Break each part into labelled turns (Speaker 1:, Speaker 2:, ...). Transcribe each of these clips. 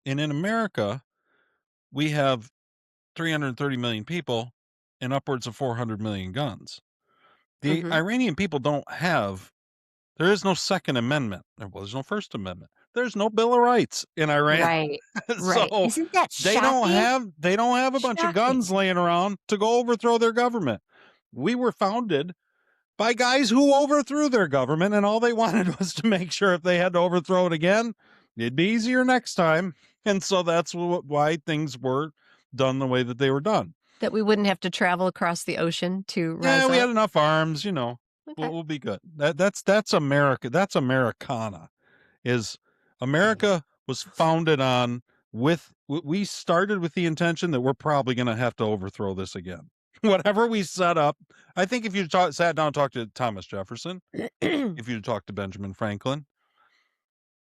Speaker 1: And in America, we have 330 million people and upwards of 400 million guns. The
Speaker 2: Mhm.
Speaker 1: Iranian people don't have, there is no Second Amendment. There was no First Amendment. There's no Bill of Rights in Iran.
Speaker 2: Right. Right.
Speaker 1: So
Speaker 2: Isn't that
Speaker 1: they don't
Speaker 2: shocking?
Speaker 1: have they don't have a bunch of guns
Speaker 2: Shocking.
Speaker 1: laying around to go overthrow their government. We were founded by guys who overthrew their government, and all they wanted was to make sure if they had to overthrow it again, it'd be easier next time. And so that's why things were done the way that they were done.
Speaker 2: That we wouldn't have to travel across the ocean to
Speaker 1: Yeah,
Speaker 2: rise
Speaker 1: we
Speaker 2: up?
Speaker 1: had enough arms,
Speaker 2: Okay.
Speaker 1: we'll be good. That's America. That's Americana. Is America was founded on we started with the intention that we're probably going to have to overthrow this again. Whatever we set up, I think if you sat down and talked to Thomas Jefferson, if you'd talked to Benjamin Franklin,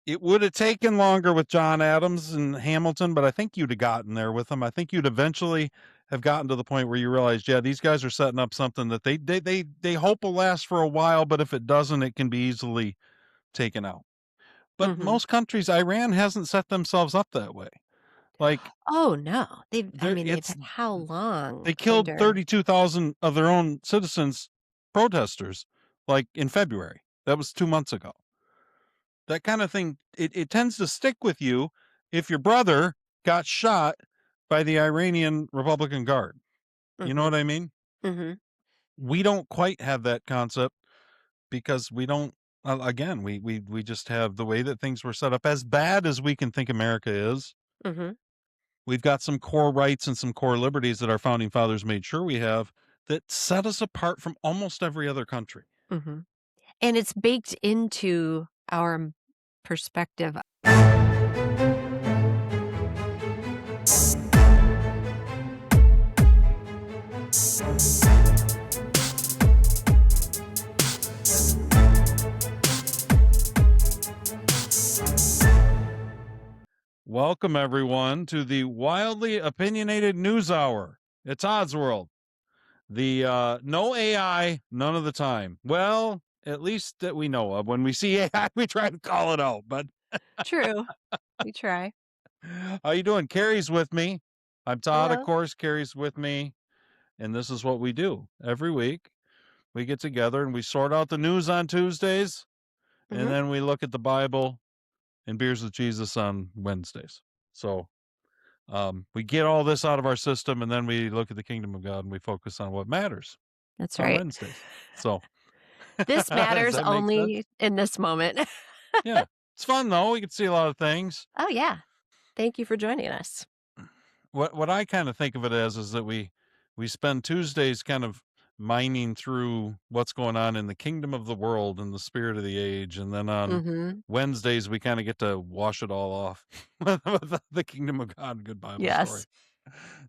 Speaker 1: it would have taken longer with John Adams and Hamilton, but I think you'd have gotten there with them. I think you'd eventually have gotten to the point where you realized, yeah, these guys are setting up something that they hope will last for a while, but if it doesn't, it can be easily taken out. But
Speaker 2: Mhm.
Speaker 1: most countries, Iran hasn't set themselves up that way. Like
Speaker 2: Oh, no.
Speaker 1: there,
Speaker 2: They've
Speaker 1: it's
Speaker 2: had how
Speaker 1: they
Speaker 2: long
Speaker 1: killed
Speaker 2: under
Speaker 1: 32,000 of their own citizens, protesters, like in February. That was 2 months ago. That kind of thing, it tends to stick with you if your brother got shot by the Iranian Republican Guard. You know
Speaker 2: Mhm.
Speaker 1: what I mean?
Speaker 2: Mhm.
Speaker 1: We don't quite have that concept because we don't. Again, we just have the way that things were set up. As bad as we can think America is,
Speaker 2: Mhm.
Speaker 1: we've got some core rights and some core liberties that our founding fathers made sure we have that set us apart from almost every other country.
Speaker 2: Mhm. And it's baked into our perspective.
Speaker 1: Welcome, everyone, to the wildly opinionated news hour. It's Odds World. The no AI, none of the time. Well, at least that we know of. When we see AI, we try to call it out. But
Speaker 2: True. We try.
Speaker 1: how you doing? Carrie's with me. I'm Todd, of
Speaker 2: Hello.
Speaker 1: course. Carrie's with me. And this is what we do every week. We get together and we sort out the news on Tuesdays. And
Speaker 2: Mhm.
Speaker 1: then we look at the Bible and Beers with Jesus on Wednesdays. So we get all this out of our system, and then we look at the kingdom of God and we focus on what matters
Speaker 2: That's
Speaker 1: on
Speaker 2: right.
Speaker 1: Wednesdays. So
Speaker 2: This
Speaker 1: does
Speaker 2: matters
Speaker 1: that make sense?
Speaker 2: only in this moment.
Speaker 1: Yeah. It's fun though. We can see a lot of things.
Speaker 2: Oh, yeah. Thank you for joining us.
Speaker 1: What I kind of think of it as is that we spend Tuesdays kind of mining through what's going on in the kingdom of the world and the spirit of the age, and then on
Speaker 2: Mhm.
Speaker 1: Wednesdays we kind of get to wash it all off with the kingdom of God, good Bible story.
Speaker 2: Yes.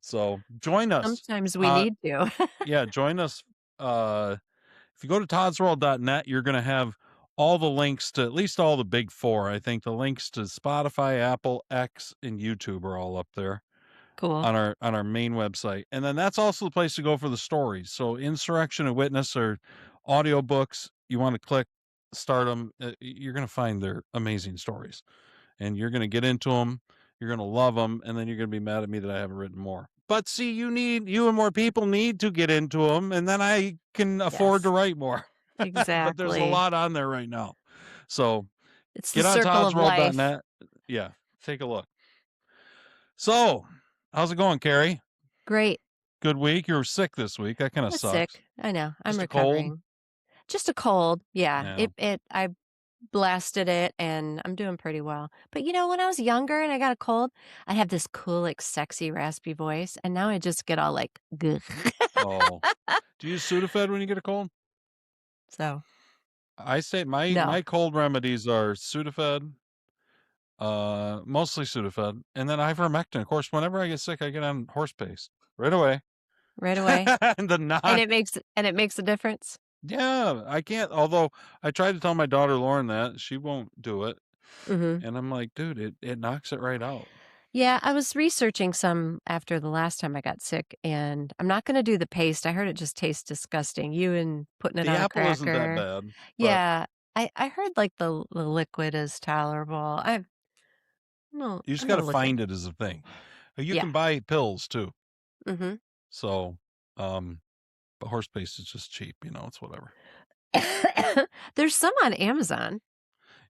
Speaker 1: So join us.
Speaker 2: Sometimes we
Speaker 1: Uh
Speaker 2: need to.
Speaker 1: yeah, join us. If you go to toddsworld.net, you're going to have all the links to at least all the big four. I think the links to Spotify, Apple, X, and YouTube are all up there
Speaker 2: Cool.
Speaker 1: on our main website. And then that's also the place to go for the stories. So Insurrection and Witness are audiobooks. You want to click start them. You're going to find their amazing stories and you're going to get into them. You're going to love them. And then you're going to be mad at me that I haven't written more. But see, you and more people need to get into them. And then I can afford to
Speaker 2: Yes.
Speaker 1: write more. But there's a
Speaker 2: Exactly.
Speaker 1: lot on there right now. So
Speaker 2: It's the
Speaker 1: get on
Speaker 2: circle of life.
Speaker 1: toddsworld.net. Yeah. Take a look. So how's it going, Carrie?
Speaker 2: Great.
Speaker 1: Good week. You were sick this week. That kind
Speaker 2: I
Speaker 1: of
Speaker 2: was
Speaker 1: sucks.
Speaker 2: sick. I know. I'm
Speaker 1: Just a cold.
Speaker 2: recovering. Just a cold. Yeah.
Speaker 1: Yeah.
Speaker 2: I blasted it and I'm doing pretty well. But when I was younger and I got a cold, I have this cool, like sexy, raspy voice. And now I just get all like, "Gugh."
Speaker 1: Oh, do you use Sudafed when you get a cold?
Speaker 2: So,
Speaker 1: I say my
Speaker 2: no.
Speaker 1: cold remedies are Sudafed, mostly Sudafed, and then Ivermectin. Of course, whenever I get sick, I get on horse paste right away.
Speaker 2: Right away.
Speaker 1: And the
Speaker 2: And
Speaker 1: non,
Speaker 2: it makes a difference.
Speaker 1: yeah, I can't. Although I tried to tell my daughter Lauren that she won't do it,
Speaker 2: Hmm.
Speaker 1: and I'm like, dude, it knocks it right out.
Speaker 2: Yeah, I was researching some after the last time I got sick, and I'm not going to do the paste. I heard it just tastes disgusting. You and putting it
Speaker 1: The
Speaker 2: on a
Speaker 1: apple isn't that
Speaker 2: cracker.
Speaker 1: bad, but
Speaker 2: Yeah, I heard like the liquid is tolerable. No,
Speaker 1: You just
Speaker 2: I'm
Speaker 1: got to
Speaker 2: gonna look at.
Speaker 1: find it as a thing. You
Speaker 2: Yeah.
Speaker 1: can buy pills too.
Speaker 2: Mm-hmm.
Speaker 1: So, but horse paste is just cheap. It's whatever.
Speaker 2: There's some on Amazon.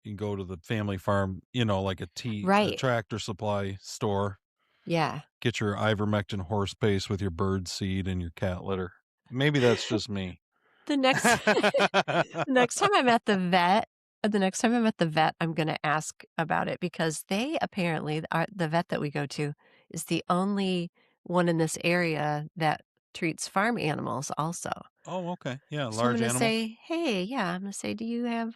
Speaker 1: You can go to the family farm, like a
Speaker 2: Right.
Speaker 1: tractor supply store.
Speaker 2: Yeah.
Speaker 1: Get your ivermectin horse paste with your bird seed and your cat litter. Maybe that's just me.
Speaker 2: The next the next time I'm at the vet, I'm gonna ask about it because they apparently are the vet that we go to is the only one in this area that treats farm animals also.
Speaker 1: Oh, okay. Yeah,
Speaker 2: So I'm
Speaker 1: large
Speaker 2: gonna
Speaker 1: animals.
Speaker 2: say, "Hey, yeah," I'm gonna say, "Do you have,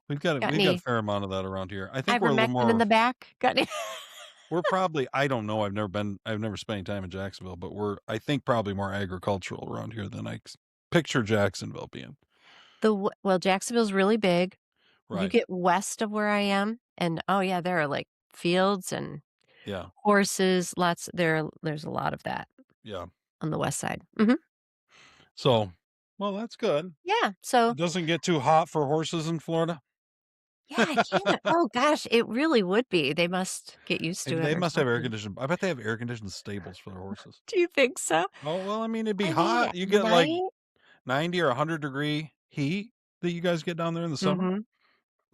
Speaker 1: We've got
Speaker 2: got
Speaker 1: a
Speaker 2: any
Speaker 1: fair amount of that around here. I think we're a little
Speaker 2: ivermectin in
Speaker 1: more.
Speaker 2: the back? Got any?"
Speaker 1: We're probably. I don't know. I've never spent any time in Jacksonville, but I think probably more agricultural around here than picture Jacksonville being.
Speaker 2: Well, Jacksonville's really big. You
Speaker 1: Right.
Speaker 2: get west of where I am, and, oh, yeah, there are, like, fields and
Speaker 1: Yeah.
Speaker 2: horses, there's a lot of that
Speaker 1: Yeah.
Speaker 2: on the west side. Mhm.
Speaker 1: So, well, that's good.
Speaker 2: Yeah, so
Speaker 1: It doesn't get too hot for horses in Florida.
Speaker 2: yeah, I can't oh gosh, it really would be. They must get used to
Speaker 1: Maybe
Speaker 2: it
Speaker 1: they
Speaker 2: or
Speaker 1: must have air
Speaker 2: something.
Speaker 1: conditioned. I bet they have air conditioned stables for their horses.
Speaker 2: Do you think so?
Speaker 1: Oh, well, I mean, it'd be
Speaker 2: I mean,
Speaker 1: hot. You get like
Speaker 2: right?
Speaker 1: 90 or 100-degree heat that you guys get down there in the summer.
Speaker 2: Mhm.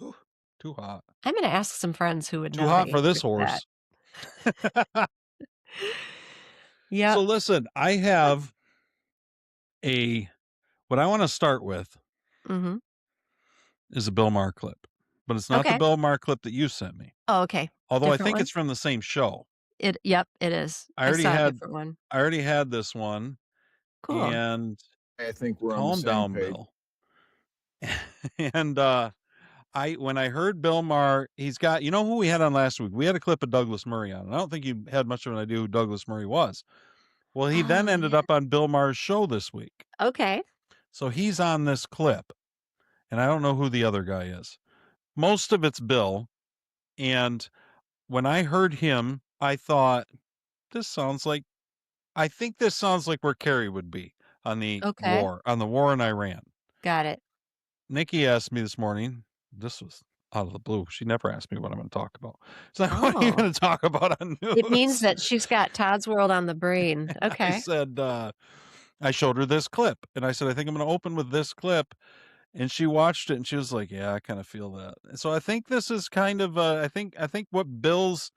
Speaker 1: Ooh, too hot.
Speaker 2: I'm gonna ask some friends who would
Speaker 1: Too
Speaker 2: know the
Speaker 1: hot for this
Speaker 2: answer to that.
Speaker 1: horse. So
Speaker 2: Yep.
Speaker 1: listen, I have what I want to start with
Speaker 2: Mhm.
Speaker 1: is a Bill Maher clip, but it's not the
Speaker 2: Okay.
Speaker 1: Bill Maher clip that you sent me.
Speaker 2: Oh, okay.
Speaker 1: Although I
Speaker 2: Different
Speaker 1: think
Speaker 2: one?
Speaker 1: it's from the same show.
Speaker 2: Yep, it is.
Speaker 1: I
Speaker 2: I
Speaker 1: already
Speaker 2: saw a
Speaker 1: had,
Speaker 2: different one.
Speaker 1: I already had this one,
Speaker 2: Cool.
Speaker 1: and
Speaker 3: I think we're on the
Speaker 1: calm
Speaker 3: same
Speaker 1: down,
Speaker 3: page.
Speaker 1: Bill. And when I heard Bill Maher, he's got, who we had on last week? We had a clip of Douglas Murray on. And I don't think you had much of an idea who Douglas Murray was. Well, he then
Speaker 2: Oh,
Speaker 1: ended
Speaker 2: yeah.
Speaker 1: up on Bill Maher's show this week.
Speaker 2: Okay.
Speaker 1: So he's on this clip, and I don't know who the other guy is. Most of it's Bill. And when I heard him, I thought, I think this sounds like where Kerry would be on the
Speaker 2: Okay.
Speaker 1: war in Iran.
Speaker 2: Got it.
Speaker 1: Nikki asked me this morning, this was out of the blue. She never asked me what I'm going to talk about. It's like, what are you
Speaker 2: Oh.
Speaker 1: going to talk about on news?
Speaker 2: It means that she's got Todd's World on the brain.
Speaker 1: I
Speaker 2: Okay.
Speaker 1: said, I showed her this clip, and I said, I think I'm going to open with this clip. And she watched it, and she was like, yeah, I kind of feel that. And so I think this is kind of, I think what Bill's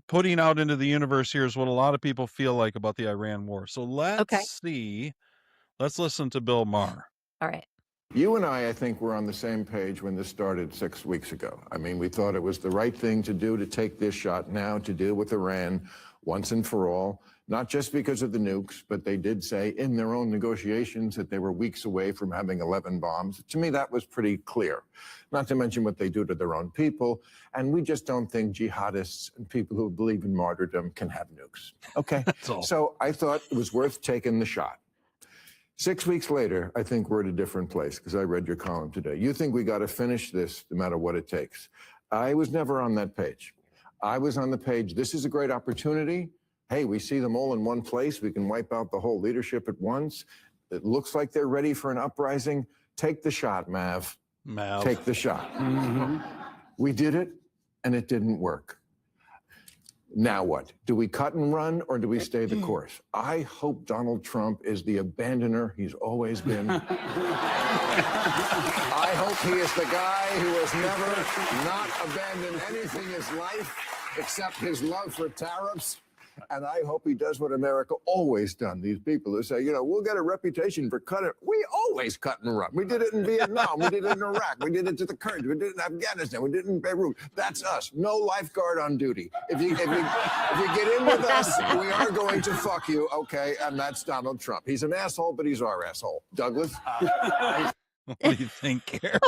Speaker 1: putting out into the universe here is what a lot of people feel like about the Iran war. So
Speaker 2: Okay.
Speaker 1: let's listen to Bill Maher.
Speaker 2: All right.
Speaker 3: You and I think we're on the same page when this started 6 weeks ago. I mean, we thought it was the right thing to do to take this shot now to deal with Iran once and for all, not just because of the nukes, but they did say in their own negotiations that they were weeks away from having 11 bombs. To me, that was pretty clear, not to mention what they do to their own people. And we just don't think jihadists and people who believe in martyrdom can have nukes. Okay, so I thought it was worth taking the shot. 6 weeks later, I think we're at a different place because I read your column today. You think we got to finish this no matter what it takes. I was never on that page. I was on the page, this is a great opportunity. Hey, we see them all in one place. We can wipe out the whole leadership at once. It looks like they're ready for an uprising. Take the shot, Mav. Take the shot. Mm-hmm. We did it, and it didn't work. Now what? Do we cut and run, or do we stay the course? I hope Donald Trump is the abandoner he's always been. I hope he is the guy who has never not abandoned anything in his life except his love for tariffs. And I hope he does what America always done. These people who say, we'll get a reputation for cutting. We always cut and run. We did it in Vietnam. We did it in Iraq. We did it to the Kurds. We did it in Afghanistan. We did it in Beirut. That's us. No lifeguard on duty. If you get in with us, we are going to fuck you, okay? And that's Donald Trump. He's an asshole, but he's our asshole. Douglas?
Speaker 1: What do you think, Carrie?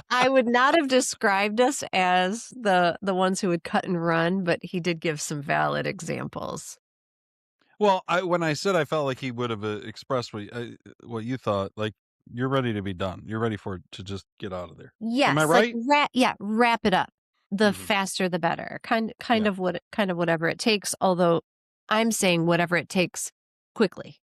Speaker 2: I would not have described us as the ones who would cut and run, but he did give some valid examples.
Speaker 1: Well, when I said I felt like he would have expressed what you thought, like you're ready to be done. You're ready for it to just get out of there.
Speaker 2: Yes,
Speaker 1: am I right?
Speaker 2: Like wrap it up. The faster, the better. Kind of whatever it takes. Although I'm saying whatever it takes quickly.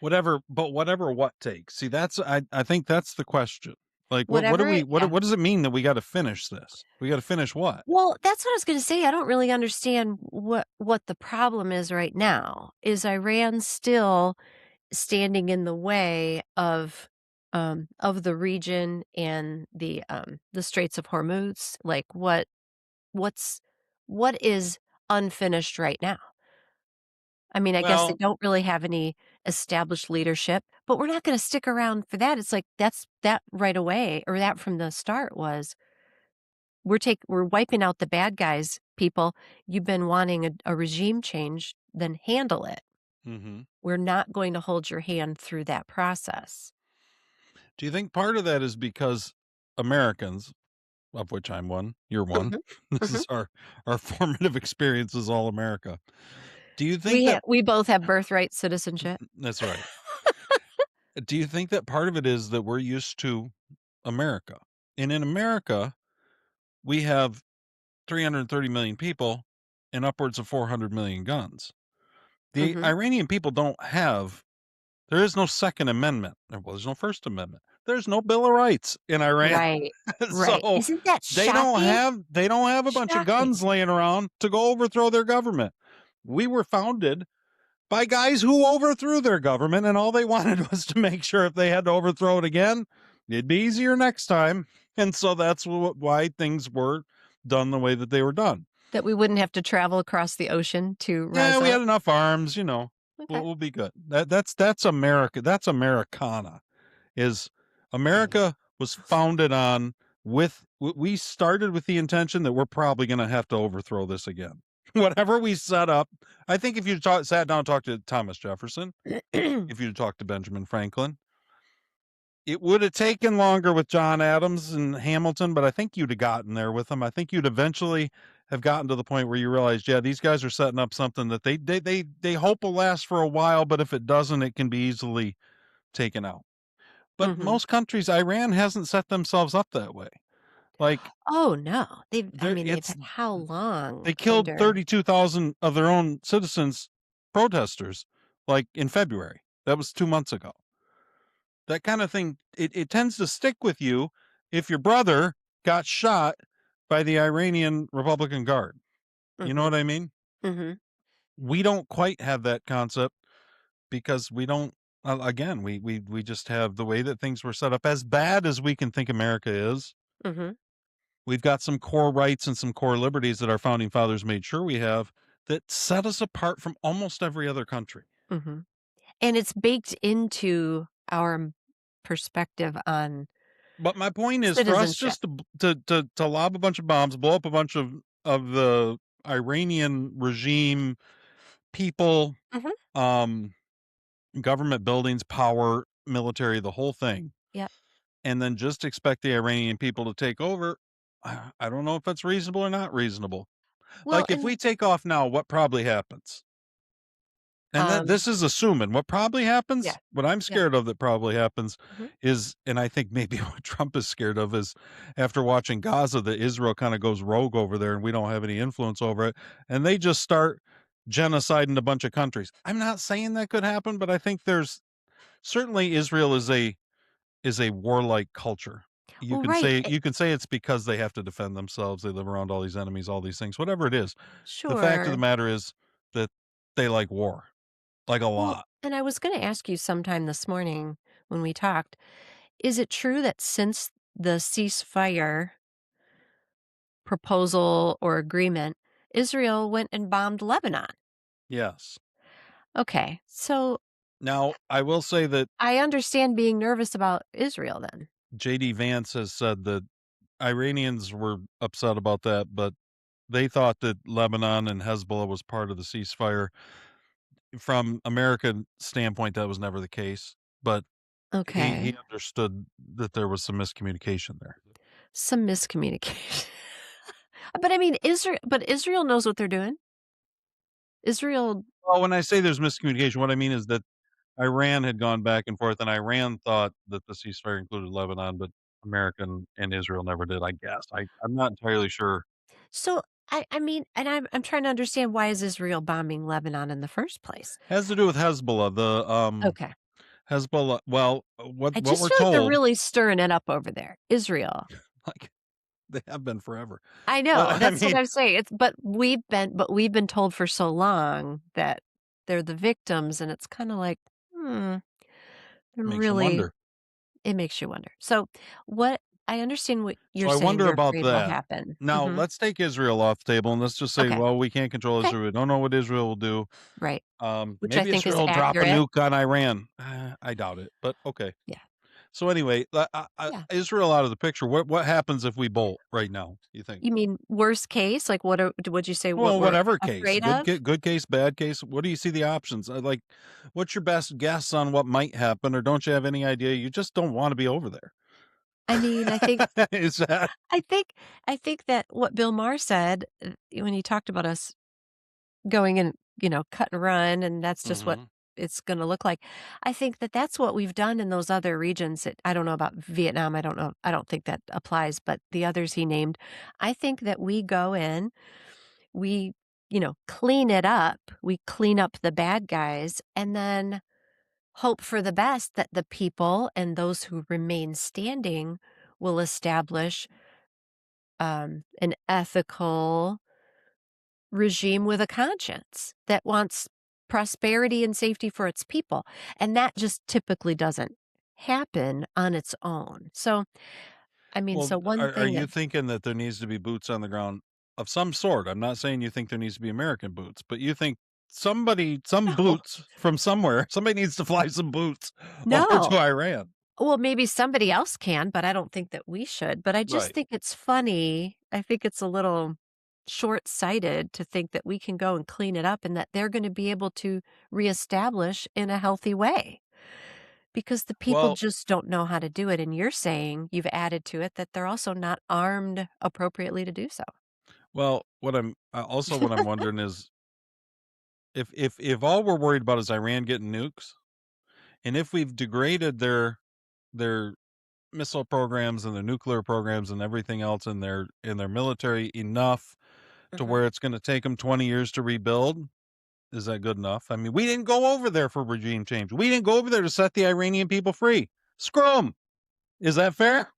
Speaker 1: Whatever what takes. See, I think that's the question. Like, what do
Speaker 2: Whatever
Speaker 1: we
Speaker 2: it yeah.
Speaker 1: what does it mean that we got to finish this? We got to finish what?
Speaker 2: Well, that's what I was gonna say. I don't really understand what the problem is right now. Is Iran still standing in the way of the region and the Straits of Hormuz? Like, what's what is unfinished right now? I mean, I guess they
Speaker 1: Well,
Speaker 2: don't really have any established leadership, but we're not gonna stick around for that. It's like, that's that right away, or that from the start was, we're wiping out the bad guys, people. You've been wanting a regime change, then handle it.
Speaker 1: mhm.
Speaker 2: We're not going to hold your hand through that process.
Speaker 1: Do you think part of that is because Americans, of which I'm one, you're one,
Speaker 2: Mhm,
Speaker 1: this
Speaker 2: mhm.
Speaker 1: is our formative experience is all America. Do you think that
Speaker 2: We both have birthright citizenship.
Speaker 1: that's right. Do you think that part of it is that we're used to America? And in America, we have 330 million people and upwards of 400 million guns. The
Speaker 2: Mhm.
Speaker 1: Iranian people don't have there is no Second Amendment. Well, there's no First Amendment. There's no Bill of Rights in Iran.
Speaker 2: Right, right.
Speaker 1: So
Speaker 2: Isn't that shocking?
Speaker 1: they don't have a bunch of guns
Speaker 2: Shocking.
Speaker 1: laying around to go overthrow their government. We were founded by guys who overthrew their government, and all they wanted was to make sure if they had to overthrow it again, it'd be easier next time. And so that's why things were done the way that they were done.
Speaker 2: That we wouldn't have to travel across the ocean to
Speaker 1: Yeah,
Speaker 2: rise
Speaker 1: we
Speaker 2: up?
Speaker 1: had enough arms,
Speaker 2: Okay.
Speaker 1: we'll be good. That's America. That's Americana. Is America was founded on we started with the intention that we're probably going to have to overthrow this again. Whatever we set up, I think if you sat down and talked to Thomas Jefferson, if you'd talked to Benjamin Franklin, it would have taken longer with John Adams and Hamilton, but I think you'd have gotten there with them. I think you'd eventually have gotten to the point where you realized, yeah, these guys are setting up something that they hope will last for a while, but if it doesn't, it can be easily taken out. But
Speaker 2: Mhm.
Speaker 1: most countries, Iran hasn't set themselves up that way. Like
Speaker 2: Oh, no. I
Speaker 1: there
Speaker 2: mean, they've
Speaker 1: it's
Speaker 2: had how long
Speaker 1: they killed
Speaker 2: under
Speaker 1: 32,000 of their own citizens, protesters, like in February. That was 2 months ago. That kind of thing, it tends to stick with you if your brother got shot by the Iranian Republican Guard. You know
Speaker 2: Mhm,
Speaker 1: what I mean?
Speaker 2: mhm,
Speaker 1: We don't quite have that concept because we don't again, we just have the way that things were set up as bad as we can think America is.
Speaker 2: mhm,
Speaker 1: We've got some core rights and some core liberties that our founding fathers made sure we have that set us apart from almost every other country.
Speaker 2: mhm. And it's baked into our perspective on
Speaker 1: But my point is for us
Speaker 2: citizenship.
Speaker 1: just to lob a bunch of bombs, blow up a bunch of the Iranian regime, people,
Speaker 2: Mhm.
Speaker 1: um, government buildings, power, military, the whole thing,
Speaker 2: Yep.
Speaker 1: and then just expect the Iranian people to take over. I don't know if that's reasonable or not reasonable.
Speaker 2: Well,
Speaker 1: Like if we
Speaker 2: and,
Speaker 1: take off now, what probably happens? And that
Speaker 2: um
Speaker 1: this is assuming what probably
Speaker 2: yeah,
Speaker 1: happens, what I'm
Speaker 2: yeah.
Speaker 1: scared of that probably happens
Speaker 2: Mhm.
Speaker 1: is, and I think maybe what Trump is scared of is after watching Gaza, that Israel kind of goes rogue over there and we don't have any influence over it. And they just start genociding a bunch of countries. I'm not saying that could happen, but I think there's certainly Israel is a warlike culture.
Speaker 2: Well, right,
Speaker 1: You can say it's because they have to defend themselves. They live around all these enemies, all these things, whatever it is. The fact of the
Speaker 2: sure.
Speaker 1: matter is that they like war, like a
Speaker 2: Well,
Speaker 1: lot.
Speaker 2: and I was gonna ask you sometime this morning when we talked, is it true that since the ceasefire proposal or agreement, Israel went and bombed Lebanon?
Speaker 1: Yes.
Speaker 2: Okay, so
Speaker 1: Now, I will say that
Speaker 2: I understand being nervous about Israel then.
Speaker 1: JD Vance has said that Iranians were upset about that, but they thought that Lebanon and Hezbollah was part of the ceasefire. From American standpoint, that was never the case, but he
Speaker 2: Okay.
Speaker 1: understood that there was some miscommunication there.
Speaker 2: Some miscommunication. But I mean, Israel knows what they're doing. Israel
Speaker 1: Well, when I say there's miscommunication, what I mean is that Iran had gone back and forth, and Iran thought that the ceasefire included Lebanon, but American and Israel never did, I guess. I'm not entirely sure.
Speaker 2: so I mean, and I'm trying to understand, why is Israel bombing Lebanon in the first place?
Speaker 1: Has to do with Hezbollah.
Speaker 2: Okay.
Speaker 1: Hezbollah. Well,
Speaker 2: I
Speaker 1: what
Speaker 2: just
Speaker 1: we're
Speaker 2: feel like they're
Speaker 1: told,
Speaker 2: really stirring it up over there. Israel.
Speaker 1: like they have been forever.
Speaker 2: I
Speaker 1: But
Speaker 2: know,
Speaker 1: I
Speaker 2: that's what
Speaker 1: mean,
Speaker 2: I'm saying. But we've been told for so long that they're the victims, and it's kinda like, hmm, they're
Speaker 1: makes you
Speaker 2: really
Speaker 1: wonder.
Speaker 2: it makes you wonder. So, what I understand what
Speaker 1: So
Speaker 2: you're
Speaker 1: I
Speaker 2: saying
Speaker 1: wonder
Speaker 2: you're
Speaker 1: about
Speaker 2: afraid will
Speaker 1: that.
Speaker 2: happen.
Speaker 1: Now
Speaker 2: Mhm.
Speaker 1: let's take Israel off the table and let's just say,
Speaker 2: Okay.
Speaker 1: well, we can't control
Speaker 2: Okay.
Speaker 1: Israel. We don't know what Israel will do.
Speaker 2: Right. Which I
Speaker 1: Maybe
Speaker 2: think is
Speaker 1: Israel will drop a
Speaker 2: accurate.
Speaker 1: nuke on Iran. I doubt it, but okay.
Speaker 2: Yeah.
Speaker 1: So anyway,
Speaker 2: Yeah.
Speaker 1: Israel out of the picture. What happens if we bolt right now? You think?
Speaker 2: You mean worst case? Like, would you say what
Speaker 1: Well,
Speaker 2: we're
Speaker 1: whatever case,
Speaker 2: afraid of?
Speaker 1: good case, bad case. What do you see the options? Like, what's your best guess on what might happen, or don't you have any idea? You just don't want to be over there.
Speaker 2: I mean, I think
Speaker 1: Is that?
Speaker 2: I think I think that what Bill Maher said, when he talked about us going and, cut and run, and that's just what
Speaker 1: Hmm.
Speaker 2: it's gonna look like. I think that that's what we've done in those other regions. I don't know about Vietnam, I don't know, I don't think that applies, but the others he named, I think that we go in, we, clean it up, we clean up the bad guys, and then hope for the best that the people and those who remain standing will establish, an ethical regime with a conscience that wants prosperity and safety for its people. And that just typically doesn't happen on its own. So, I mean,
Speaker 1: Well,
Speaker 2: so one
Speaker 1: are
Speaker 2: thing
Speaker 1: you
Speaker 2: that,
Speaker 1: thinking that there needs to be boots on the ground of some sort? I'm not saying you think there needs to be American boots, but you think some
Speaker 2: no,
Speaker 1: boots from somewhere, somebody needs to fly some boots over to
Speaker 2: no.
Speaker 1: Iran.
Speaker 2: Well, maybe somebody else can, but I don't think that we should. But I just
Speaker 1: Right.
Speaker 2: think it's funny. I think it's a little short sighted to think that we can go and clean it up and that they're going to be able to reestablish in a healthy way. Because the people
Speaker 1: Well,
Speaker 2: just don't know how to do it, and you're saying you've added to it that they're also not armed appropriately to do so.
Speaker 1: what I'm wondering is if all we're worried about is Iran getting nukes, and if we've degraded their missile programs and their nuclear programs and everything else in their military enough to
Speaker 2: Mhm.
Speaker 1: where it's going to take them 20 years to rebuild. Is that good enough? I mean, we didn't go over there for regime change. We didn't go over there to set the Iranian people free. Screw 'em. Is that fair?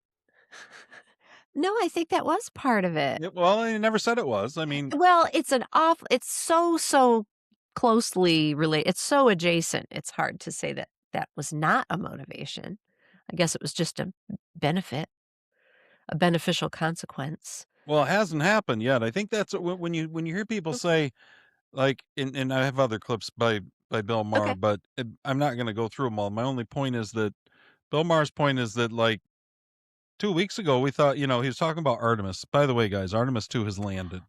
Speaker 2: No, I think that was part of it.
Speaker 1: Well, I never said it was. I mean,
Speaker 2: Well, it's so closely related. It's so adjacent. It's hard to say that that was not a motivation. I guess it was just a benefit, a beneficial consequence.
Speaker 1: well, it hasn't happened yet. I think that's when you hear people
Speaker 2: Mm,
Speaker 1: say like, and I have other clips by Bill Maher,
Speaker 2: okay.
Speaker 1: but I'm not going to go through them all. My only point is that Bill Maher's point is that like 2 weeks ago we thought he was talking about Artemis. By the way, guys, Artemis 2 has landed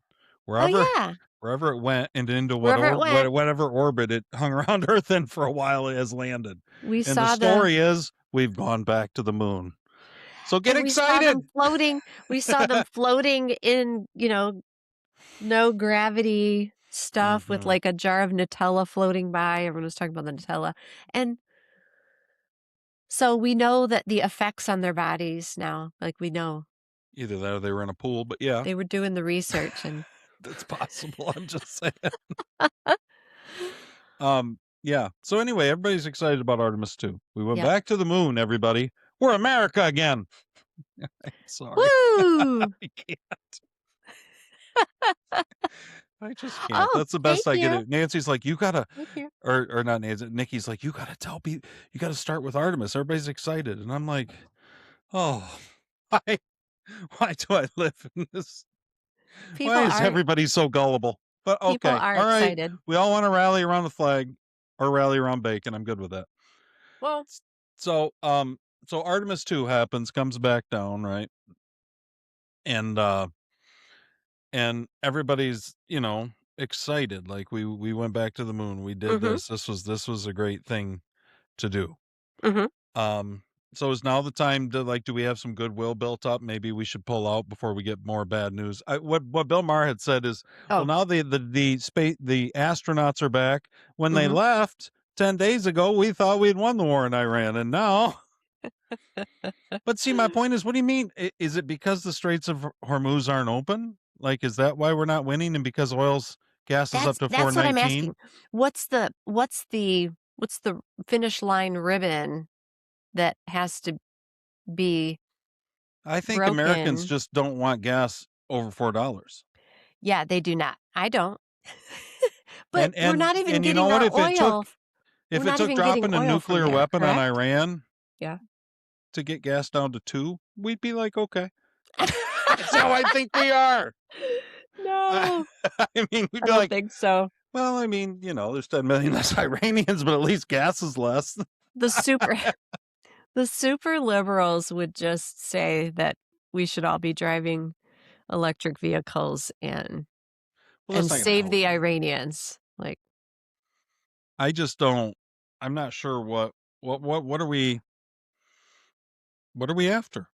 Speaker 2: Oh
Speaker 1: wherever
Speaker 2: yeah,
Speaker 1: wherever it went and into
Speaker 2: wherever it went,
Speaker 1: whatever orbit it hung around Earth in for a while. It has landed,
Speaker 2: we
Speaker 1: and the
Speaker 2: saw the
Speaker 1: story is we've gone back to the moon. So get
Speaker 2: and we saw them
Speaker 1: excited.
Speaker 2: floating. We saw them floating in, no gravity stuff with,
Speaker 1: Hmm.
Speaker 2: like, a jar of Nutella floating by. Everyone was talking about the Nutella, and so we know that the effects on their bodies now, like, we know.
Speaker 1: Either that or they were in a pool, but yeah,
Speaker 2: They were doing the research and
Speaker 1: that's possible. I'm just saying. Yeah. So anyway, everybody's excited about Artemis 2. We went
Speaker 2: Yep.
Speaker 1: back to the moon, everybody. We're America again. Sorry.
Speaker 2: Woo!
Speaker 1: I can't. I just can't.
Speaker 2: Oh,
Speaker 1: That's the
Speaker 2: thank
Speaker 1: best I get
Speaker 2: you.
Speaker 1: it. Nancy's like, you gotta,
Speaker 2: Thank you.
Speaker 1: or not Nancy. Nikki's like, you gotta tell people, you gotta start with Artemis. Everybody's excited, and I'm like, oh, why, why do I live in this? Why
Speaker 2: People
Speaker 1: is
Speaker 2: are
Speaker 1: everybody so gullible? But
Speaker 2: people
Speaker 1: okay,
Speaker 2: are
Speaker 1: all right.
Speaker 2: excited.
Speaker 1: We all want to rally around the flag or rally around bacon. I'm good with that.
Speaker 2: Well,
Speaker 1: So, so Artemis 2 happens, comes back down, right? And and everybody's, excited. Like we went back to the moon. We did
Speaker 2: mhm,
Speaker 1: this. This was a great thing to do.
Speaker 2: mhm.
Speaker 1: Um, so is now the time to like, do we have some goodwill built up? Maybe we should pull out before we get more bad news. What Bill Maher had said is, well,
Speaker 2: Oh,
Speaker 1: now the astronauts are back. When they
Speaker 2: mhm.
Speaker 1: left 10 days ago, we thought we'd won the war in Iran, and now. But see, my point is, what do you mean? Is it because the Straits of Hormuz aren't open? Like, is that why we're not winning? And because gas is up to
Speaker 2: That's what I'm
Speaker 1: 419?
Speaker 2: asking. What's the what's the finish line ribbon that has to be
Speaker 1: I think Americans
Speaker 2: broken?
Speaker 1: just don't want gas over $4.
Speaker 2: Yeah, they do not. I don't. But
Speaker 1: And
Speaker 2: we're
Speaker 1: and
Speaker 2: not even
Speaker 1: and you
Speaker 2: getting
Speaker 1: know what?
Speaker 2: our oil. We're
Speaker 1: If it
Speaker 2: not
Speaker 1: took
Speaker 2: even getting
Speaker 1: dropping a
Speaker 2: oil from
Speaker 1: nuclear
Speaker 2: there,
Speaker 1: weapon on
Speaker 2: correct?
Speaker 1: Iran
Speaker 2: Yeah.
Speaker 1: to get gas down to 2, we'd be like, okay. That's how I think we are. I,
Speaker 2: No,
Speaker 1: I mean, we'd
Speaker 2: I
Speaker 1: be
Speaker 2: don't
Speaker 1: like,
Speaker 2: think so.
Speaker 1: well, I mean, there's 10 million less Iranians, but at least gas is less.
Speaker 2: The super the super liberals would just say that we should all be driving electric vehicles
Speaker 1: Well,
Speaker 2: and
Speaker 1: that's not going to
Speaker 2: save
Speaker 1: help
Speaker 2: the
Speaker 1: either.
Speaker 2: Iranians. Like,
Speaker 1: I just don't. I'm not sure what are we after?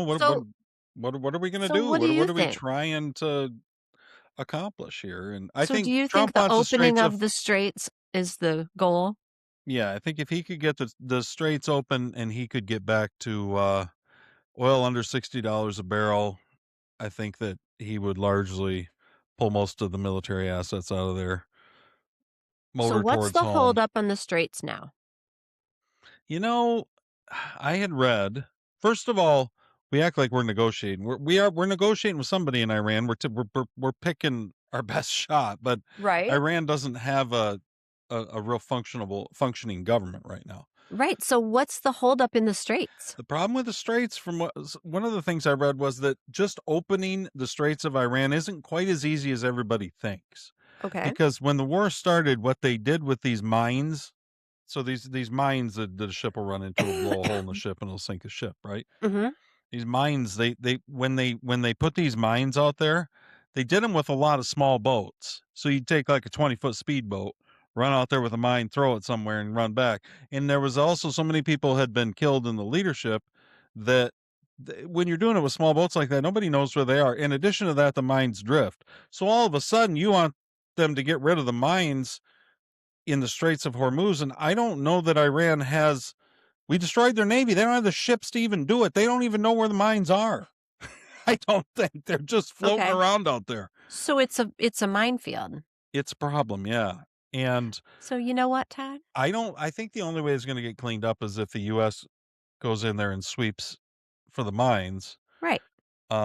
Speaker 2: so
Speaker 1: What are we going to
Speaker 2: so
Speaker 1: do?
Speaker 2: what do you
Speaker 1: What are we
Speaker 2: think?
Speaker 1: trying to accomplish here? And I
Speaker 2: So do
Speaker 1: think
Speaker 2: you think
Speaker 1: Trump
Speaker 2: the
Speaker 1: wants the
Speaker 2: opening
Speaker 1: Straits
Speaker 2: of
Speaker 1: of.
Speaker 2: the straits is the goal?
Speaker 1: Yeah, I think if he could get the Straits open and he could get back to oil under $60 a barrel, I think that he would largely pull most of the military assets out of there,
Speaker 2: So
Speaker 1: motor
Speaker 2: what's
Speaker 1: towards
Speaker 2: the
Speaker 1: home.
Speaker 2: holdup on the straits now?
Speaker 1: You know, I had read. First of all, we act like we're negotiating. We're negotiating with somebody in Iran. We're picking our best shot, but
Speaker 2: Right.
Speaker 1: Iran doesn't have a real functioning government right now.
Speaker 2: Right. So what's the holdup in the straits?
Speaker 1: The problem with the Straits, one of the things I read, was that just opening the Straits of Iran isn't quite as easy as everybody thinks.
Speaker 2: Okay.
Speaker 1: Because when the war started, what they did with these mines, so these mines that a ship will run into will blow a hole in the ship and it'll sink the ship, right?
Speaker 2: Mhm.
Speaker 1: These mines, they when they put these mines out there, they did them with a lot of small boats. So you'd take like a 20-foot speedboat, run out there with a mine, throw it somewhere, and run back. And there was also so many people had been killed in the leadership that when you're doing it with small boats like that, nobody knows where they are. In addition to that, the mines drift. So all of a sudden, you want them to get rid of the mines in the Straits of Hormuz, and I don't know that Iran has. We destroyed their navy. They don't have the ships to even do it. They don't even know where the mines are. I don't think they're just floating
Speaker 2: Okay.
Speaker 1: around out there.
Speaker 2: So it's a minefield.
Speaker 1: It's a problem, yeah. And
Speaker 2: So you know what, Todd?
Speaker 1: I think the only way it's going to get cleaned up is if the US goes in there and sweeps for the mines.
Speaker 2: Right.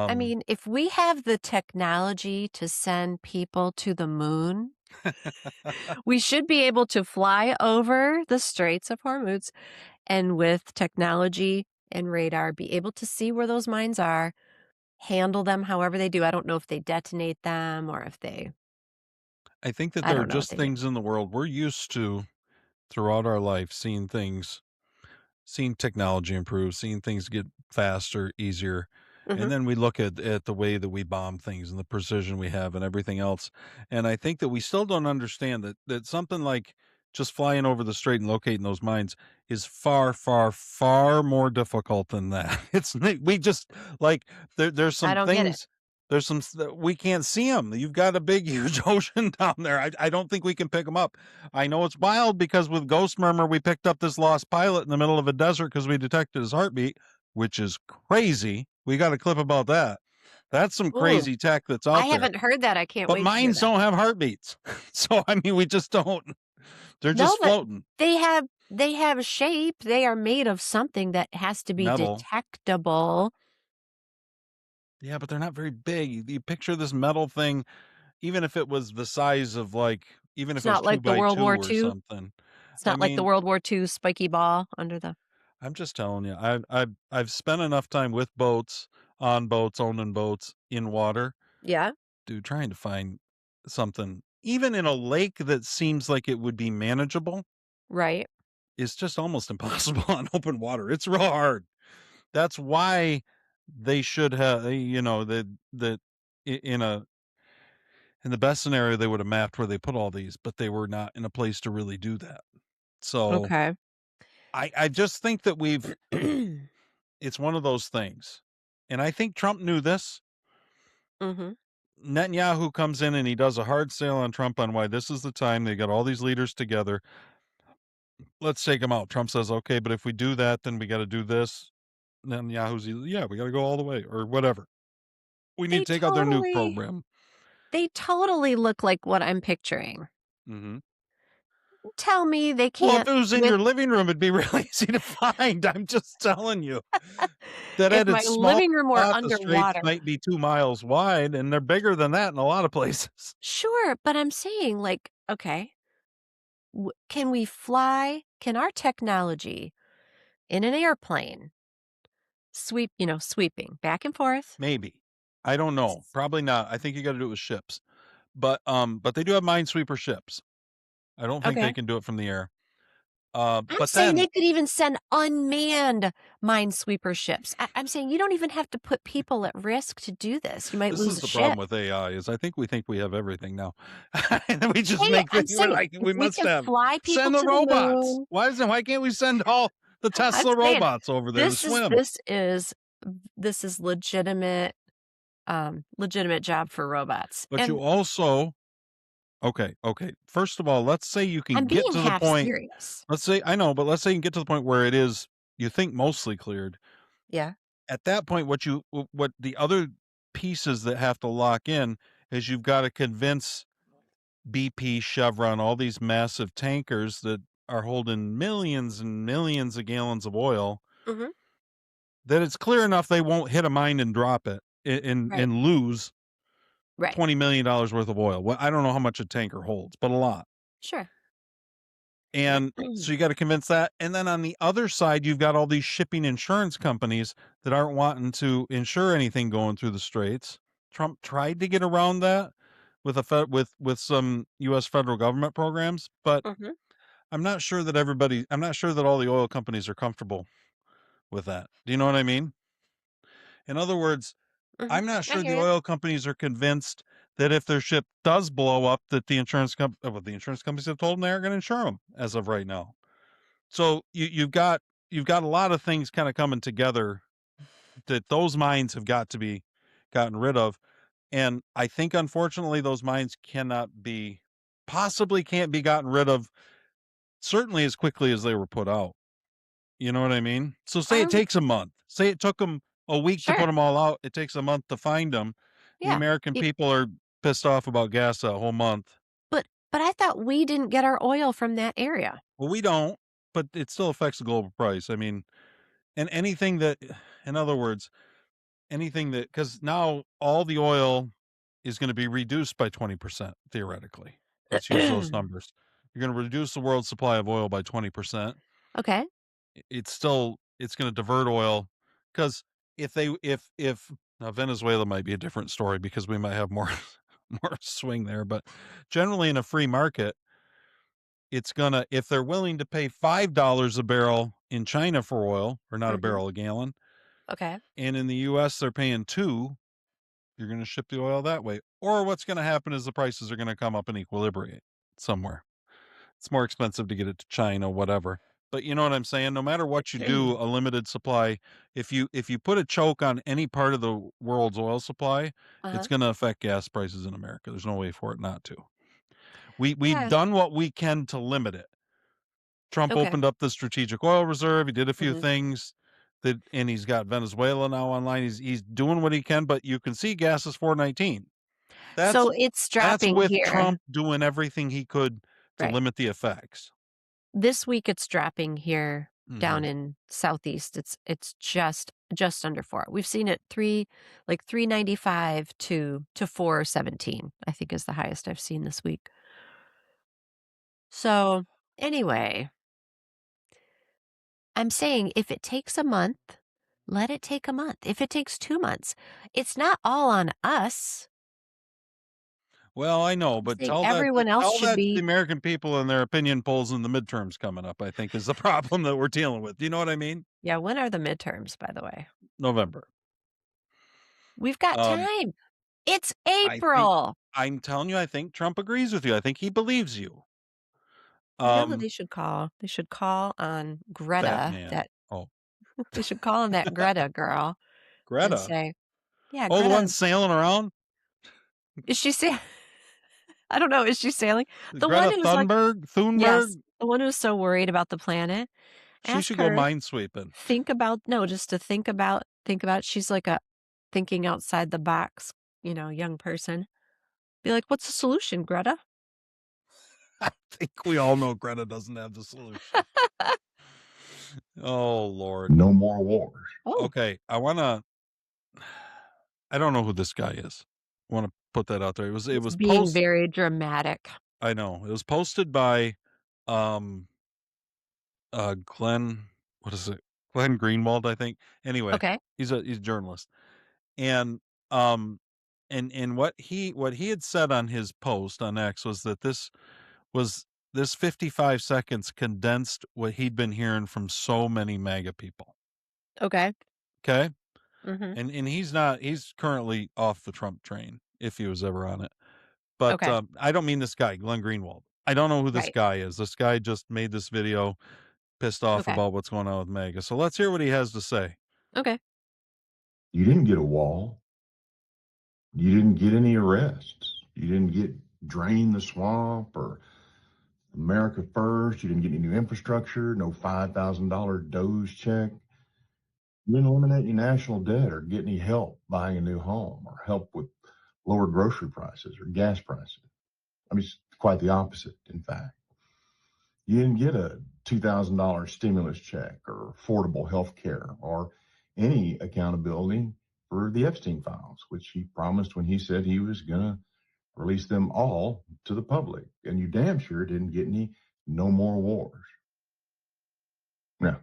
Speaker 2: I
Speaker 1: Um
Speaker 2: mean, if we have the technology to send people to the moon, we should be able to fly over the Straits of Hormuz and with technology and radar be able to see where those mines are, handle them however they do. I don't know if they detonate them or if they
Speaker 1: I think that
Speaker 2: I
Speaker 1: there are
Speaker 2: don't know what
Speaker 1: just
Speaker 2: they do.
Speaker 1: things in the world we're used to throughout our life, seeing technology improve, seeing things get faster, easier. And
Speaker 2: Mhm.
Speaker 1: then we look at the way that we bomb things and the precision we have and everything else. And I think that we still don't understand that something like just flying over the strait and locating those mines is far, far, far more difficult than that. We just like there's
Speaker 2: I
Speaker 1: some
Speaker 2: don't get it.
Speaker 1: things. There's we can't see them. You've got a big, huge ocean down there. I don't think we can pick them up. I know it's wild because with Ghost Murmur, we picked up this lost pilot in the middle of a desert because we detected his heartbeat, which is crazy. We got a clip about that. That's some
Speaker 2: Ooh,
Speaker 1: crazy tech that's
Speaker 2: I
Speaker 1: out there.
Speaker 2: haven't heard that. I can't
Speaker 1: But
Speaker 2: wait to hear
Speaker 1: mines
Speaker 2: that.
Speaker 1: don't have heartbeats. So, I mean, we just don't. They're
Speaker 2: No,
Speaker 1: just
Speaker 2: but
Speaker 1: floating.
Speaker 2: they have a shape. They are made of something that has to be
Speaker 1: Metal.
Speaker 2: detectable.
Speaker 1: Yeah, but they're not very big. You picture this metal thing, even if it was the size of even
Speaker 2: It's
Speaker 1: if it was
Speaker 2: not
Speaker 1: two
Speaker 2: like the
Speaker 1: by
Speaker 2: World
Speaker 1: two
Speaker 2: War
Speaker 1: or
Speaker 2: II.
Speaker 1: something.
Speaker 2: It's
Speaker 1: I
Speaker 2: not like the
Speaker 1: mean,
Speaker 2: World War II spiky ball under the
Speaker 1: I'm just telling you, I've spent enough time with boats, on boats, owning boats, in water,
Speaker 2: Yeah,
Speaker 1: dude, trying to find something, even in a lake that seems like it would be manageable,
Speaker 2: right.
Speaker 1: is just almost impossible on open water. It's real hard. That's why they should have, that in the best scenario they would have mapped where they put all these, but they were not in a place to really do that. So
Speaker 2: Okay.
Speaker 1: I just think that it's one of those things. And I think Trump knew this.
Speaker 2: Mhm.
Speaker 1: Netanyahu comes in and he does a hard sale on Trump on why this is the time. They got all these leaders together. Let's take them out. Trump says, okay, but if we do that, then we got to do this. Netanyahu's, yeah, we got to go all the way or whatever. We need
Speaker 2: They
Speaker 1: to take out their nuke
Speaker 2: totally
Speaker 1: program.
Speaker 2: they totally look like what I'm picturing.
Speaker 1: Hmm.
Speaker 2: tell me they
Speaker 1: Well, if
Speaker 2: can't
Speaker 1: it was in
Speaker 2: with
Speaker 1: your living room, it'd be really easy to find. I'm just telling you that
Speaker 2: if
Speaker 1: at
Speaker 2: my
Speaker 1: its small
Speaker 2: living room were
Speaker 1: spot, the Straits
Speaker 2: underwater.
Speaker 1: might be 2 miles wide, and they're bigger than that in a lot of places.
Speaker 2: Sure, but I'm saying, like, okay, can we fly? Can our technology in an airplane sweeping back and forth?
Speaker 1: Maybe. I don't know. Probably not. I think you gotta do it with ships. But they do have minesweeper ships. I don't think they
Speaker 2: Okay.
Speaker 1: can do it from the air.
Speaker 2: I'm
Speaker 1: But
Speaker 2: saying
Speaker 1: then
Speaker 2: they could even send unmanned minesweeper ships. I'm saying you don't even have to put people at risk to do this. You might
Speaker 1: this
Speaker 2: lose
Speaker 1: is
Speaker 2: a
Speaker 1: the problem
Speaker 2: ship.
Speaker 1: with AI is I think we have everything now. And then we just
Speaker 2: Yeah,
Speaker 1: make
Speaker 2: I'm
Speaker 1: things we're
Speaker 2: saying
Speaker 1: like,
Speaker 2: if
Speaker 1: we
Speaker 2: we
Speaker 1: must
Speaker 2: can
Speaker 1: have.
Speaker 2: fly people
Speaker 1: Send the
Speaker 2: to the
Speaker 1: robots.
Speaker 2: moon.
Speaker 1: Why can't we send all the
Speaker 2: I'm
Speaker 1: Tesla
Speaker 2: saying
Speaker 1: robots over there to
Speaker 2: this is
Speaker 1: swim?
Speaker 2: this is this is legitimate job for robots.
Speaker 1: But you
Speaker 2: And
Speaker 1: also okay. First of all, let's say you can
Speaker 2: I'm
Speaker 1: get
Speaker 2: being
Speaker 1: to the
Speaker 2: half
Speaker 1: point.
Speaker 2: serious.
Speaker 1: Let's say I know, but let's say you can get to the point where it is you think mostly cleared.
Speaker 2: Yeah.
Speaker 1: At that point, what the other pieces that have to lock in is you've got to convince BP, Chevron, all these massive tankers that are holding millions and millions of gallons of oil
Speaker 2: Mhm.
Speaker 1: that it's clear enough they won't hit a mine and drop it
Speaker 2: Right.
Speaker 1: and lose
Speaker 2: Right.
Speaker 1: $20 million worth of oil. Well, I don't know how much a tanker holds, but a lot.
Speaker 2: Sure.
Speaker 1: And so you got to convince that. And then on the other side, you've got all these shipping insurance companies that aren't wanting to insure anything going through the straits. Trump tried to get around that with with some US federal government programs, but
Speaker 2: Mhm.
Speaker 1: I'm not sure that all the oil companies are comfortable with that. Do you know what I mean? In other words,
Speaker 2: Mhm.
Speaker 1: I'm not
Speaker 2: I
Speaker 1: sure
Speaker 2: hear
Speaker 1: the
Speaker 2: you.
Speaker 1: oil companies are convinced that if their ship does blow up, that the insurance companies have told them they aren't going to insure them as of right now. So you've got a lot of things kind of coming together that those mines have got to be gotten rid of. And I think unfortunately those mines possibly can't be gotten rid of certainly as quickly as they were put out. You know what I mean? So say it
Speaker 2: Um,
Speaker 1: takes a month. Say it took them a week to put
Speaker 2: sure.
Speaker 1: them all out. It takes a month to find them. The
Speaker 2: Yeah.
Speaker 1: American
Speaker 2: It,
Speaker 1: people are pissed off about gas that whole month.
Speaker 2: but I thought we didn't get our oil from that area.
Speaker 1: Well, we don't, but it still affects the global price. I mean, and anything that, in other words, anything that, because now all the oil is going to be reduced by 20%, theoretically. Let's use those numbers. You're going to reduce the world's supply of oil by 20%.
Speaker 2: Okay.
Speaker 1: It's going to divert oil because if now Venezuela might be a different story because we might have more more swing there, but generally in a free market, it's gonna if they're willing to pay $5 a barrel in China for oil, or not a
Speaker 2: Mhm.
Speaker 1: barrel, a gallon,
Speaker 2: Okay.
Speaker 1: and in the US they're paying 2, you're gonna ship the oil that way. Or what's gonna happen is the prices are gonna come up and equilibrate somewhere. It's more expensive to get it to China, whatever. But you know what I'm saying? No matter what you do, a limited supply, if you put a choke on any part of the world's oil supply, it's
Speaker 2: Uh-huh.
Speaker 1: gonna affect gas prices in America. There's no way for it not to. We've
Speaker 2: Yeah.
Speaker 1: done what we can to limit it. Trump
Speaker 2: Okay.
Speaker 1: opened up the strategic oil reserve. He did a few
Speaker 2: Mhm.
Speaker 1: things and he's got Venezuela now online. He's doing what he can, but you can see gas is 4.19.
Speaker 2: So
Speaker 1: That's
Speaker 2: it's
Speaker 1: that's
Speaker 2: dropping
Speaker 1: with
Speaker 2: here.
Speaker 1: Trump doing everything he could to
Speaker 2: Right.
Speaker 1: limit the effects.
Speaker 2: This week it's dropping here down
Speaker 1: Mhm.
Speaker 2: in southeast. It's just under 4. We've seen it 395 to 417, I think is the highest I've seen this week. So, anyway, I'm saying if it takes a month, let it take a month. If it takes 2 months, it's not all on us.
Speaker 1: Well, I know,
Speaker 2: I'm
Speaker 1: but
Speaker 2: saying everyone else
Speaker 1: tell
Speaker 2: should
Speaker 1: that to the
Speaker 2: be.
Speaker 1: American people and their opinion polls in the midterms coming up, I think is the problem that we're dealing with. Do you know what I mean?
Speaker 2: Yeah, when are the midterms, by the way?
Speaker 1: November.
Speaker 2: We've got
Speaker 1: Um,
Speaker 2: time. It's
Speaker 1: I think
Speaker 2: April.
Speaker 1: I'm telling you, I think Trump agrees with you. I think he believes you.
Speaker 2: You know who
Speaker 1: Um,
Speaker 2: they should call? They should call on
Speaker 1: Fat
Speaker 2: Greta,
Speaker 1: man.
Speaker 2: that
Speaker 1: Oh,
Speaker 2: they should call on that Greta girl and
Speaker 1: Greta.
Speaker 2: say, "Yeah,
Speaker 1: Oh, the one
Speaker 2: Greta,
Speaker 1: sailing around?
Speaker 2: is she sa" I don't know, is she sailing? The one
Speaker 1: Greta
Speaker 2: who's like, yes,
Speaker 1: Thunberg?
Speaker 2: the one who's so worried about the planet.
Speaker 1: She
Speaker 2: Ask
Speaker 1: should go
Speaker 2: her,
Speaker 1: minesweeping.
Speaker 2: think about no, just to think about she's like a thinking outside the box, young person. Be like, "What's the solution, Greta?"
Speaker 1: I think we all know Greta doesn't have the solution. Oh, Lord.
Speaker 4: No more wars.
Speaker 2: Oh,
Speaker 1: Okay, I don't know who this guy is. I wanna put that out there. It
Speaker 2: it's
Speaker 1: was
Speaker 2: being
Speaker 1: post
Speaker 2: very dramatic.
Speaker 1: I know. It was posted by, um, Glenn what is it? Glenn Greenwald, I think. Anyway,
Speaker 2: Okay.
Speaker 1: he's a journalist. And, um, and what he had said on his post on X was that was this 55 seconds condensed what he'd been hearing from so many MAGA people.
Speaker 2: Okay.
Speaker 1: Okay?
Speaker 2: Mhm.
Speaker 1: And he's currently off the Trump train if he was ever on it. But,
Speaker 2: Okay.
Speaker 1: I don't mean this guy, Glenn Greenwald. I don't know who this
Speaker 2: Right.
Speaker 1: guy is. This guy just made this video pissed off
Speaker 2: Okay.
Speaker 1: about what's going on with MAGA. So let's hear what he has to say.
Speaker 2: Okay.
Speaker 4: You didn't get a wall. You didn't get any arrests. You didn't get drain the swamp or America first. You didn't get any new infrastructure, no $5,000 Doge check. You didn't eliminate your national debt or get any help buying a new home or help with lower grocery prices or gas prices. I mean, it's quite the opposite, in fact. You didn't get a $2,000 stimulus check or affordable health care or any accountability for the Epstein files, which he promised when he said he was going to release them all to the public. And you damn sure didn't get any no more wars. Now,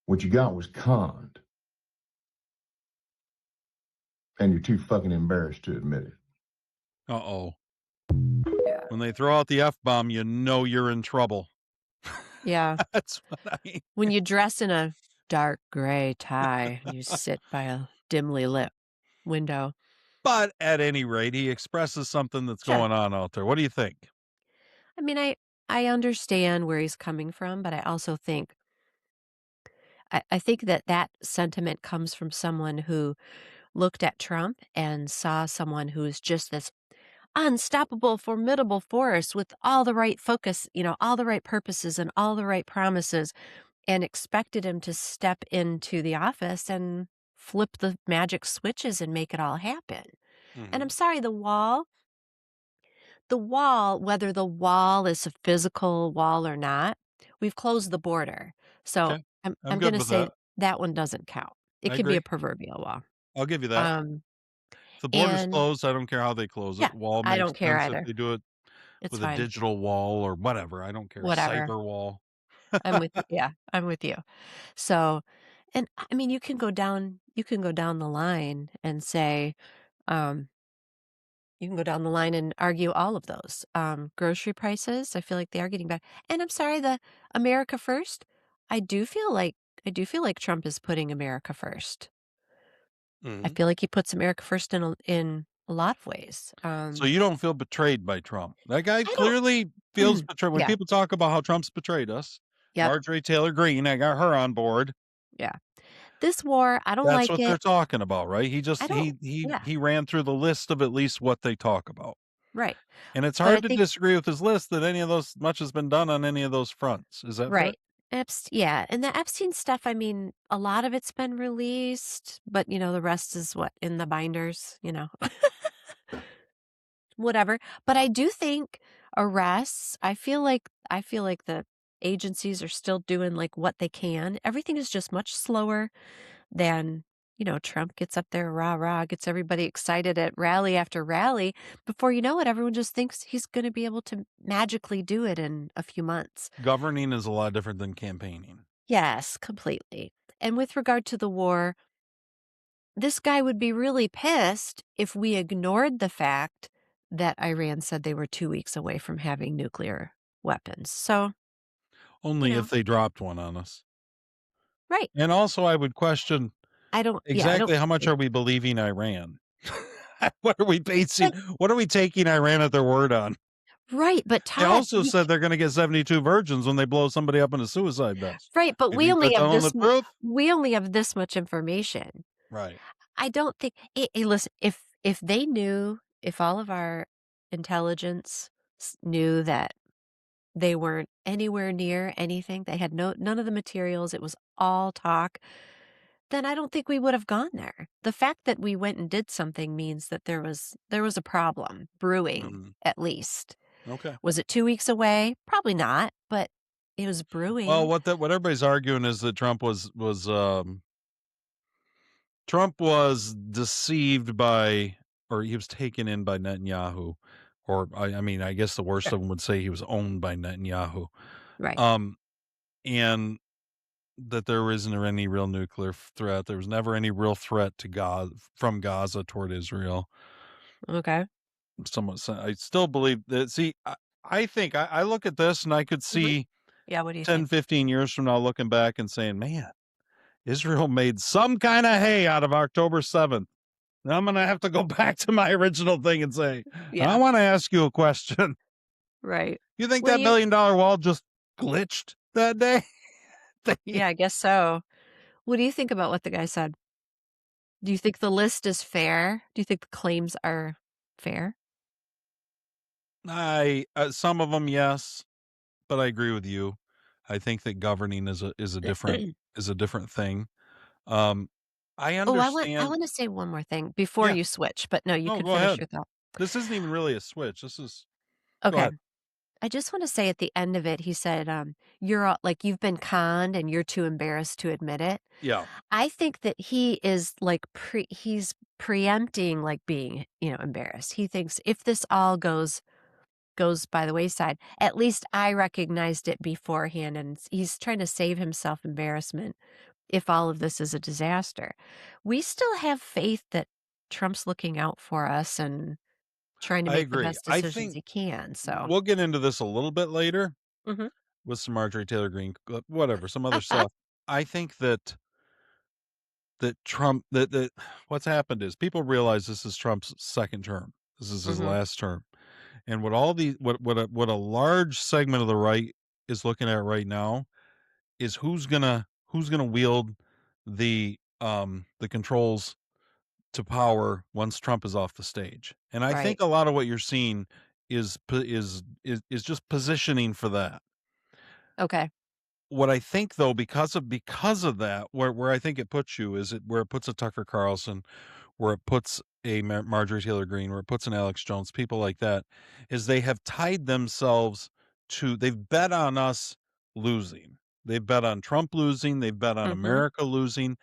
Speaker 4: what you got was conned. And you're too fucking embarrassed to admit it.
Speaker 1: Uh-oh.
Speaker 2: Yeah.
Speaker 1: When they throw out the F-bomb, you know you're in trouble.
Speaker 2: Yeah.
Speaker 1: That's what I mean.
Speaker 2: When you dress in a dark gray tie and you sit by a dimly lit window.
Speaker 1: But at any rate, he expresses something that's
Speaker 2: Sure.
Speaker 1: going on out there. What do you think?
Speaker 2: I mean, I understand where he's coming from, but I also think I think that that sentiment comes from someone who looked at Trump and saw someone who's just this unstoppable, formidable force with all the right focus, all the right purposes and all the right promises, and expected him to step into the office and flip the magic switches and make it all happen. And I'm
Speaker 1: Mhm.
Speaker 2: sorry, the wall, whether the wall is a physical wall or not, we've closed the border. So
Speaker 1: Okay.
Speaker 2: I'm
Speaker 1: I'm
Speaker 2: I'm
Speaker 1: good
Speaker 2: gonna
Speaker 1: with
Speaker 2: say
Speaker 1: that.
Speaker 2: that one doesn't count. It
Speaker 1: I
Speaker 2: can be a
Speaker 1: agree.
Speaker 2: proverbial wall.
Speaker 1: I'll give you that.
Speaker 2: Um,
Speaker 1: If the border's
Speaker 2: and
Speaker 1: closed, I don't care how they close
Speaker 2: yeah,
Speaker 1: it. Wall
Speaker 2: I
Speaker 1: makes
Speaker 2: don't care
Speaker 1: sense if
Speaker 2: either.
Speaker 1: they do it
Speaker 2: It's
Speaker 1: with a
Speaker 2: fine.
Speaker 1: digital wall or whatever. I don't care.
Speaker 2: Whatever.
Speaker 1: Cyber wall.
Speaker 2: I'm with you. So, and I mean, you can go down the line and say, um, you can go down the line and argue all of those. Grocery prices, I feel like they are getting better. And I'm sorry, the America first, I do feel like Trump is putting America first. I
Speaker 1: Mhm.
Speaker 2: feel like he puts America first in a lot of ways.
Speaker 1: So you don't feel betrayed by Trump. That guy
Speaker 2: I don't.
Speaker 1: clearly feels betrayed. When
Speaker 2: Yeah.
Speaker 1: people talk about how Trump's betrayed us,
Speaker 2: Yep.
Speaker 1: Marjorie Taylor Greene, I got her on board.
Speaker 2: Yeah. This war, I don't
Speaker 1: That's
Speaker 2: like
Speaker 1: what they're
Speaker 2: it.
Speaker 1: talking about, right? He
Speaker 2: I
Speaker 1: just
Speaker 2: don't.
Speaker 1: he
Speaker 2: Yeah.
Speaker 1: he ran through the list of at least what they talk about.
Speaker 2: Right.
Speaker 1: And it's
Speaker 2: But I
Speaker 1: hard to
Speaker 2: think
Speaker 1: disagree with his list that any of those much has been done on any of those fronts. Is that fair?
Speaker 2: right. Yeah, and the Epstein stuff, I mean, a lot of it's been released, but the rest is what in the binders. Whatever. But I do think arrests, I feel like the agencies are still doing like what they can. Everything is just much slower than Trump gets up there, rah rah, gets everybody excited at rally after rally. Before you know it, everyone just thinks he's going to be able to magically do it in a few months.
Speaker 1: Governing is a lot different than campaigning.
Speaker 2: Yes, completely. And with regard to the war, this guy would be really pissed if we ignored the fact that Iran said they were 2 weeks away from having nuclear weapons. So, you
Speaker 1: Only
Speaker 2: know,
Speaker 1: if they dropped one on us.
Speaker 2: right.
Speaker 1: And also I would question
Speaker 2: I don't
Speaker 1: exactly how much
Speaker 2: think.
Speaker 1: are we believing Iran? What are we basing
Speaker 2: But,
Speaker 1: what are we taking Iran at their word on?
Speaker 2: right. But
Speaker 1: They
Speaker 2: Todd,
Speaker 1: also said they're gonna get 72 virgins when they blow somebody up in a suicide vest.
Speaker 2: right. But
Speaker 1: You think they're telling the truth?
Speaker 2: we only have this much information.
Speaker 1: Right.
Speaker 2: I don't think, hey, listen, if they knew, if all of our intelligence knew that they weren't anywhere near anything, they had none of the materials, it was all talk, then I don't think we would have gone there. The fact that we went and did something means that there was a problem brewing,
Speaker 1: Mhm.
Speaker 2: at least.
Speaker 1: Okay.
Speaker 2: Was it 2 weeks away? Probably not, but it was
Speaker 1: Well,
Speaker 2: brewing.
Speaker 1: what everybody's arguing is that Trump was deceived by, or he was taken in by Netanyahu, or I mean, I guess the worst
Speaker 2: Sure.
Speaker 1: of them would say he was owned by Netanyahu.
Speaker 2: Right.
Speaker 1: And that there isn't any real nuclear threat. There was never any real threat to Gaza from Gaza toward Israel.
Speaker 2: Okay.
Speaker 1: I still believe that. See, I think I look at this and I could see
Speaker 2: Yeah, what do you
Speaker 1: 10,
Speaker 2: think?
Speaker 1: 15 years from now looking back and saying, man, Israel made some kind of hay out of October 7th. Now I'm going to have to go back to my original thing and say, I
Speaker 2: Yeah,
Speaker 1: want to ask you a question.
Speaker 2: right.
Speaker 1: You think
Speaker 2: Well,
Speaker 1: that $1 billion wall just glitched that day?
Speaker 2: yeah, I guess so. What do you think about what the guy said? Do you think the list is fair? Do you think the claims are fair?
Speaker 1: Some of them, yes, but I agree with you. I think that governing is a different thing. I
Speaker 2: Oh, I
Speaker 1: understand.
Speaker 2: wanna say one more thing before
Speaker 1: Yeah.
Speaker 2: you switch, but no, you
Speaker 1: No,
Speaker 2: can
Speaker 1: go
Speaker 2: finish
Speaker 1: ahead.
Speaker 2: your thought.
Speaker 1: This isn't even really a switch. Go
Speaker 2: Okay.
Speaker 1: ahead.
Speaker 2: I just wanna say at the end of it, he said, "You're all like, you've been conned and you're too embarrassed to admit it."
Speaker 1: Yeah.
Speaker 2: I think that he is, like, he's preempting, like, being, embarrassed. He thinks if this all goes by the wayside, at least I recognized it beforehand, and he's trying to save himself embarrassment if all of this is a disaster. We still have faith that Trump's looking out for us and trying to
Speaker 1: I
Speaker 2: make the
Speaker 1: agree.
Speaker 2: best
Speaker 1: I
Speaker 2: decisions
Speaker 1: think
Speaker 2: he can, so
Speaker 1: we'll get into this a little bit later
Speaker 2: Mhm.
Speaker 1: with some Marjorie Taylor Greene, whatever, some other stuff. I think that Trump that what's happened is people realize this is Trump's second term. This is his
Speaker 2: Mhm.
Speaker 1: last term. And what all the what a large segment of the right is looking at right now is who's gonna wield the controls to power once Trump is off the stage. And I
Speaker 2: Right.
Speaker 1: think a lot of what you're seeing is just positioning for that.
Speaker 2: Okay.
Speaker 1: What I think though, because of that, where I think it puts you is where it puts a Tucker Carlson, where it puts a Marjorie Taylor Greene, where it puts an Alex Jones, people like that, is they have tied themselves they've bet on us losing. They've bet on Trump losing, they've bet on
Speaker 2: Mhm.
Speaker 1: America losing,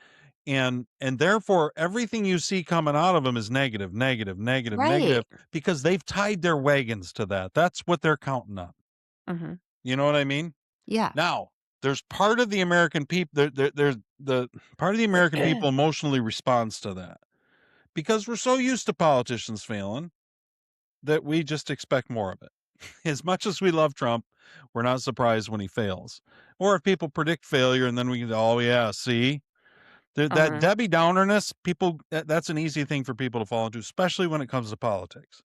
Speaker 1: and therefore everything you see coming out of them is negative, negative, negative,
Speaker 2: Right.
Speaker 1: negative, because they've tied their wagons to that. That's what they're counting on.
Speaker 2: Mhm.
Speaker 1: You know what I mean?
Speaker 2: Yeah.
Speaker 1: Now, there's part of the American people there's the part of the American people emotionally responds to that because we're so used to politicians failing that we just expect more of it. As much as we love Trump, we're not surprised when he fails. Or if people predict failure and then we can, oh yeah, see, that
Speaker 2: Mhm.
Speaker 1: Debbie Downerness, that's an easy thing for people to fall into, especially when it comes to politics.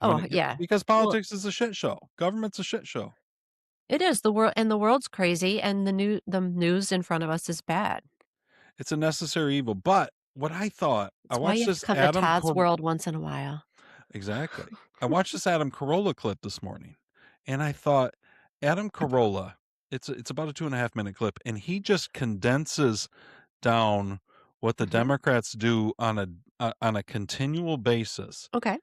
Speaker 2: Oh, yeah.
Speaker 1: Because
Speaker 2: Well,
Speaker 1: politics is a shit show. Government's a shit show.
Speaker 2: it is the world's crazy and the news in front of us is bad.
Speaker 1: It's a necessary evil. But what I
Speaker 2: It's why you
Speaker 1: watched
Speaker 2: have to
Speaker 1: this
Speaker 2: come to Todd's world once in a while.
Speaker 1: exactly. I watched this Adam Carolla clip this morning, and I thought Adam Carolla. It's about a 2.5 minute clip, and he just condenses down what the
Speaker 2: Mhm.
Speaker 1: Democrats do on a continual basis
Speaker 2: Okay.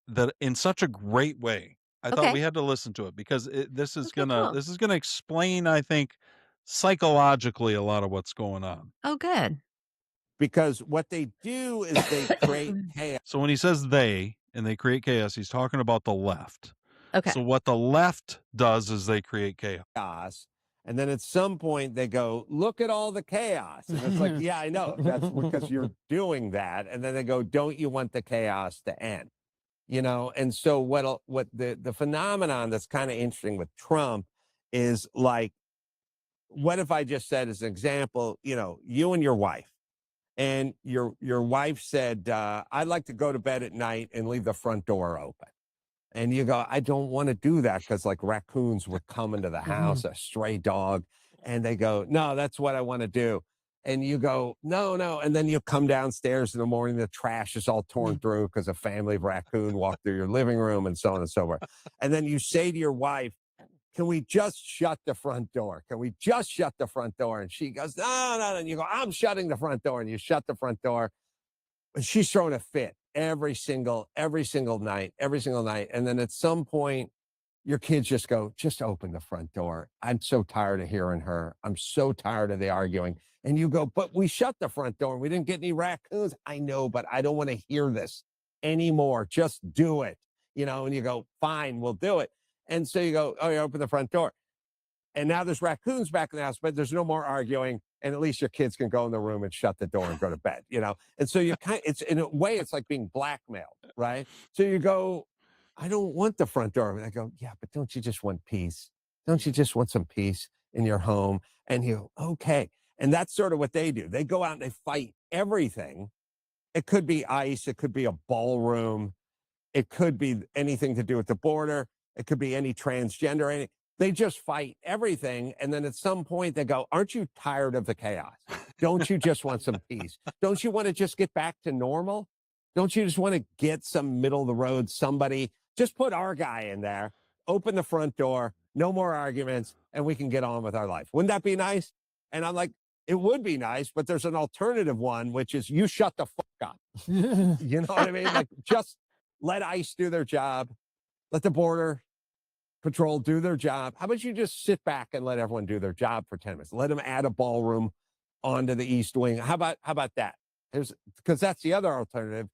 Speaker 1: that in such a great way. I thought
Speaker 2: Okay.
Speaker 1: we had to listen to it because this is
Speaker 2: Okay,
Speaker 1: gonna
Speaker 2: cool.
Speaker 1: this is gonna explain, I think, psychologically a lot of what's going on.
Speaker 2: Oh, good.
Speaker 5: Because what they do is they create
Speaker 1: So when he says they and they create chaos, he's talking about the left.
Speaker 2: Okay.
Speaker 1: So what the left does is they create chaos.
Speaker 5: chaos. And then at some point they go, look at all the chaos. And it's like, yeah, I know. That's because you're doing that. And then they go, don't you want the chaos to end? And so what the phenomenon that's kind of interesting with Trump is like, what if I just said as an example, you and your wife, and your wife said, I'd like to go to bed at night and leave the front door open. And you go, I don't want to do that because like raccoons would come into the house, a stray dog. And they go, no, that's what I want to do. And you go, no, no. And then you come downstairs in the morning, the trash is all torn through because a family of raccoon walked through your living room and so on and so forth. And then you say to your wife, can we just shut the front door? Can we just shut the front door? And she goes, no, no. And you go, I'm shutting the front door. And you shut the front door. And she's throwing a fit every single night. And then at some point, your kids just go, just open the front door. I'm so tired of hearing her. I'm so tired of the arguing. And you go, but we shut the front door and we didn't get any raccoons. I know, but I don't want to hear this anymore. Just do it. And you go, fine, we'll do it. And so you go, oh, you open the front door. And now there's raccoons back in the house, but there's no more arguing. And at least your kids can go in the room and shut the door and go to bed, And so it's in a way, it's like being blackmailed, right? So you go, I don't want the front door. And I go, yeah, but don't you just want peace? Don't you just want some peace in your home? And you go, okay. And that's sort of what they do. They go out and they fight everything. It could be ICE. It could be a ballroom. It could be anything to do with the border. It could be any transgender. They just fight everything. And then at some point they go, aren't you tired of the chaos? Don't you just want some peace? Don't you want to just get back to normal? Don't you just want to get some middle of the road, somebody, just put our guy in there, open the front door, no more arguments, and we can get on with our life. Wouldn't that be nice? And I'm like, it would be nice, but there's an alternative one, which is you shut the fuck up. You know what I mean? Like, just let ICE do their job. Let the border patrol do their job. How about you just sit back and let everyone do their job for 10 minutes? Let them add a ballroom onto the East Wing. How about that? Because that's the other alternative.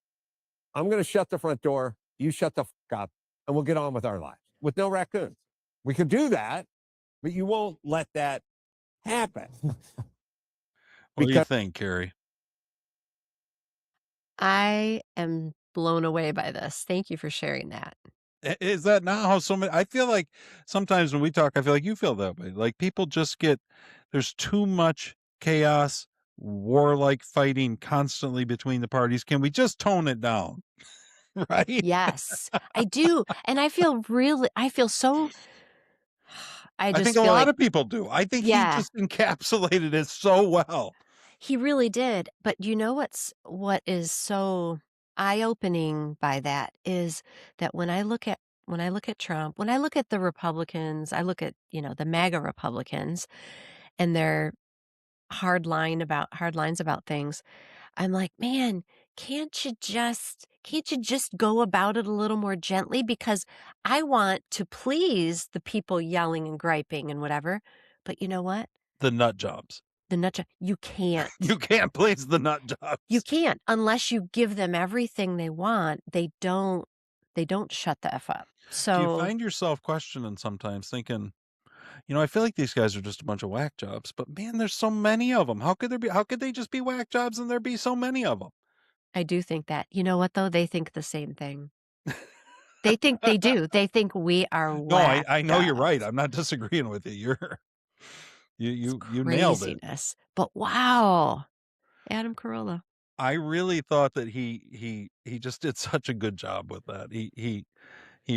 Speaker 5: I'm going to shut the front door. You shut the fuck up, and we'll get on with our lives with no raccoons. We could do that, but you won't let that happen.
Speaker 1: What do you think, Carrie?
Speaker 2: I am blown away by this. Thank you for sharing that.
Speaker 1: Is that not how so many? I feel like sometimes when we talk, I feel like you feel that way. Like people just there's too much chaos, warlike fighting constantly between the parties. Can we just tone it down? Right?
Speaker 2: Yes, I do. And I feel so, I
Speaker 1: think
Speaker 2: feel
Speaker 1: a lot
Speaker 2: like,
Speaker 1: of people do. I think he
Speaker 2: yeah,
Speaker 1: just encapsulated it so well.
Speaker 2: he really did. But you know what is so eye-opening by that is that when I look at Trump, when I look at the Republicans, I look at, the MAGA Republicans and their hard lines about things. I'm like, man, can't you just go about it a little more gently? Because I want to please the people yelling and griping and whatever. But you know what?
Speaker 1: The nut jobs.
Speaker 2: You can't.
Speaker 1: You can't please the nut jobs.
Speaker 2: You can't unless you give them everything they want. They don't shut the F up. So
Speaker 1: do you find yourself questioning sometimes, thinking, I feel like these guys are just a bunch of whack jobs, but man, there's so many of them. How could they just be whack jobs and there be so many of them?
Speaker 2: I do think that. You know what, though? They think the same thing. They think they do. They think we are whack.
Speaker 1: No, I know you're right. I'm not disagreeing with you. You nailed it.
Speaker 2: But wow, Adam Carolla.
Speaker 1: I really thought that he just did such a good job with that. He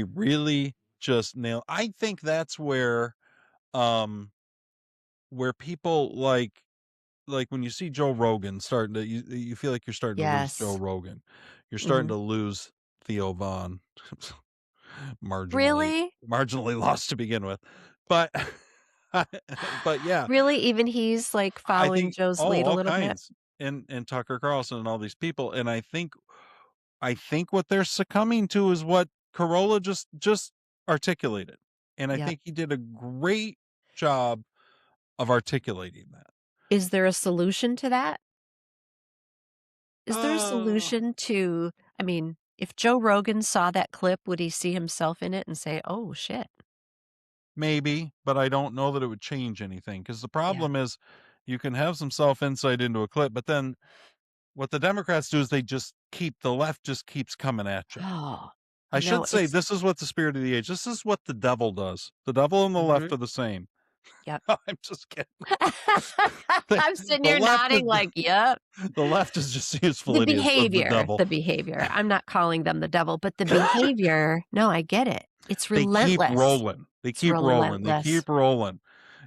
Speaker 1: really just nailed. I think that's where people like when you see Joe Rogan starting to, you feel like you're starting to lose Joe Rogan. You're starting to lose Theo Vaughn. Marginally lost to begin with, but yeah,
Speaker 2: really, even he's like following Joe's lead a little bit.
Speaker 1: And Tucker Carlson and all these people, and I think what they're succumbing to is what Carolla just articulated, and I think he did a great job of articulating that.
Speaker 2: Is there a solution to that? Is there a solution to? I mean, if Joe Rogan saw that clip, would he see himself in it and say, "Oh shit"?
Speaker 1: Maybe, but I don't know that it would change anything, because the problem is you can have some self-insight into a clip, but then what the Democrats do is the left just keeps coming at you.
Speaker 2: Oh,
Speaker 1: I should say this is what the spirit of the age, this is what the devil does. The devil and the left are the same.
Speaker 2: Yep.
Speaker 1: I'm just kidding.
Speaker 2: I'm sitting here nodding like, yep.
Speaker 1: The left is just useful
Speaker 2: the behavior. I'm not calling them the devil, but the behavior, no, I get it. It's relentless.
Speaker 1: They keep rolling. They keep rolling.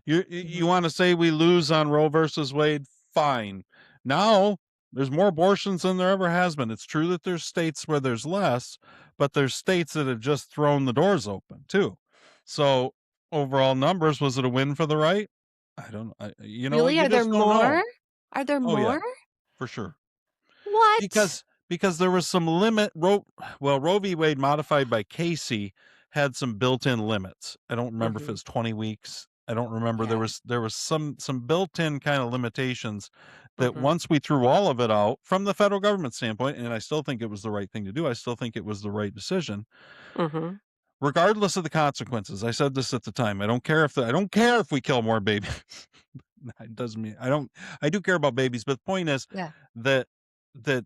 Speaker 1: You want to say we lose on Roe versus Wade? Fine. Now there's more abortions than there ever has been. It's true that there's states where there's less, but there's states that have just thrown the doors open too. So overall numbers, was it a win for the right? I don't know.
Speaker 2: Really? Are there more? Are there more?
Speaker 1: Yeah, for sure.
Speaker 2: What?
Speaker 1: Because there was some limit. Roe v. Wade, modified by Casey, had some built-in limits. I don't remember if it
Speaker 2: Mhm.
Speaker 1: was 20 weeks. I don't remember.
Speaker 2: Yeah.
Speaker 1: There was some built-in kind of limitations that
Speaker 2: Mhm.
Speaker 1: once we threw all of it out from the federal government standpoint, and I still think it was the right thing to do. I still think it was the right decision.
Speaker 2: Mhm.
Speaker 1: Regardless of the consequences. I said this at the time. I don't care if we kill more babies. It doesn't mean I do care about babies, but the point is
Speaker 2: Yeah.
Speaker 1: that that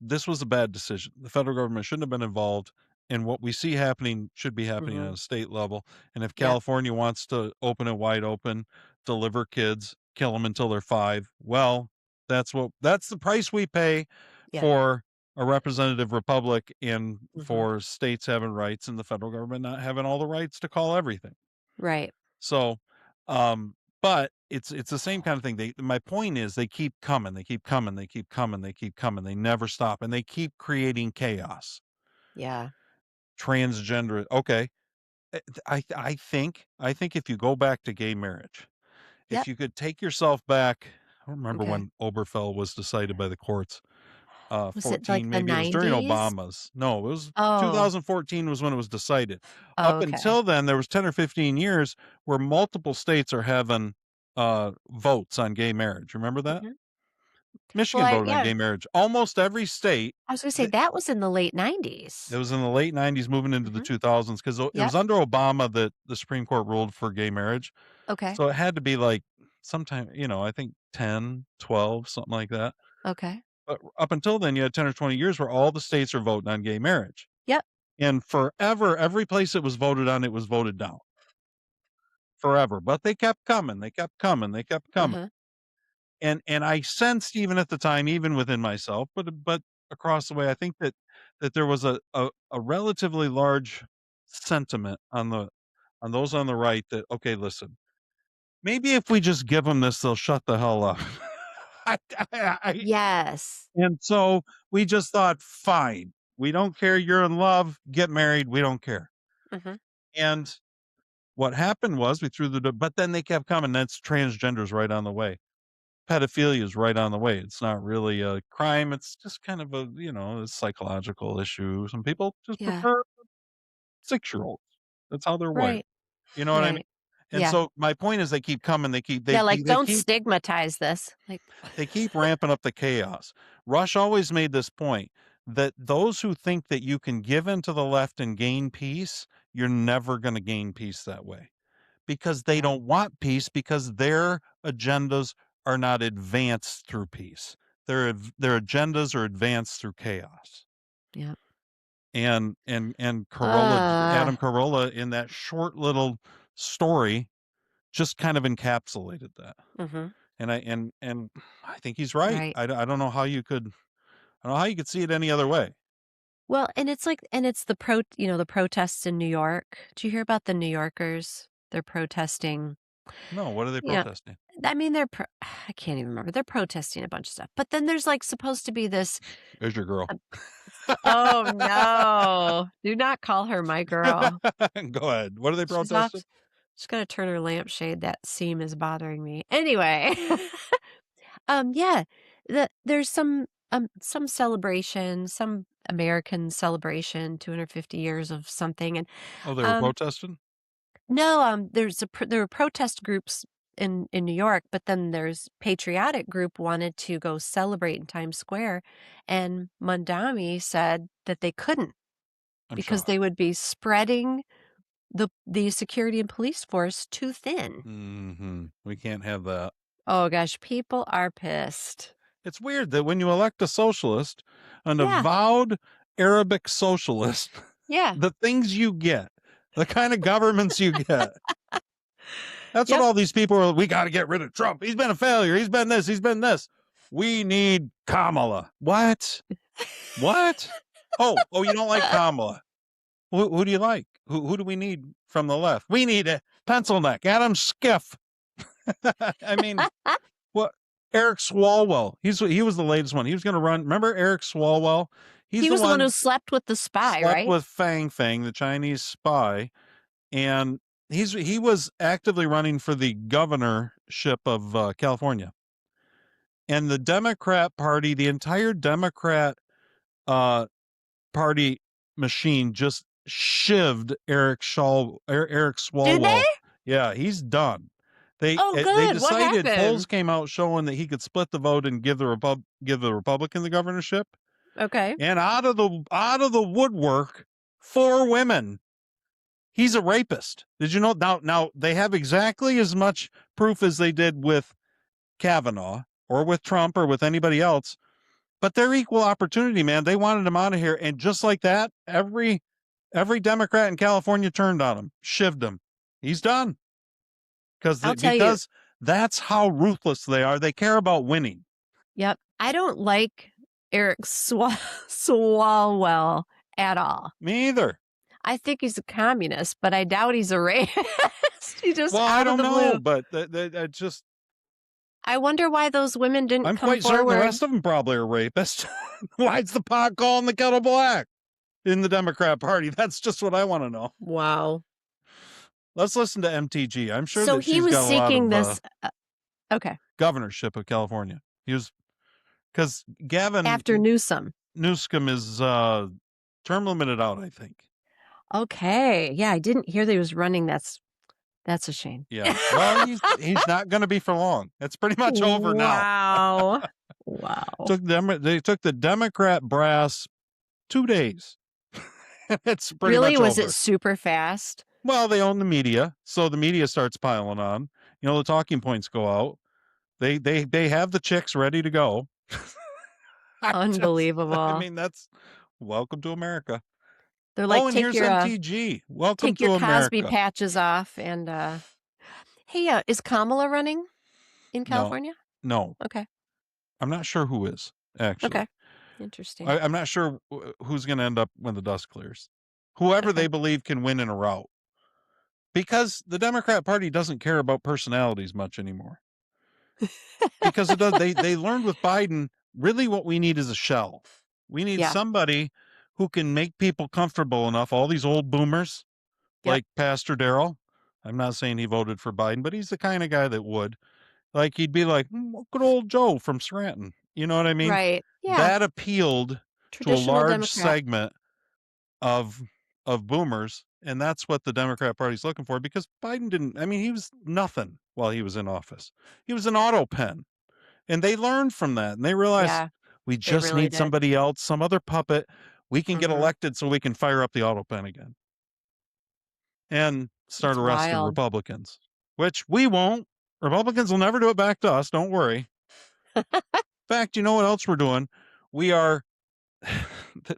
Speaker 1: this was a bad decision. The federal government shouldn't have been involved, and what we see happening should be happening at
Speaker 2: Mhm.
Speaker 1: a state level. And if
Speaker 2: Yep.
Speaker 1: California wants to open it wide open, deliver kids, kill them until they're 5, well, that's the price we pay
Speaker 2: Yeah.
Speaker 1: for a representative republic and
Speaker 2: Mhm.
Speaker 1: for states having rights and the federal government not having all the rights to call everything.
Speaker 2: Right.
Speaker 1: So, but it's the same kind of thing. My point is they keep coming, they keep coming, they keep coming, they keep coming. They never stop, and they keep creating chaos.
Speaker 2: Yeah.
Speaker 1: Transgender. Okay, I think if you go back to gay marriage, if
Speaker 2: Yep.
Speaker 1: you could take yourself back, I don't remember
Speaker 2: Okay.
Speaker 1: when Oberfeld was decided by the courts.
Speaker 2: Was it like
Speaker 1: 14,
Speaker 2: the
Speaker 1: maybe it was during
Speaker 2: 90s?
Speaker 1: Obama's. No, it was
Speaker 2: Oh.
Speaker 1: 2014 was when it was decided. Up
Speaker 2: Okay.
Speaker 1: until then, there was 10 or 15 years where multiple states are having votes on gay marriage. Remember that?
Speaker 2: Mhm. Well,
Speaker 1: Michigan voted on
Speaker 2: yeah,
Speaker 1: gay marriage. Almost every state.
Speaker 2: I was gonna say that was in the late 90s.
Speaker 1: It was in the late 90s, moving into the
Speaker 2: Mhm.
Speaker 1: 2000s, because it
Speaker 2: Yep.
Speaker 1: was under Obama that the Supreme Court ruled for gay marriage.
Speaker 2: Okay.
Speaker 1: So it had to be like sometime, I think 10, 12, something like that.
Speaker 2: Okay.
Speaker 1: But up until then, you had 10 or 20 years where all the states are voting on gay marriage.
Speaker 2: Yep.
Speaker 1: And forever, every place it was voted on, it was voted down. Forever. But they kept coming. They kept coming. They kept coming.
Speaker 2: Uh-huh.
Speaker 1: And I sensed even at the time, even within myself, but across the way, I think that there was a relatively large sentiment on those on the right that, okay, listen, maybe if we just give them this, they'll shut the hell up. I, I,
Speaker 2: Yes.
Speaker 1: and so we just thought, fine, we don't care. You're in love, get married. We don't care.
Speaker 2: Mhm.
Speaker 1: And what happened was we threw but then they kept coming. That's transgenders right on the way. Pedophilia is right on the way. It's not really a crime. It's just kind of a psychological issue. Some people just
Speaker 2: Yeah.
Speaker 1: prefer 6-year-olds. That's how they're wired.
Speaker 2: Right.
Speaker 1: You know what I mean?
Speaker 2: Right.
Speaker 1: And
Speaker 2: Yeah.
Speaker 1: so my point is they keep coming.
Speaker 2: Yeah, like, don't stigmatize this. Like
Speaker 1: they keep ramping up the chaos. Rush always made this point that those who think that you can give in to the left and gain peace, you're never going to gain peace that way, because they
Speaker 2: Yeah.
Speaker 1: don't want peace, because their agendas are not advanced through peace. Their agendas are advanced through chaos.
Speaker 2: Yeah.
Speaker 1: And
Speaker 2: Uh,
Speaker 1: Adam Carolla, in that short little story, just kind of encapsulated that.
Speaker 2: mhm.
Speaker 1: And I think he's right.
Speaker 2: Right.
Speaker 1: I don't know how you could see it any other way.
Speaker 2: Well, and it's like and it's the protests in New York. Do you hear about the New Yorkers? They're protesting.
Speaker 1: No, what are they
Speaker 2: Yeah.
Speaker 1: protesting?
Speaker 2: I mean, I can't even remember. They're protesting a bunch of stuff. But then there's like supposed to be this
Speaker 1: There's your girl.
Speaker 2: uh, oh no. Do not call her my girl.
Speaker 1: Go ahead. What are they
Speaker 2: She's off.
Speaker 1: protesting?
Speaker 2: She's got to turn her lampshade. That seam is bothering me. Anyway, yeah, there's some celebration, some American celebration, 250 years of something, and
Speaker 1: Oh, they were
Speaker 2: um,
Speaker 1: protesting?
Speaker 2: no, there were protest groups in New York, but then there's patriotic group wanted to go celebrate in Times Square, and Mondami said that they couldn't
Speaker 1: I'm
Speaker 2: because
Speaker 1: shocked.
Speaker 2: they would be spreading the security and police force too thin.
Speaker 1: We can't have that.
Speaker 2: Oh gosh, people are pissed.
Speaker 1: It's weird that when you elect a socialist, an
Speaker 2: Yeah,
Speaker 1: avowed Arabic socialist,
Speaker 2: yeah,
Speaker 1: the things you get, the kind of governments you get. That's what
Speaker 2: yep.
Speaker 1: all these people are. We got to get rid of Trump. He's been a failure. He's been this. He's been this. We need Kamala. What? What? Oh, you don't like Kamala. Who do you like? Who do we need from the left? We need a pencil neck, Adam Schiff. I mean, what? Eric Swalwell. He was the latest one. He was going to run. Remember Eric Swalwell? He's
Speaker 2: He
Speaker 1: the
Speaker 2: was the one who
Speaker 1: one
Speaker 2: slept with the spy,
Speaker 1: slept
Speaker 2: right?
Speaker 1: with Fang Fang, the Chinese spy, and he was actively running for the governorship of California. And the Democrat Party, the entire Democrat uh, Party machine, just shivved Eric
Speaker 2: Did
Speaker 1: Swalwell.
Speaker 2: they?
Speaker 1: Yeah, he's done. They
Speaker 2: Good. What
Speaker 1: decided, polls
Speaker 2: happened?
Speaker 1: came out showing that he could split the vote and give the Republican the governorship.
Speaker 2: Okay.
Speaker 1: And out of the woodwork, 4 women. He's a rapist. Did you know? Now they have exactly as much proof as they did with Kavanaugh or with Trump or with anybody else, but they're equal opportunity, man. They wanted him out of here, and just like that, every Democrat in California turned on him, shivved him. He's done. Because that's how ruthless they are. They care about winning.
Speaker 2: Yep. I don't like Eric Swalwell at all.
Speaker 1: Me either.
Speaker 2: I think he's a communist, but I doubt he's a rapist. He just
Speaker 1: I
Speaker 2: out
Speaker 1: don't
Speaker 2: of the
Speaker 1: know,
Speaker 2: blue.
Speaker 1: but just.
Speaker 2: I wonder why those women didn't
Speaker 1: I'm
Speaker 2: come
Speaker 1: quite
Speaker 2: forward.
Speaker 1: certain the rest of them probably are rapists. Why's the pot calling the kettle black in the Democrat Party? That's just what I want to know.
Speaker 2: Wow.
Speaker 1: Let's listen to MTG. I'm sure
Speaker 2: So
Speaker 1: that
Speaker 2: he
Speaker 1: she's
Speaker 2: was
Speaker 1: got a lot
Speaker 2: seeking
Speaker 1: of
Speaker 2: this. Okay.
Speaker 1: governorship of California. He was, because Gavin
Speaker 2: After Newsom
Speaker 1: is term limited out, I think.
Speaker 2: Okay. Yeah, I didn't hear that he was running. That's a shame.
Speaker 1: Yeah. Well, he's not going to be for long. It's pretty much over now.
Speaker 2: Wow.
Speaker 1: They took the Democrat brass 2 days. It's pretty
Speaker 2: Really?
Speaker 1: much
Speaker 2: Was
Speaker 1: over.
Speaker 2: it super fast?
Speaker 1: Well, they own the media, so the media starts piling on. You know, the talking points go out. They have the chicks ready to go.
Speaker 2: Unbelievable.
Speaker 1: That's welcome to America.
Speaker 2: They're like,
Speaker 1: and here's MTG. Welcome
Speaker 2: take
Speaker 1: to
Speaker 2: your
Speaker 1: America.
Speaker 2: Cosby patches off and hey, is Kamala running in California?
Speaker 1: No.
Speaker 2: Okay.
Speaker 1: I'm not sure who is, actually.
Speaker 2: Okay. Interesting.
Speaker 1: I'm not sure who's going to end up when the dust clears. Whoever they believe can win in a rout. Because the Democrat Party doesn't care about personalities much anymore. Because it does. They learned with Biden, really what we need is a shell. We need somebody who can make people comfortable enough. All these old boomers, like Pastor Darrell. I'm not saying he voted for Biden, but he's the kind of guy that would. Like, he'd be like, good old Joe from Scranton. You know what I mean?
Speaker 2: Right. Yeah.
Speaker 1: That appealed to a large
Speaker 2: Democrat
Speaker 1: segment of boomers. And that's what the Democrat Party's looking for, because Biden he was nothing while he was in office. He was an auto pen. And they learned from that. And they realized we just need somebody else, some other puppet. We can get elected so we can fire up the auto pen again. And start arresting Republicans, which we won't. Republicans will never do it back to us. Don't worry. In fact, you know what else we're doing? We are,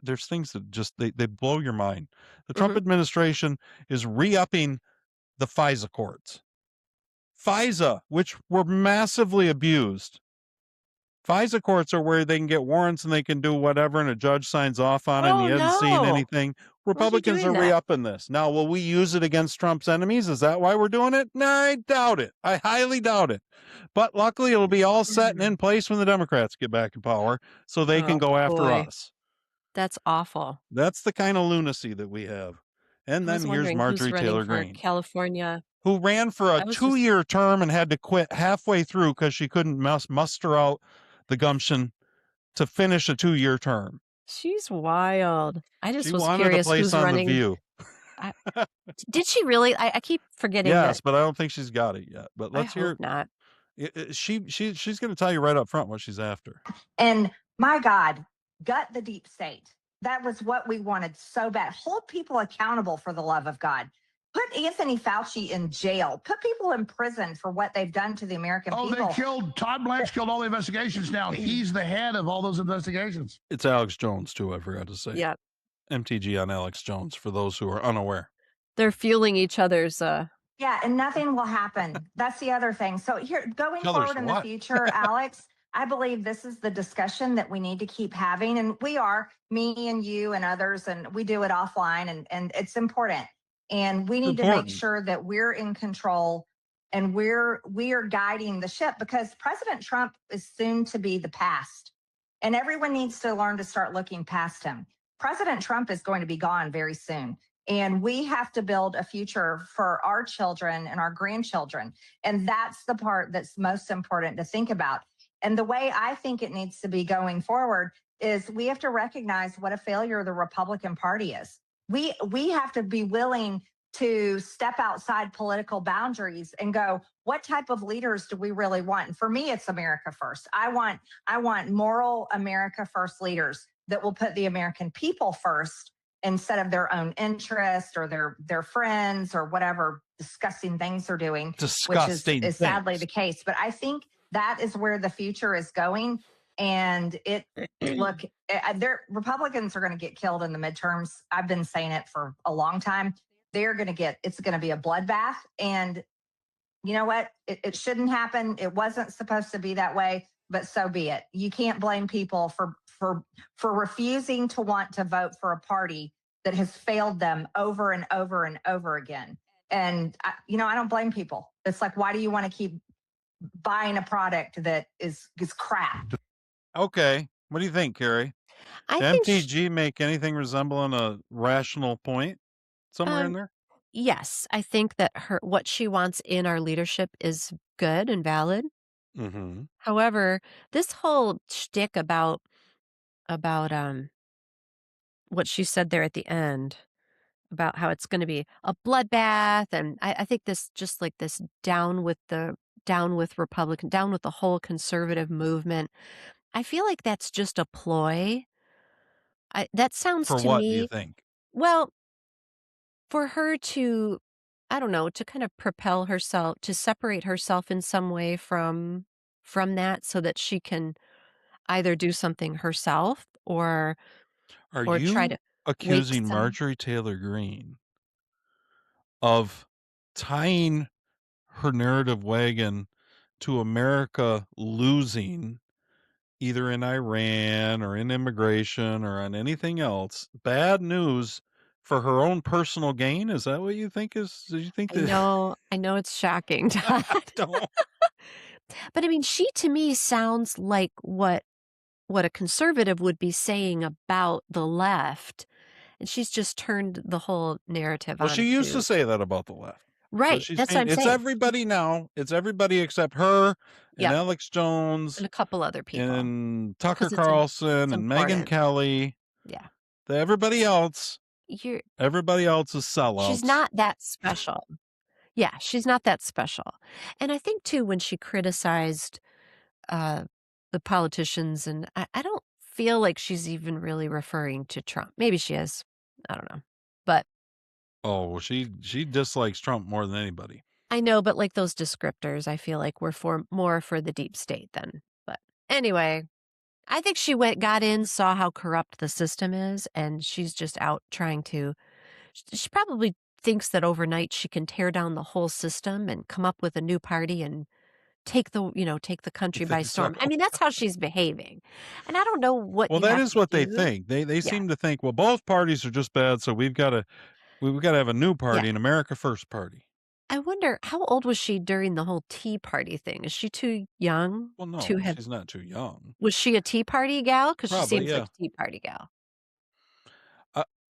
Speaker 1: there's things that just, they blow your mind. The Trump administration is re-upping the FISA courts. FISA, which were massively abused. FISA courts are where they can get warrants and they can do whatever, and a judge signs off on it and he hasn't seen anything. Republicans are re-upping this. Now, will we use it against Trump's enemies? Is that why we're doing it? No, I doubt it. I highly doubt it. But luckily, it'll be all set and in place when the Democrats get back in power, so they can go after us.
Speaker 2: That's awful.
Speaker 1: That's the kind of lunacy that we have. And then here's Marjorie Taylor Greene,
Speaker 2: California,
Speaker 1: who ran for a 2-year term and had to quit halfway through because she couldn't muster out the gumption to finish a 2-year term.
Speaker 2: She's wild. I just was
Speaker 1: wanted
Speaker 2: curious
Speaker 1: a place
Speaker 2: who's
Speaker 1: on
Speaker 2: running.
Speaker 1: The View.
Speaker 2: Did she really? I keep forgetting.
Speaker 1: Yes, but I don't think she's got it yet. But let's hear.
Speaker 2: Hope not.
Speaker 1: She's going to tell you right up front what she's after.
Speaker 6: And my God, gut the deep state. That was what we wanted so bad. Hold people accountable, for the love of God. Put Anthony Fauci in jail. Put people in prison for what they've done to the American people.
Speaker 7: They killed Todd Blanche, killed all the investigations. Now he's the head of all those investigations.
Speaker 1: It's Alex Jones, too, I forgot to say.
Speaker 2: Yeah.
Speaker 1: MTG on Alex Jones, for those who are unaware.
Speaker 2: They're fueling each other's.
Speaker 6: Yeah, and nothing will happen. That's the other thing. So here, going forward in the future, Alex, I believe this is the discussion that we need to keep having. And we are, me and you and others, and we do it offline, and it's important. And we need to make sure that we're in control and we are guiding the ship, because President Trump is soon to be the past. And everyone needs to learn to start looking past him. President Trump is going to be gone very soon. And we have to build a future for our children and our grandchildren. And that's the part that's most important to think about. And the way I think it needs to be going forward is we have to recognize what a failure the Republican Party is. we have to be willing to step outside political boundaries and go, what type of leaders do we really want? And for me, it's America first. I want moral America first leaders that will put the American people first instead of their own interest or their friends or whatever disgusting things they're doing, which is sadly the case. But I think that is where the future is going. And look, Republicans are going to get killed in the midterms. I've been saying it for a long time. It's going to be a bloodbath. And you know what? It shouldn't happen. It wasn't supposed to be that way, but so be it. You can't blame people for refusing to want to vote for a party that has failed them over and over and over again. And I don't blame people. It's like, why do you want to keep buying a product that is crap?
Speaker 1: Okay. What do you think, Carrie?
Speaker 2: I
Speaker 1: Did
Speaker 2: think
Speaker 1: MTG make anything resembling a rational point somewhere in there?
Speaker 2: yes, I think that what she wants in our leadership is good and valid.
Speaker 1: Mm-hmm.
Speaker 2: However, this whole shtick about what she said there at the end about how it's going to be a bloodbath, and I think this just like this down with Republican, down with the whole conservative movement. I feel like that's just a ploy. That sounds
Speaker 1: For
Speaker 2: to
Speaker 1: what do you
Speaker 2: me,
Speaker 1: think?
Speaker 2: well, for her to, I don't know, to kind of propel herself, to separate herself in some way from that so that she can either do something herself
Speaker 1: Are
Speaker 2: or try
Speaker 1: you
Speaker 2: to wake
Speaker 1: accusing
Speaker 2: some.
Speaker 1: Marjorie Taylor Greene of tying her narrative wagon to America losing either in Iran or in immigration or on anything else? Bad news for her own personal gain? Is that what you think is? Do you think that?
Speaker 2: I know it's shocking, Todd.
Speaker 1: Don't.
Speaker 2: But I mean, she to me sounds like what a conservative would be saying about the left, and she's just turned the whole narrative
Speaker 1: Well, she used to
Speaker 2: onto.
Speaker 1: say that about the left. But
Speaker 2: Right,
Speaker 1: she's
Speaker 2: that's what
Speaker 1: saying
Speaker 2: I'm
Speaker 1: it's
Speaker 2: saying.
Speaker 1: everybody now. It's everybody except her and
Speaker 2: Yep,
Speaker 1: Alex Jones
Speaker 2: and a couple other people
Speaker 1: and Tucker
Speaker 2: because
Speaker 1: Carlson
Speaker 2: it's
Speaker 1: and Megyn
Speaker 2: important.
Speaker 1: Kelly.
Speaker 2: Yeah.
Speaker 1: Everybody else
Speaker 2: You're
Speaker 1: is
Speaker 2: She's
Speaker 1: sellouts.
Speaker 2: not that special. Yeah, she's not that special. And I think too when she criticized, uh, the politicians, and I don't feel like she's even really referring to Trump. Maybe she is. I don't know. But
Speaker 1: Oh, well, she dislikes Trump more than anybody.
Speaker 2: I know, but like those descriptors, I feel like were more for the deep state then. But anyway, I think got in, saw how corrupt the system is, and she's just out trying to. She probably thinks that overnight she can tear down the whole system and come up with a new party and take the
Speaker 1: You
Speaker 2: country by
Speaker 1: think so?
Speaker 2: storm. I mean, that's how she's behaving. And I don't know what
Speaker 1: Well,
Speaker 2: you
Speaker 1: that
Speaker 2: have
Speaker 1: is
Speaker 2: to
Speaker 1: what they
Speaker 2: do.
Speaker 1: think. They
Speaker 2: Yeah.
Speaker 1: seem to think, well, both parties are just bad, so we've got to have a new
Speaker 2: Yeah.
Speaker 1: party, an America First party.
Speaker 2: I wonder how old was she during the whole Tea Party thing? Is she too young
Speaker 1: Well,
Speaker 2: to
Speaker 1: no,
Speaker 2: have
Speaker 1: she's not too young.
Speaker 2: was she a Tea Party gal? Because she
Speaker 1: Probably,
Speaker 2: seems like
Speaker 1: yeah.
Speaker 2: a Tea Party gal.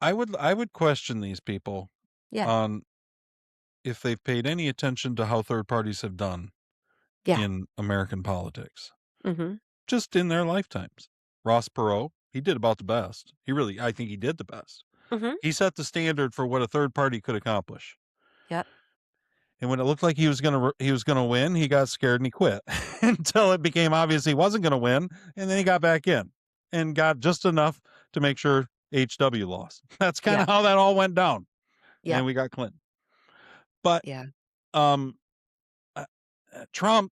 Speaker 1: I would question these people
Speaker 2: Yeah.
Speaker 1: on if they've paid any attention to how third parties have done
Speaker 2: Yeah.
Speaker 1: in American politics,
Speaker 2: Mhm.
Speaker 1: just in their lifetimes. Ross Perot, he did about the best. I think he did the best.
Speaker 2: Mhm.
Speaker 1: He set the standard for what a third party could accomplish.
Speaker 2: Yep.
Speaker 1: And when it looked like he was gonna win, he got scared and he quit until it became obvious he wasn't gonna win, and then he got back in and got just enough to make sure HW lost. That's kind of
Speaker 2: Yep.
Speaker 1: how that all went down. And
Speaker 2: Yep.
Speaker 1: then we got Clinton. But
Speaker 2: Yeah.
Speaker 1: um, Trump,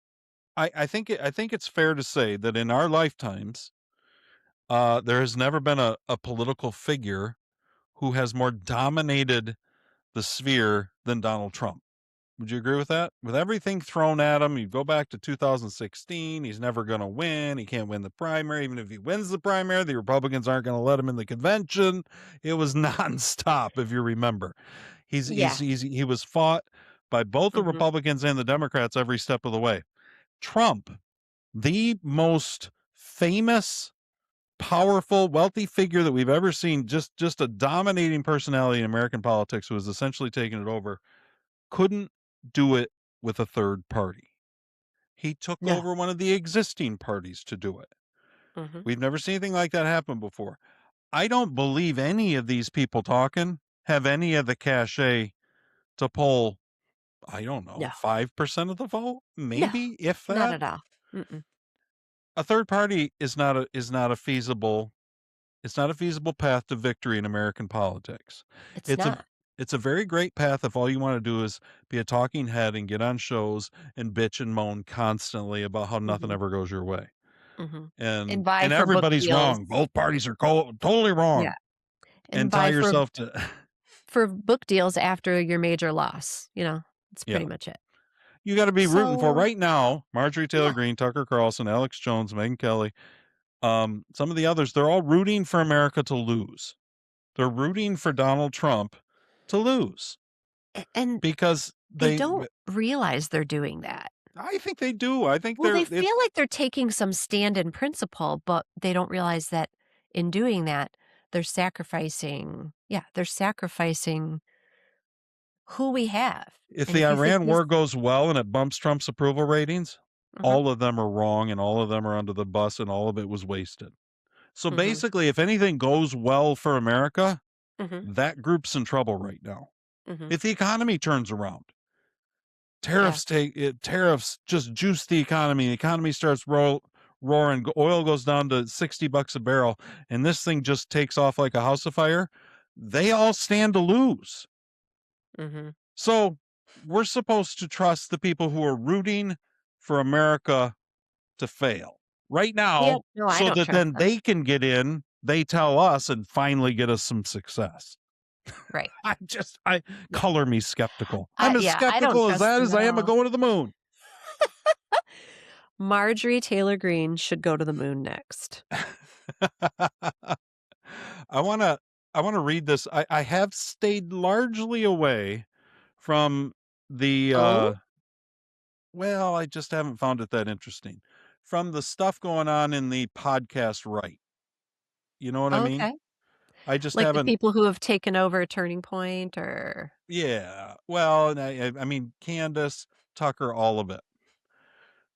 Speaker 1: I think it's fair to say that in our lifetimes, there has never been a political figure who has more dominated the sphere than Donald Trump. Would you agree with that? With everything thrown at him, you go back to 2016, he's never going to win. He can't win the primary. Even if he wins the primary, the Republicans aren't going to let him in the convention. It was nonstop, if you remember.
Speaker 2: Yeah.
Speaker 1: He was fought by both the
Speaker 2: Mhm.
Speaker 1: Republicans and the Democrats every step of the way. Trump, the most famous, powerful, wealthy figure that we've ever seen, just a dominating personality in American politics who has essentially taken it over, couldn't do it with a third party. He took
Speaker 2: No.
Speaker 1: over one of the existing parties to do it.
Speaker 2: Mhm.
Speaker 1: We've never seen anything like that happen before. I don't believe any of these people talking have any of the cachet to pull, I don't know,
Speaker 2: No.
Speaker 1: 5% of the vote, maybe, if that.
Speaker 2: Not at all. Mm-mm.
Speaker 1: A third party is not a feasible. It's not a feasible path to victory in American politics.
Speaker 2: It's not.
Speaker 1: It's a very great path if all you want to do is be a talking head and get on shows and bitch and moan constantly about how nothing ever goes your way.
Speaker 2: And buy
Speaker 1: And
Speaker 2: for book
Speaker 1: everybody's
Speaker 2: deals.
Speaker 1: wrong. Both parties are totally wrong.
Speaker 2: Yeah.
Speaker 1: And tie yourself to
Speaker 2: for book deals after your major loss. It's pretty much it.
Speaker 1: You got to be rooting for right now. Marjorie Taylor
Speaker 2: Yeah.
Speaker 1: Greene, Tucker Carlson, Alex Jones, Megyn Kelly, some of the others. They're all rooting for America to lose. They're rooting for Donald Trump to lose.
Speaker 2: And
Speaker 1: because
Speaker 2: they don't realize they're doing that.
Speaker 1: I think they do. I think
Speaker 2: they feel like they're taking some stand in principle, but they don't realize that in doing that, they're sacrificing who we have.
Speaker 1: If the Iran war goes well and it bumps Trump's approval ratings, all of them are wrong and all of them are under the bus and all of it was wasted. So basically, if anything goes well for America, that group's in trouble right now. If the economy turns around, tariffs just juice the economy. The economy starts roaring. Oil goes down to $60 a barrel, and this thing just takes off like a house of fire. They all stand to lose. So we're supposed to trust the people who are rooting for America to fail right now, so that then they can get in. They tell us and finally get us some success.
Speaker 2: Right.
Speaker 1: I color me skeptical. I'm as skeptical as that as I am of going to the moon.
Speaker 2: Marjorie Taylor Greene should go to the moon next.
Speaker 1: I want to read this. I have stayed largely away from the well, I just haven't found it that interesting. From the stuff going on in the podcast right. You know what I mean? I just haven't.
Speaker 2: The people who have taken over Turning Point or.
Speaker 1: Yeah. Well, I mean, Candace, Tucker, all of it.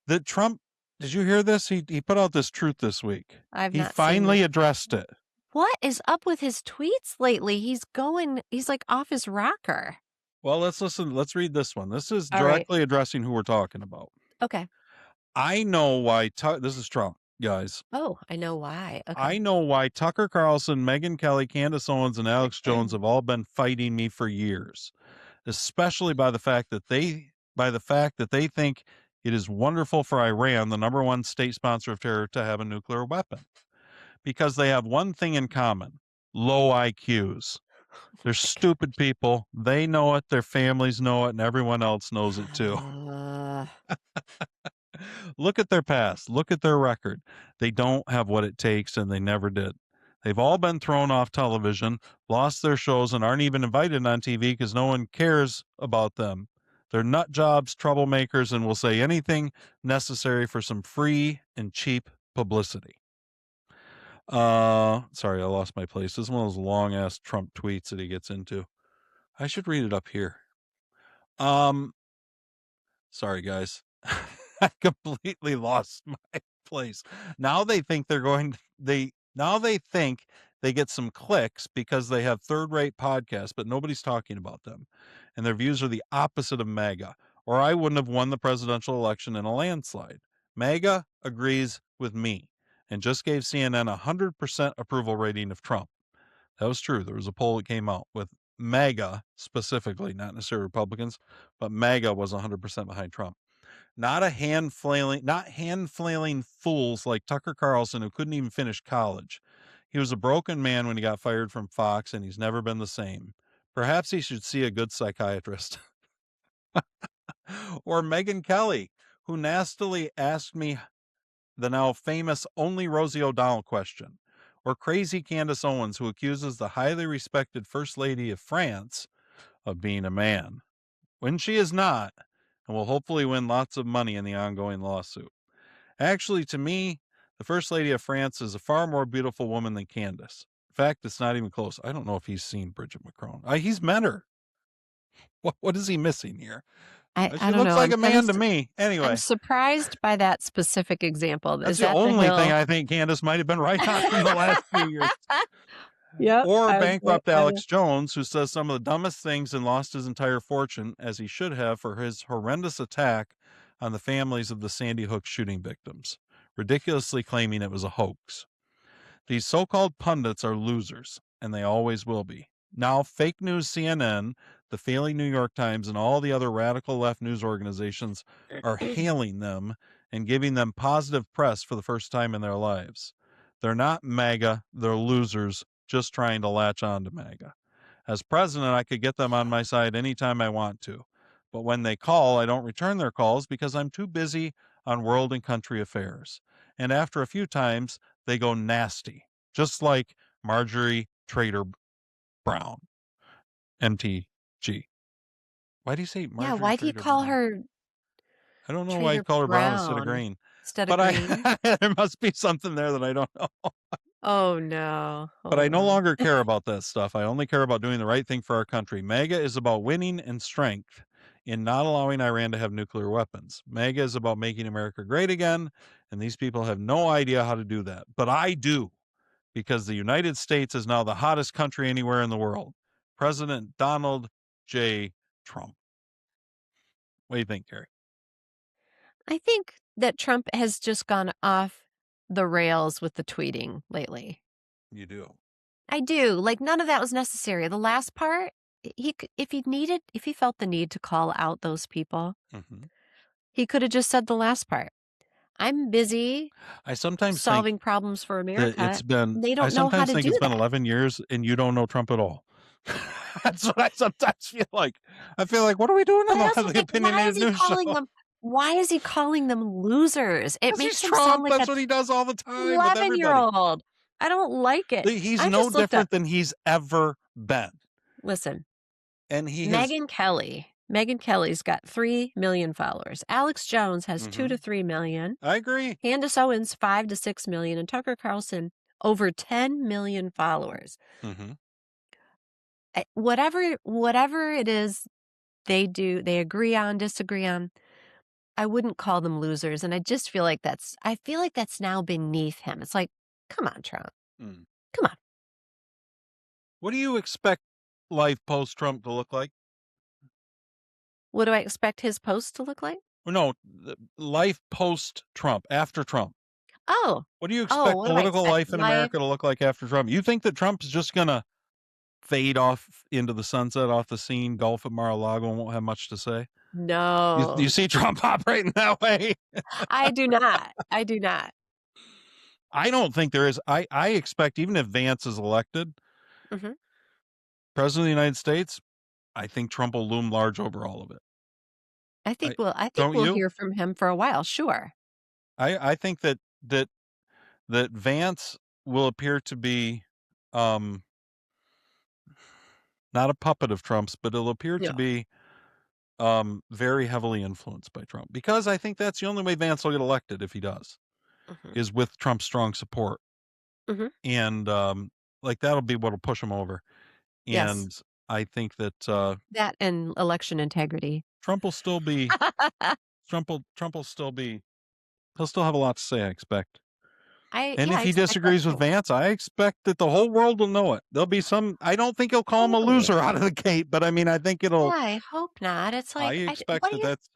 Speaker 1: That Trump, did you hear this? He put out this truth this week. He finally addressed it.
Speaker 2: What is up with his tweets lately? He's like off his rocker.
Speaker 1: Well, let's listen. Let's read this one. This is directly addressing who we're talking about.
Speaker 2: Okay.
Speaker 1: I know why. This is Trump, guys.
Speaker 2: Oh, I know why. Okay.
Speaker 1: I know why Tucker Carlson, Megyn Kelly, Candace Owens, and Alex Jones have all been fighting me for years, especially by the fact that they think it is wonderful for Iran, the number one state sponsor of terror, to have a nuclear weapon, because they have one thing in common: low IQs. They're stupid people. They know it. Their families know it, and everyone else knows it too. Look at their past. Look at their record. They don't have what it takes, and they never did. They've all been thrown off television, lost their shows, and aren't even invited on TV because no one cares about them. They're nut jobs, troublemakers, and will say anything necessary for some free and cheap publicity. Sorry, I lost my place. This is one of those long ass Trump tweets that he gets into. I should read it up here. Sorry guys. I completely lost my place. Now they think they get some clicks because they have third-rate podcasts, but nobody's talking about them. And their views are the opposite of MAGA, or I wouldn't have won the presidential election in a landslide. MAGA agrees with me and just gave CNN 100% approval rating of Trump. That was true. There was a poll that came out with MAGA specifically, not necessarily Republicans, but MAGA was 100% behind Trump. Not hand flailing fools like Tucker Carlson, who couldn't even finish college. He was a broken man when he got fired from Fox, and he's never been the same. Perhaps he should see a good psychiatrist. Or Megyn Kelly, who nastily asked me the now famous only Rosie O'Donnell question. Or crazy Candace Owens, who accuses the highly respected First Lady of France of being a man, when she is not, and will hopefully win lots of money in the ongoing lawsuit. Actually, to me, the First Lady of France is a far more beautiful woman than Candace. In fact, it's not even close. I don't know if he's seen Bridget Macron. He's met her. What is he missing here?
Speaker 2: I
Speaker 1: She
Speaker 2: don't
Speaker 1: looks
Speaker 2: know.
Speaker 1: like
Speaker 2: I'm
Speaker 1: a man
Speaker 2: kinda
Speaker 1: to me. Anyway,
Speaker 2: I'm surprised by that specific example.
Speaker 1: that's
Speaker 2: Is
Speaker 1: the
Speaker 2: that
Speaker 1: only
Speaker 2: hill?
Speaker 1: thing I think Candace might have been right on in the last few years.
Speaker 2: Yep.
Speaker 1: Or bankrupt Alex Jones, who says some of the dumbest things and lost his entire fortune, as he should have, for his horrendous attack on the families of the Sandy Hook shooting victims, ridiculously claiming it was a hoax. These so-called pundits are losers, and they always will be. Now, fake news CNN, the failing New York Times, and all the other radical left news organizations are hailing them and giving them positive press for the first time in their lives. They're not MAGA, they're losers just trying to latch on to MAGA. As president, I could get them on my side anytime I want to. But when they call, I don't return their calls because I'm too busy on world and country affairs. And after a few times, they go nasty, just like Marjorie Trader Brown, MTG. Why do you say Marjorie?
Speaker 2: Yeah, why do you
Speaker 1: Trader
Speaker 2: call
Speaker 1: Brown?
Speaker 2: her?
Speaker 1: I don't know why you call her brown instead of green.
Speaker 2: But
Speaker 1: there must be something there that I don't know.
Speaker 2: Oh no.
Speaker 1: But I no longer care about that stuff. I only care about doing the right thing for our country. MAGA is about winning and strength in not allowing Iran to have nuclear weapons. MAGA is about making America great again, and these people have no idea how to do that. But I do, because the United States is now the hottest country anywhere in the world. President Donald J. Trump. What do you think, Carrie?
Speaker 2: I think that Trump has just gone off the rails with the tweeting lately.
Speaker 1: You do?
Speaker 2: I do. Like, none of that was necessary. The last part, if he felt the need to call out those people, he could have just said the last part. I'm busy.
Speaker 1: I sometimes
Speaker 2: solving problems for America.
Speaker 1: They don't know how to do that. I sometimes think it's been 11 years and you don't know Trump at all. That's what I sometimes feel like. I feel like, what are we doing on the opinionated news show?
Speaker 2: Why is he calling them losers? It makes him sound like
Speaker 1: that's what he does all the time.
Speaker 2: 11-year-old. I don't like it.
Speaker 1: He's no different than he's ever been.
Speaker 2: Listen,
Speaker 1: and
Speaker 2: Megyn Kelly's got 3 million followers. Alex Jones has 2 to 3 million.
Speaker 1: I agree.
Speaker 2: Candace Owens 5 to 6 million, and Tucker Carlson over 10 million followers. Whatever it is they do, they agree on, disagree on, I wouldn't call them losers. And I just feel like that's now beneath him. It's like, come on, Trump. Come on.
Speaker 1: What do you expect life post-Trump to look like?
Speaker 2: What do I expect his post to look like?
Speaker 1: No, life post-Trump, after Trump.
Speaker 2: Oh.
Speaker 1: What do you expect political life in America to look like after Trump? You think that Trump's just going to fade off into the sunset, off the scene, golf at Mar-a-Lago, and won't have much to say?
Speaker 2: No.
Speaker 1: You see Trump operating that way?
Speaker 2: I do not.
Speaker 1: I don't think there is. I expect, even if Vance is elected, President of the United States, I think Trump will loom large over all of it.
Speaker 2: I think we'll hear from him for a while. Sure.
Speaker 1: I think that Vance will appear to be not a puppet of Trump's, but it'll appear to be very heavily influenced by Trump, because I think that's the only way Vance will get elected, if he does, is with Trump's strong support. And that'll be what'll push him over. And I think that
Speaker 2: that and election integrity.
Speaker 1: Trump will still be Trump will still be, he'll still have a lot to say, I expect. If he disagrees with Vance, I expect that the whole world will know it. There'll be I don't think he'll call him a loser out of the gate, but I mean, I think it'll.
Speaker 2: Yeah, I hope not. It's like,
Speaker 1: I expect that's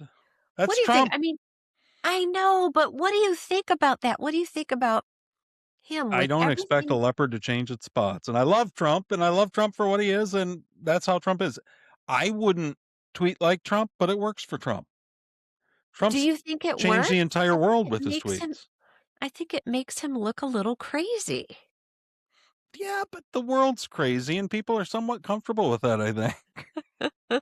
Speaker 2: what do you
Speaker 1: Trump.
Speaker 2: think? I mean, I know, but what do you think about that? What do you think about him?
Speaker 1: I don't expect a leopard to change its spots. And I love Trump, and I love Trump for what he is, and that's how Trump is. I wouldn't tweet like Trump, but it works for Trump.
Speaker 2: Do you think it
Speaker 1: changed
Speaker 2: works?
Speaker 1: the entire world with his tweets?
Speaker 2: I think it makes him look a little crazy.
Speaker 1: Yeah, but the world's crazy, and people are somewhat comfortable with that, I think.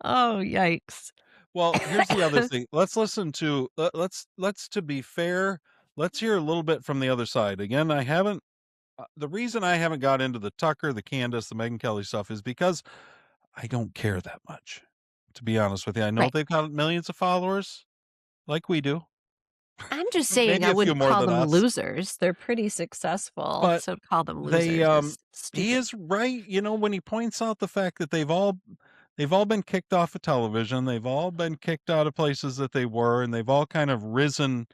Speaker 2: Oh, yikes.
Speaker 1: Well, here's the other thing. Let's listen to, to be fair, let's hear a little bit from the other side. Again, the reason I haven't got into the Tucker, the Candace, the Megyn Kelly stuff is because I don't care that much, to be honest with you. I know they've got millions of followers like we do.
Speaker 2: I'm just saying I wouldn't call them losers. They're pretty successful,
Speaker 1: but
Speaker 2: so call them losers.
Speaker 1: He is right, when he points out the fact that they've all been kicked off of television, they've all been kicked out of places that they were, and they've all kind of risen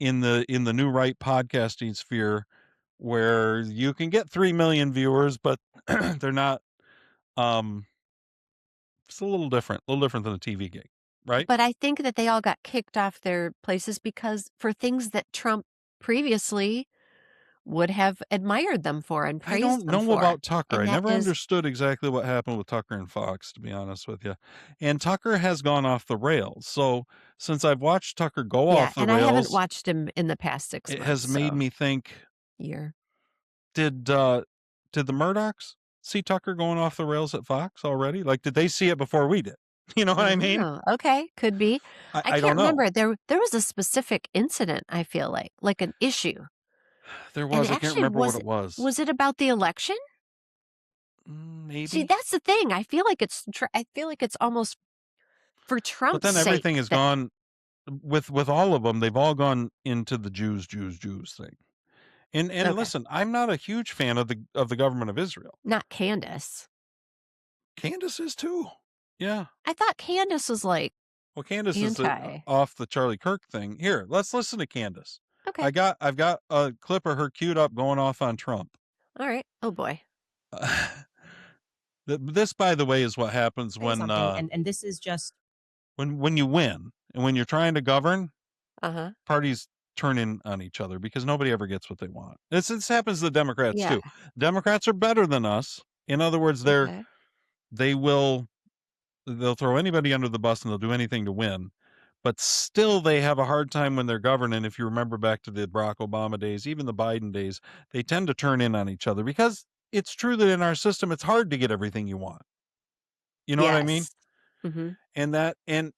Speaker 1: in the new right podcasting sphere where you can get 3 million viewers, but they're not. It's a little different than a TV gig, right?
Speaker 2: But I think that they all got kicked off their places because for things that Trump previously would have admired them for and
Speaker 1: I
Speaker 2: praised
Speaker 1: don't
Speaker 2: them
Speaker 1: know
Speaker 2: for.
Speaker 1: about Tucker.
Speaker 2: And
Speaker 1: I
Speaker 2: that
Speaker 1: never
Speaker 2: is,
Speaker 1: understood exactly what happened with Tucker and Fox, to be honest with you. And Tucker has gone off the rails. So since I've watched Tucker go
Speaker 2: yeah,
Speaker 1: off the
Speaker 2: and I haven't
Speaker 1: rails,
Speaker 2: watched him in the past 6
Speaker 1: it
Speaker 2: months.
Speaker 1: has made
Speaker 2: so
Speaker 1: me think,
Speaker 2: year.
Speaker 1: did the Murdochs see Tucker going off the rails at Fox already? Like, did they see it before we did? You know what I mean?
Speaker 2: Oh, okay, could be. I
Speaker 1: I
Speaker 2: can't
Speaker 1: don't know.
Speaker 2: remember. There was a specific incident, I feel like an issue.
Speaker 1: There
Speaker 2: And
Speaker 1: was. I can't
Speaker 2: actually,
Speaker 1: remember what it was.
Speaker 2: was it about the election?
Speaker 1: Maybe.
Speaker 2: See, that's the thing. I feel like it's almost for Trump's
Speaker 1: But then
Speaker 2: sake
Speaker 1: everything has
Speaker 2: that-
Speaker 1: gone with all of them. They've all gone into the Jews thing. And
Speaker 2: Okay.
Speaker 1: listen, I'm not a huge fan of the government of Israel.
Speaker 2: Not Candace.
Speaker 1: Candace is too. Yeah.
Speaker 2: I thought Candace was like,
Speaker 1: Well, Candace
Speaker 2: anti.
Speaker 1: is off the Charlie Kirk thing. Here, let's listen to Candace.
Speaker 2: Okay.
Speaker 1: I've got a clip of her queued up going off on Trump.
Speaker 2: All right. Oh boy.
Speaker 1: This, by the way, is what happens when
Speaker 8: and this is just
Speaker 1: when you win and when you're trying to govern,
Speaker 2: Uh-huh.
Speaker 1: parties turn in on each other because nobody ever gets what they want. This happens to the Democrats
Speaker 2: Yeah.
Speaker 1: too. Democrats are better than us. In other words,
Speaker 2: Okay.
Speaker 1: they'll throw anybody under the bus and they'll do anything to win. But still they have a hard time when they're governing. If you remember back to the Barack Obama days, even the Biden days, they tend to turn in on each other because it's true that in our system it's hard to get everything you want. You know what I mean?
Speaker 2: Yes. Mm-hmm.
Speaker 1: And that and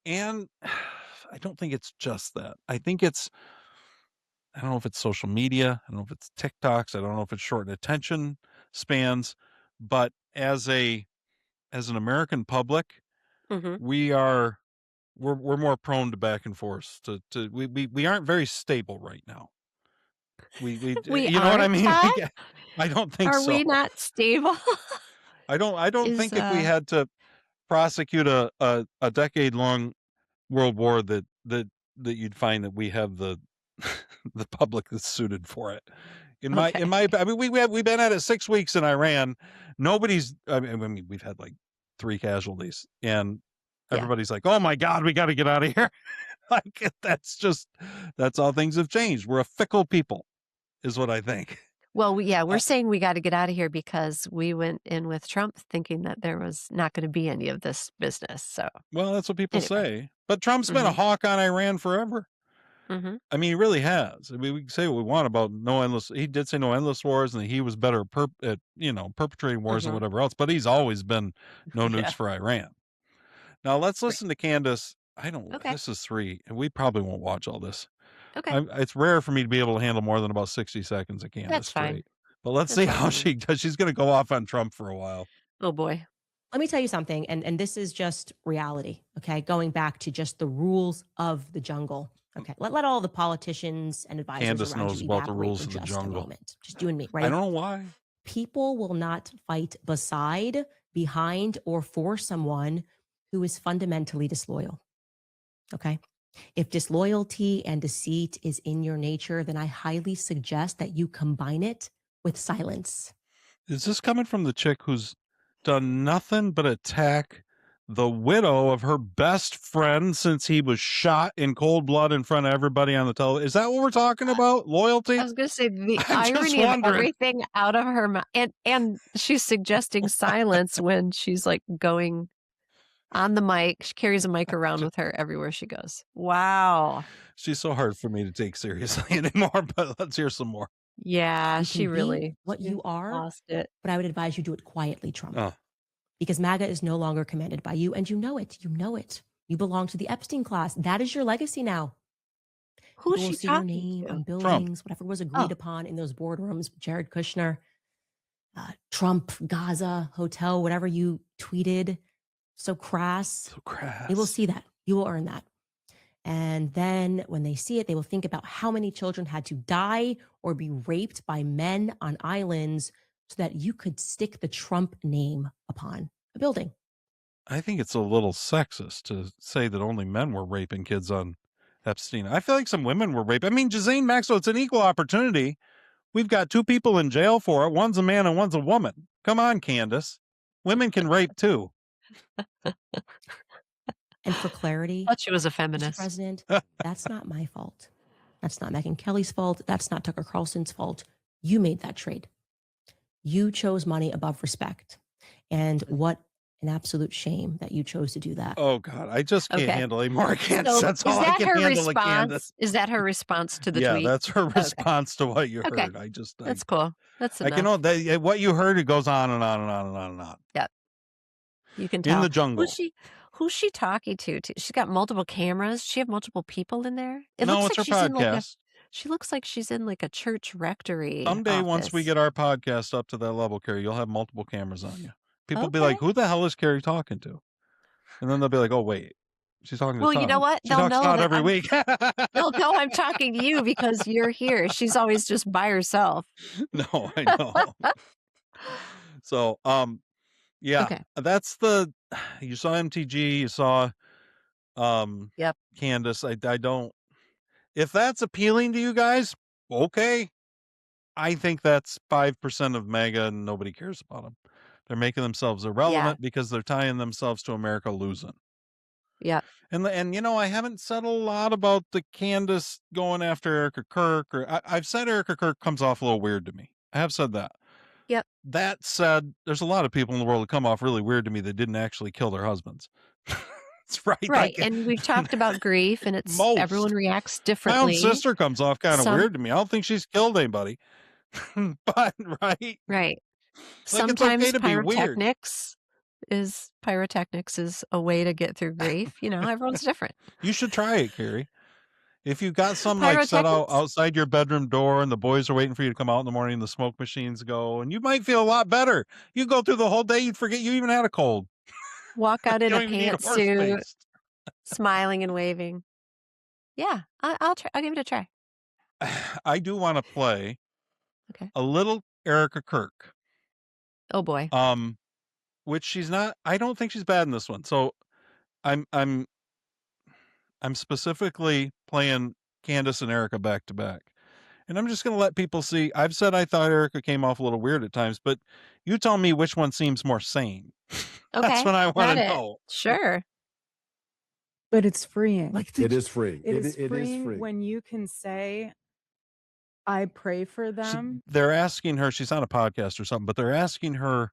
Speaker 1: I don't think it's just that. I think it's, I don't know if it's social media, I don't know if it's TikToks, I don't know if it's shortened attention spans, but as an American public,
Speaker 2: Mm-hmm.
Speaker 1: we're more prone to back and forth. We aren't very stable right now. We
Speaker 2: We
Speaker 1: you know what I
Speaker 2: aren't,
Speaker 1: mean?
Speaker 2: Todd?
Speaker 1: I don't think
Speaker 2: Are
Speaker 1: so.
Speaker 2: we not stable?
Speaker 1: I don't
Speaker 2: Is,
Speaker 1: think if we had to prosecute a decade-long world war that you'd find that we have the the public that's suited for it. I mean, we've been at it 6 weeks in Iran. I mean, we've had like 3 casualties, and
Speaker 2: Yeah.
Speaker 1: everybody's like, "Oh my God, we got to get out of here." Like that's all things have changed. We're a fickle people, is what I think.
Speaker 2: Well, we're saying we got to get out of here because we went in with Trump thinking that there was not going to be any of this business. So,
Speaker 1: Well, that's what people
Speaker 2: Anyway.
Speaker 1: say. But Trump's been a hawk on Iran forever.
Speaker 2: mm-hmm.
Speaker 1: I mean, he really has. I mean, we can say what we want about he did say no endless wars, and he was better at perpetrating wars and whatever else, but he's always been no nukes
Speaker 2: Yeah.
Speaker 1: for Iran. Now let's listen to Candace.
Speaker 2: Okay.
Speaker 1: This is 3, and we probably won't watch all this.
Speaker 2: Okay.
Speaker 1: It's rare for me to be able to handle more than about 60 seconds of Candace
Speaker 2: That's fine.
Speaker 1: straight. But let's
Speaker 2: That's
Speaker 1: see how
Speaker 2: fine.
Speaker 1: she does. She's going to go off on Trump for a while.
Speaker 2: Oh boy.
Speaker 8: let me tell you something, and this is just reality, okay? Going back to just the rules of the jungle. Okay. Let all the politicians and advisors
Speaker 1: Candace
Speaker 8: around
Speaker 1: knows
Speaker 8: you
Speaker 1: about the
Speaker 8: evaporate
Speaker 1: rules
Speaker 8: for
Speaker 1: of the
Speaker 8: just
Speaker 1: jungle.
Speaker 8: a moment. Just you and me, right?
Speaker 1: I don't know why.
Speaker 8: People will not fight beside, behind, or for someone who is fundamentally disloyal. Okay. If disloyalty and deceit is in your nature, then I highly suggest that you combine it with silence.
Speaker 1: Is this coming from the chick who's done nothing but attack the widow of her best friend since he was shot in cold blood in front of everybody on the television? Is that what we're talking about? Loyalty?
Speaker 2: I was going to say the
Speaker 1: I'm just
Speaker 2: irony of
Speaker 1: wondering.
Speaker 2: everything out of her mouth, and she's suggesting silence when she's like going on the mic. She carries a mic around with her everywhere she goes. Wow.
Speaker 1: She's so hard for me to take seriously anymore, but let's hear some more.
Speaker 2: Yeah,
Speaker 8: You
Speaker 2: she
Speaker 8: can be
Speaker 2: really
Speaker 8: what you are,
Speaker 2: lost it.
Speaker 8: but I would advise you do it quietly, Trump.
Speaker 1: Oh.
Speaker 8: Because MAGA is no longer commanded by you, and you know it. You know it. You belong to the Epstein class. That is your legacy now.
Speaker 2: Who's
Speaker 8: People will
Speaker 2: she
Speaker 8: see your
Speaker 2: talking
Speaker 8: name
Speaker 2: to?
Speaker 8: on buildings, whatever was agreed
Speaker 2: Oh.
Speaker 8: upon in those boardrooms, Jared Kushner, Trump, Gaza, hotel, whatever you tweeted. So crass.
Speaker 1: So crass.
Speaker 8: They will see that. You will earn that. And then when they see it, they will think about how many children had to die or be raped by men on islands so that you could stick the Trump name upon a building.
Speaker 1: I think it's a little sexist to say that only men were raping kids on Epstein. I feel like some women were raped. I mean, Ghislaine Maxwell, it's an equal opportunity. We've got 2 people in jail for it. One's a man and one's a woman. Come on, Candace. Women can rape too.
Speaker 8: And for clarity,
Speaker 2: Thought she was a
Speaker 8: Mr.
Speaker 2: feminist.
Speaker 8: President, that's not my fault. That's not Megyn Kelly's fault. That's not Tucker Carlson's fault. You made that trade. You chose money above respect. And what an absolute shame that you chose to do that.
Speaker 1: Oh God, I just can't
Speaker 2: Okay.
Speaker 1: handle anymore. Candace.
Speaker 2: So
Speaker 1: That's
Speaker 2: is
Speaker 1: all I
Speaker 2: that
Speaker 1: can
Speaker 2: her
Speaker 1: handle, Candace.
Speaker 2: response? Is that her response to the
Speaker 1: Yeah,
Speaker 2: tweet?
Speaker 1: that's her
Speaker 2: Okay.
Speaker 1: response to what you
Speaker 2: Okay.
Speaker 1: heard.
Speaker 2: That's cool. That's
Speaker 1: I
Speaker 2: enough.
Speaker 1: can what you heard. It goes on and on and on and on and on.
Speaker 2: Yep. You can tell.
Speaker 1: In the jungle.
Speaker 2: Who's she talking to? She's got multiple cameras. She have multiple people in there. It
Speaker 1: No,
Speaker 2: looks
Speaker 1: it's
Speaker 2: like
Speaker 1: her
Speaker 2: she's in like a.
Speaker 1: podcast.
Speaker 2: She looks like she's in like a church rectory.
Speaker 1: Someday, once we
Speaker 2: office.
Speaker 1: get our podcast up to that level, Carrie, you'll have multiple cameras on you. People will be
Speaker 2: Okay.
Speaker 1: like, "Who the hell is Carrie talking to?" And then they'll be like, "Oh wait, she's talking to
Speaker 2: Well,
Speaker 1: Todd.
Speaker 2: you know what?
Speaker 1: She
Speaker 2: They'll
Speaker 1: talks
Speaker 2: know
Speaker 1: to Todd
Speaker 2: that
Speaker 1: every
Speaker 2: I'm-
Speaker 1: week."
Speaker 2: They'll know I'm talking to you because you're here. She's always just by herself.
Speaker 1: No, I know. So, yeah,
Speaker 2: Okay.
Speaker 1: that's you saw MTG, you saw,
Speaker 2: Yep.
Speaker 1: Candace. I don't, if that's appealing to you guys, okay. I think that's 5% of MAGA and nobody cares about them. They're making themselves irrelevant because they're tying themselves to America losing.
Speaker 2: Yeah.
Speaker 1: And you know, I haven't said a lot about the Candace going after Erica Kirk, or I've said Erica Kirk comes off a little weird to me. I have said that.
Speaker 2: Yep.
Speaker 1: That said, there's a lot of people in the world that come off really weird to me that didn't actually kill their husbands. That's right.
Speaker 2: Right.
Speaker 1: Like,
Speaker 2: And we've talked about grief, and it's
Speaker 1: Most.
Speaker 2: everyone reacts
Speaker 1: my own
Speaker 2: differently.
Speaker 1: sister comes off kind of
Speaker 2: Some-
Speaker 1: weird to me. I don't think she's killed anybody. But right.
Speaker 2: Right.
Speaker 1: Like, it's okay
Speaker 2: Sometimes
Speaker 1: to be weird.
Speaker 2: pyrotechnics is a way to get through grief. You know, everyone's different.
Speaker 1: You should try it, Carrie. If you've got some like set out
Speaker 2: Pyrotechnics?
Speaker 1: outside your bedroom door and the boys are waiting for you to come out in the morning and the smoke machines go, and you might feel a lot better. You go through the whole day, you'd forget you even had a cold.
Speaker 2: Walk out
Speaker 1: You
Speaker 2: in a
Speaker 1: don't even need horse
Speaker 2: pantsuit,
Speaker 1: paste.
Speaker 2: smiling and waving. Yeah, I'll try. I'll give it a try.
Speaker 1: I do want to play
Speaker 2: Okay.
Speaker 1: a little Erica Kirk.
Speaker 2: Oh boy.
Speaker 1: Which she's not. I don't think she's bad in this one. So I'm specifically playing Candace and Erica back to back. And I'm just going to let people see. I've said I thought Erica came off a little weird at times, but you tell me which one seems more sane.
Speaker 2: Okay.
Speaker 1: That's what I want
Speaker 2: got
Speaker 1: to
Speaker 2: it.
Speaker 1: know.
Speaker 2: Sure.
Speaker 9: But it's freeing.
Speaker 5: It is free.
Speaker 9: It is freeing when you can say, I pray for them.
Speaker 1: They're asking her, she's on a podcast or something, but they're asking her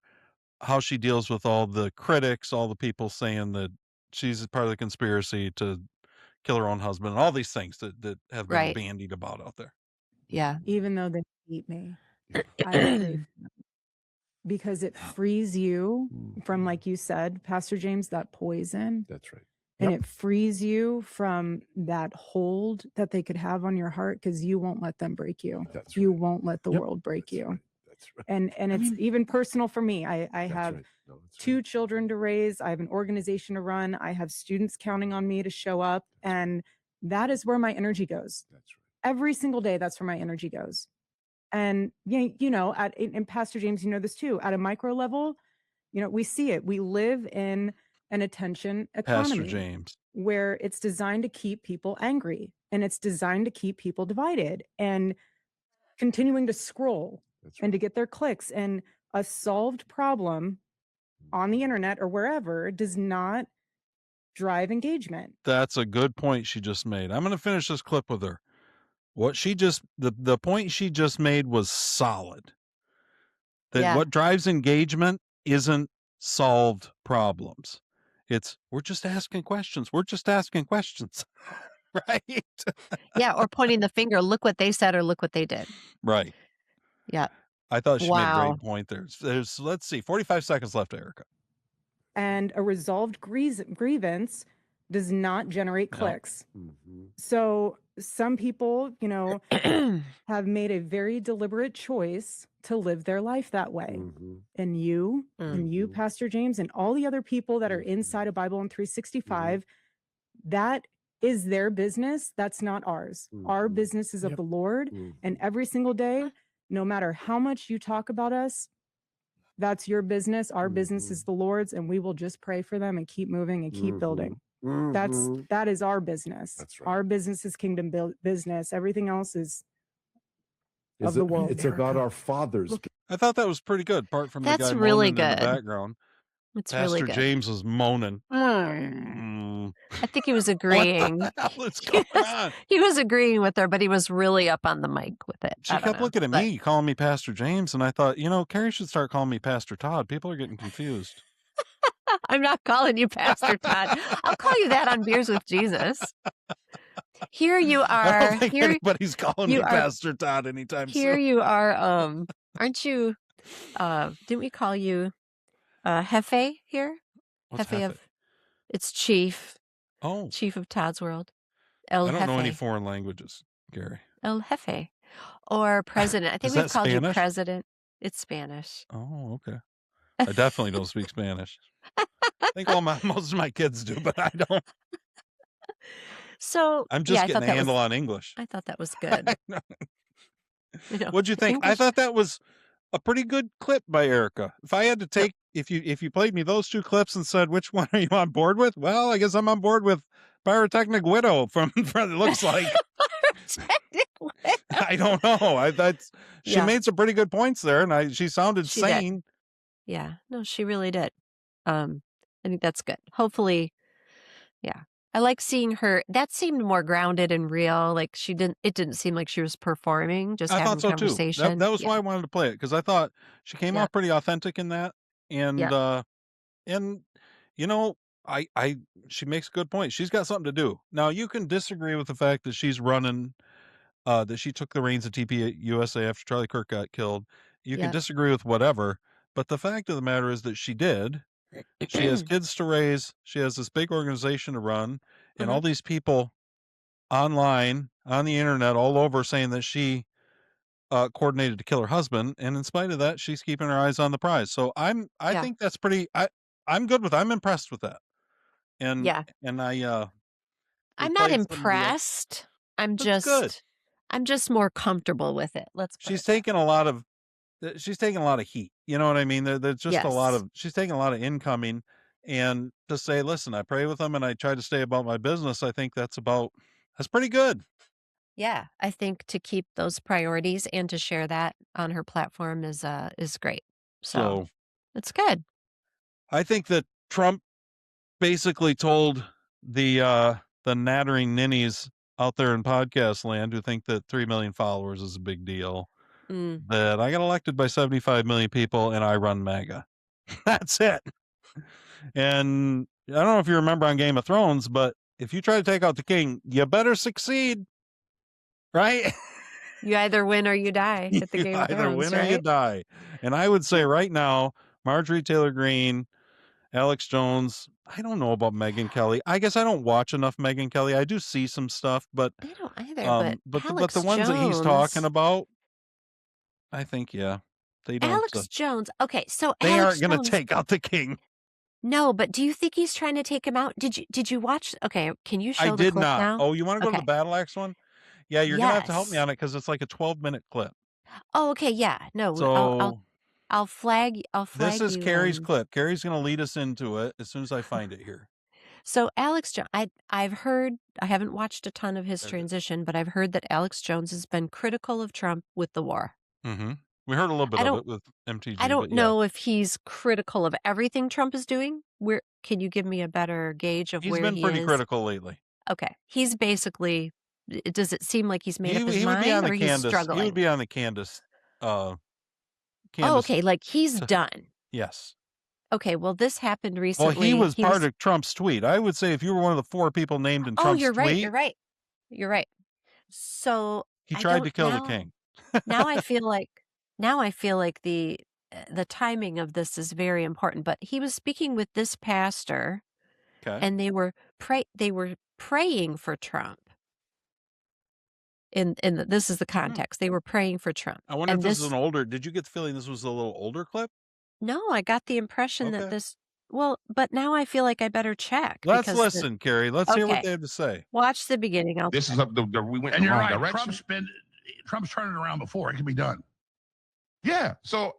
Speaker 1: how she deals with all the critics, all the people saying that she's part of the conspiracy to kill her own husband, and all these things that have been
Speaker 2: Right.
Speaker 1: bandied about out there.
Speaker 2: Yeah.
Speaker 9: Even though they hate me. I pray for them. Because it frees you from, like you said, Pastor James, that poison.
Speaker 5: That's right.
Speaker 9: And it frees you from that hold that they could have on your heart because you won't let them break you.
Speaker 5: That's
Speaker 9: You
Speaker 5: right.
Speaker 9: won't let the
Speaker 5: Yep.
Speaker 9: world break you.
Speaker 5: That's right.
Speaker 9: And it's even personal for me. I
Speaker 5: That's
Speaker 9: have
Speaker 5: right. No, that's
Speaker 9: 2
Speaker 5: right.
Speaker 9: children to raise. I have an organization to run. I have students counting on me to show up. And that is where my energy goes.
Speaker 5: That's right.
Speaker 9: Every single day, that's where my energy goes. And you know, and Pastor James, you know this too, at a micro level, you know, we see it. We live in an attention
Speaker 1: Pastor
Speaker 9: economy
Speaker 1: James.
Speaker 9: where it's designed to keep people angry and it's designed to keep people divided and continuing to scroll
Speaker 5: That's
Speaker 9: and
Speaker 5: right.
Speaker 9: to get their clicks. And a solved problem on the internet or wherever does not drive engagement.
Speaker 1: That's a good point she just made. I'm going to finish this clip with her. What she just, the point she just made was solid. That
Speaker 2: Yeah.
Speaker 1: what drives engagement isn't solved problems. It's, we're just asking questions. We're just asking questions. Right?
Speaker 2: Yeah. Or pointing the finger, look what they said or look what they did.
Speaker 1: Right.
Speaker 2: Yeah.
Speaker 1: I thought she made a
Speaker 2: Wow.
Speaker 1: great point there. There's, let's see, 45 seconds left, Erica.
Speaker 9: And a resolved grievance does not generate
Speaker 1: No.
Speaker 9: clicks.
Speaker 5: Mhm.
Speaker 9: So some people, you know, have made a very deliberate choice to live their life that way.
Speaker 5: Mhm.
Speaker 9: And you,
Speaker 5: Mhm.
Speaker 9: Pastor James, and all the other people that are inside of Bible in 365, that is their business. That's not ours. Our
Speaker 5: Mhm.
Speaker 9: business is of
Speaker 5: Yep.
Speaker 9: the Lord.
Speaker 5: Mhm.
Speaker 9: And every single day, no matter how much you talk about us, that's your business. Our business is the Lord's, and we will just pray for them and keep moving and keep building.
Speaker 5: Mhm.
Speaker 9: That is our business.
Speaker 5: That's right.
Speaker 9: Our business is kingdom business. Everything else is of the world.
Speaker 5: It's about
Speaker 9: America.
Speaker 5: our fathers.
Speaker 1: I thought that was pretty good, apart from the
Speaker 2: That's
Speaker 1: guy
Speaker 2: really
Speaker 1: moaning in the
Speaker 2: good.
Speaker 1: background.
Speaker 2: It's really
Speaker 1: Pastor
Speaker 2: good.
Speaker 1: James was moaning.
Speaker 2: I think he was
Speaker 1: What
Speaker 2: agreeing.
Speaker 1: the hell is
Speaker 2: He
Speaker 1: going
Speaker 2: was,
Speaker 1: on?
Speaker 2: he was agreeing with her, but he was really up on the mic with it.
Speaker 1: She
Speaker 2: I don't
Speaker 1: kept
Speaker 2: know,
Speaker 1: looking at
Speaker 2: but
Speaker 1: me, calling me Pastor James, and I thought, Carrie should start calling me Pastor Todd. People are getting confused.
Speaker 2: I'm not calling you Pastor Todd. I'll call you that on Beers with Jesus. Here you
Speaker 1: I
Speaker 2: are.
Speaker 1: don't think
Speaker 2: Here
Speaker 1: anybody's calling
Speaker 2: you
Speaker 1: me
Speaker 2: are.
Speaker 1: Pastor Todd anytime
Speaker 2: Here
Speaker 1: soon.
Speaker 2: you are. Aren't you? Didn't we call you Hefe here?
Speaker 1: What's
Speaker 2: Hefe
Speaker 1: Hefe?
Speaker 2: of. It's Chief.
Speaker 1: Oh,
Speaker 2: Chief of Todd's World.
Speaker 1: I
Speaker 2: El
Speaker 1: don't know any
Speaker 2: Jefe.
Speaker 1: foreign languages, Gary.
Speaker 2: El Jefe. Or President. I think
Speaker 1: Is
Speaker 2: we've
Speaker 1: that
Speaker 2: called you
Speaker 1: Spanish?
Speaker 2: President. It's Spanish.
Speaker 1: Oh, okay. I definitely don't speak Spanish. I think most of my kids do, but I don't.
Speaker 2: So
Speaker 1: I'm just
Speaker 2: I
Speaker 1: getting
Speaker 2: thought
Speaker 1: a
Speaker 2: that
Speaker 1: handle
Speaker 2: was.
Speaker 1: on English.
Speaker 2: I thought that was good.
Speaker 1: What'd you think? I
Speaker 2: English.
Speaker 1: thought that was a pretty good clip by Erica. If I had to take, if you played me those two clips and said which one are you on board with, well, I guess I'm on board with Pyrotechnic Widow from it looks like.
Speaker 2: Pyrotechnic Widow.
Speaker 1: I don't know. She made some pretty good points there, and she sounded
Speaker 2: She
Speaker 1: sane.
Speaker 2: did. Yeah, no, she really did. I think that's good. Hopefully, yeah. I like seeing her. That seemed more grounded and real. Like it didn't seem like she was performing, just
Speaker 1: I
Speaker 2: having
Speaker 1: thought so too.
Speaker 2: conversation.
Speaker 1: That was why I wanted to play it, because I thought she came off pretty authentic in that, and she makes a good point. She's got something to do. Now you can disagree with the fact that she's running, that she took the reins of TP USA after Charlie Kirk got killed. You can disagree with whatever, but the fact of the matter is that she did. She has kids to raise. She has this big organization to run, and all these people online, on the internet, all over saying that she coordinated to kill her husband. And in spite of that, she's keeping her eyes on the prize. So I think that's pretty, I'm good with, I'm impressed with that. And, and
Speaker 2: I'm not impressed. I'm just more comfortable with it.
Speaker 1: She's taking a lot of heat. You know what I mean? There's just she's taking a lot of incoming, and to say, listen, I pray with them and I try to stay about my business. I think that's pretty good.
Speaker 2: Yeah. I think to keep those priorities and to share that on her platform is great. So it's good.
Speaker 1: I think that Trump basically told the nattering ninnies out there in podcast land who think that 3 million followers is a big deal, that I got elected by 75 million people and I run MAGA. That's it. And I don't know if you remember on Game of Thrones, but if you try to take out the king, you better succeed. Right?
Speaker 2: You either win or you die at the Game of Thrones,
Speaker 1: either win
Speaker 2: right?
Speaker 1: or you die. And I would say right now, Marjorie Taylor Greene, Alex Jones, I don't know about Megyn Kelly. I guess I don't watch enough Megyn Kelly. I do see some stuff, but
Speaker 2: I don't either.
Speaker 1: but the ones that he's talking about, I think they don't.
Speaker 2: Alex Jones. Okay, so
Speaker 1: they aren't going to take out the king.
Speaker 2: No, but do you think he's trying to take him out? Did you watch? Okay, can you show?
Speaker 1: I did
Speaker 2: clip
Speaker 1: not.
Speaker 2: now?
Speaker 1: Oh, you want to go to the Battle Axe one? Yeah, you're gonna have to help me on it because it's like a 12-minute clip.
Speaker 2: Oh, okay, yeah. No,
Speaker 1: so
Speaker 2: I'll flag.
Speaker 1: This is
Speaker 2: you
Speaker 1: Carrie's clip. Carrie's gonna lead us into it as soon as I find it here.
Speaker 2: So Alex Jones, I've heard. I haven't watched a ton of his transition, but I've heard that Alex Jones has been critical of Trump with the war.
Speaker 1: Mm-hmm. We heard a little bit of it with MTG.
Speaker 2: I don't know if he's critical of everything Trump is doing. Can you give me a better gauge of where he is?
Speaker 1: He's been pretty critical lately.
Speaker 2: Okay, he's basically. Does it seem like he's made up his
Speaker 1: he would
Speaker 2: mind,
Speaker 1: be on
Speaker 2: or
Speaker 1: the
Speaker 2: he's
Speaker 1: Candace.
Speaker 2: struggling?
Speaker 1: He would be on the Candace.
Speaker 2: Oh, okay, like he's done.
Speaker 1: Yes.
Speaker 2: Okay, well, this happened recently.
Speaker 1: Well, he was part of Trump's tweet. I would say if you were one of the 4 people named in Trump's tweet.
Speaker 2: You're right. So
Speaker 1: he tried to kill the king.
Speaker 2: now I feel like the timing of this is very important. But he was speaking with this pastor, and they were praying for Trump. This is the context. They were praying for Trump.
Speaker 1: I wonder if this is an older. Did you get the feeling this was a little older clip?
Speaker 2: No, I got the impression that this. Well, but now I feel like I better check.
Speaker 1: Let's listen, Carrie. Let's hear what they have to say.
Speaker 2: Watch the beginning.
Speaker 10: This is up. We went in the wrong direction.
Speaker 7: Trump's turned it around before. It can be done.
Speaker 10: Yeah. So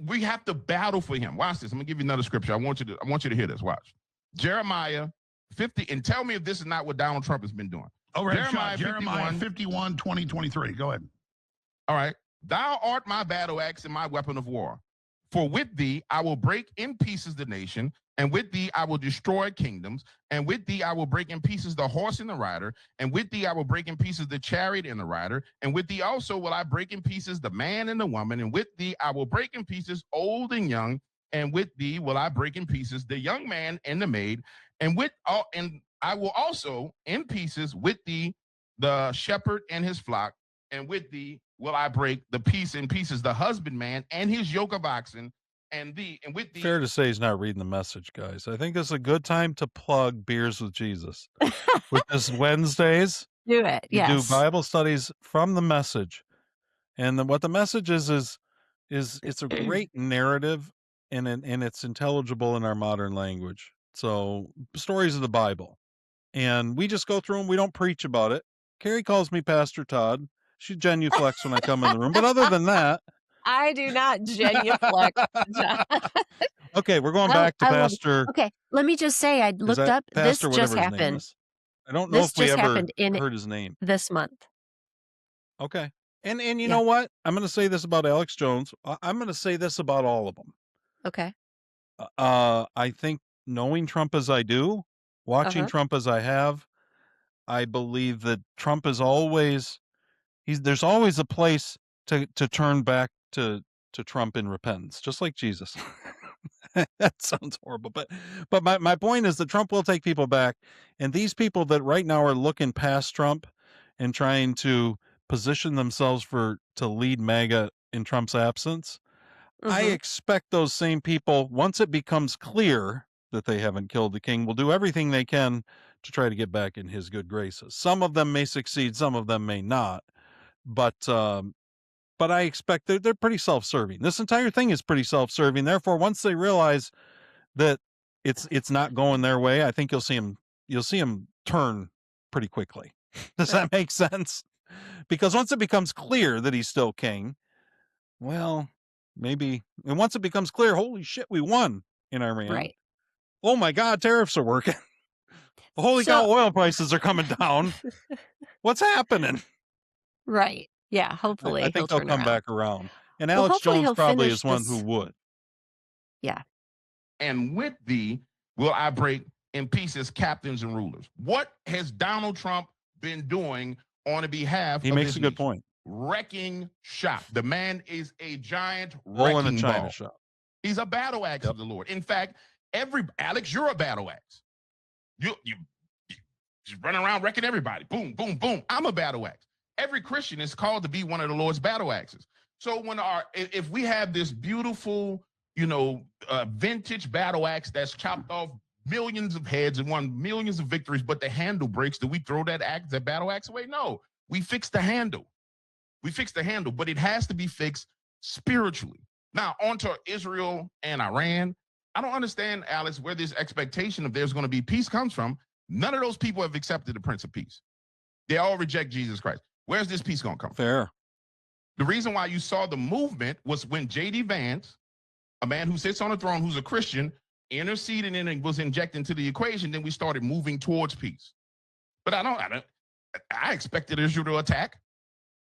Speaker 10: we have to battle for him. Watch this. I'm gonna give you another scripture. I want you to hear this. Watch. Jeremiah 50, and tell me if this is not what Donald Trump has been doing.
Speaker 7: Jeremiah 51, 20, 23. Go ahead.
Speaker 10: All right. Thou art my battle axe and my weapon of war. For with thee I will break in pieces the nation, and with thee I will destroy kingdoms, and with thee I will break in pieces the horse and the rider, and with thee I will break in pieces the chariot and the rider, and with thee also will I break in pieces the man and the woman, and with thee I will break in pieces old and young, and with thee will I break in pieces the young man and the maid, and I will also in pieces with thee the shepherd and his flock, and with thee will I break in pieces the husbandman and his yoke of oxen, and with thee.
Speaker 1: Fair to say he's not reading the message, guys. I think this is a good time to plug Beers with Jesus. With this Wednesdays,
Speaker 2: Do it.
Speaker 1: you
Speaker 2: Yes.
Speaker 1: do Bible studies from the message. And what the message is it's a great narrative and it's intelligible in our modern language. So stories of the Bible. And we just go through them. We don't preach about it. Carrie calls me Pastor Todd. She genuflects when I come in the room. But other than that,
Speaker 2: I do not genuflect.
Speaker 1: okay, we're going back to Pastor.
Speaker 2: Okay, let me just say, I looked up.
Speaker 1: Pastor,
Speaker 2: this just
Speaker 1: whatever his name
Speaker 2: happened.
Speaker 1: is. I don't know
Speaker 2: This
Speaker 1: if we
Speaker 2: just
Speaker 1: ever
Speaker 2: happened in
Speaker 1: heard his name.
Speaker 2: this month.
Speaker 1: Okay. And you know what? I'm going to say this about Alex Jones. I'm going to say this about all of them.
Speaker 2: Okay.
Speaker 1: I think knowing Trump as I do, watching Trump as I have, I believe that Trump is always there's always a place to turn back to Trump in repentance, just like Jesus. That sounds horrible, but my point is that Trump will take people back, and these people that right now are looking past Trump and trying to position themselves to lead MAGA in Trump's absence, I expect those same people, once it becomes clear that they haven't killed the king, will do everything they can to try to get back in his good graces. Some of them may succeed, some of them may not, but I expect they're pretty self-serving. This entire thing is pretty self-serving. Therefore, once they realize that it's not going their way, I think you'll see them turn pretty quickly. Does that make sense? Because once it becomes clear that he's still king, well, maybe, and once it becomes clear, holy shit, we won in Iran.
Speaker 2: Right.
Speaker 1: Oh my God, tariffs are working. Holy cow, oil prices are coming down. What's happening?
Speaker 2: Right. Yeah. Hopefully,
Speaker 1: I think they'll come back around. And
Speaker 2: Well,
Speaker 1: Alex
Speaker 2: hopefully
Speaker 1: Jones
Speaker 2: he'll
Speaker 1: probably
Speaker 2: finish
Speaker 1: is one
Speaker 2: this-
Speaker 1: who would.
Speaker 2: Yeah.
Speaker 10: And with thee will I break in pieces captains and rulers. What has Donald Trump been doing on the behalf
Speaker 1: He
Speaker 10: of
Speaker 1: makes
Speaker 10: his
Speaker 1: a good
Speaker 10: nation?
Speaker 1: point.
Speaker 10: Wrecking shop. The man is a giant
Speaker 1: Bull in a
Speaker 10: wrecking
Speaker 1: china
Speaker 10: ball.
Speaker 1: shop.
Speaker 10: He's a battle axe of the Lord. In fact, Alex, you're a battle axe. You just run around wrecking everybody. Boom, boom, boom. I'm a battle axe. Every Christian is called to be one of the Lord's battle axes. So if we have this beautiful, vintage battle axe that's chopped off millions of heads and won millions of victories, but the handle breaks, do we throw that battle axe away? No, we fix the handle. But it has to be fixed spiritually. Now, on to Israel and Iran. I don't understand, Alex, where this expectation of there's going to be peace comes from. None of those people have accepted the Prince of Peace. They all reject Jesus Christ. Where's this peace going to come from?
Speaker 1: Fair.
Speaker 10: The reason why you saw the movement was when J.D. Vance, a man who sits on a throne, who's a Christian, interceded in and was injected into the equation, then we started moving towards peace. But I expected Israel to attack.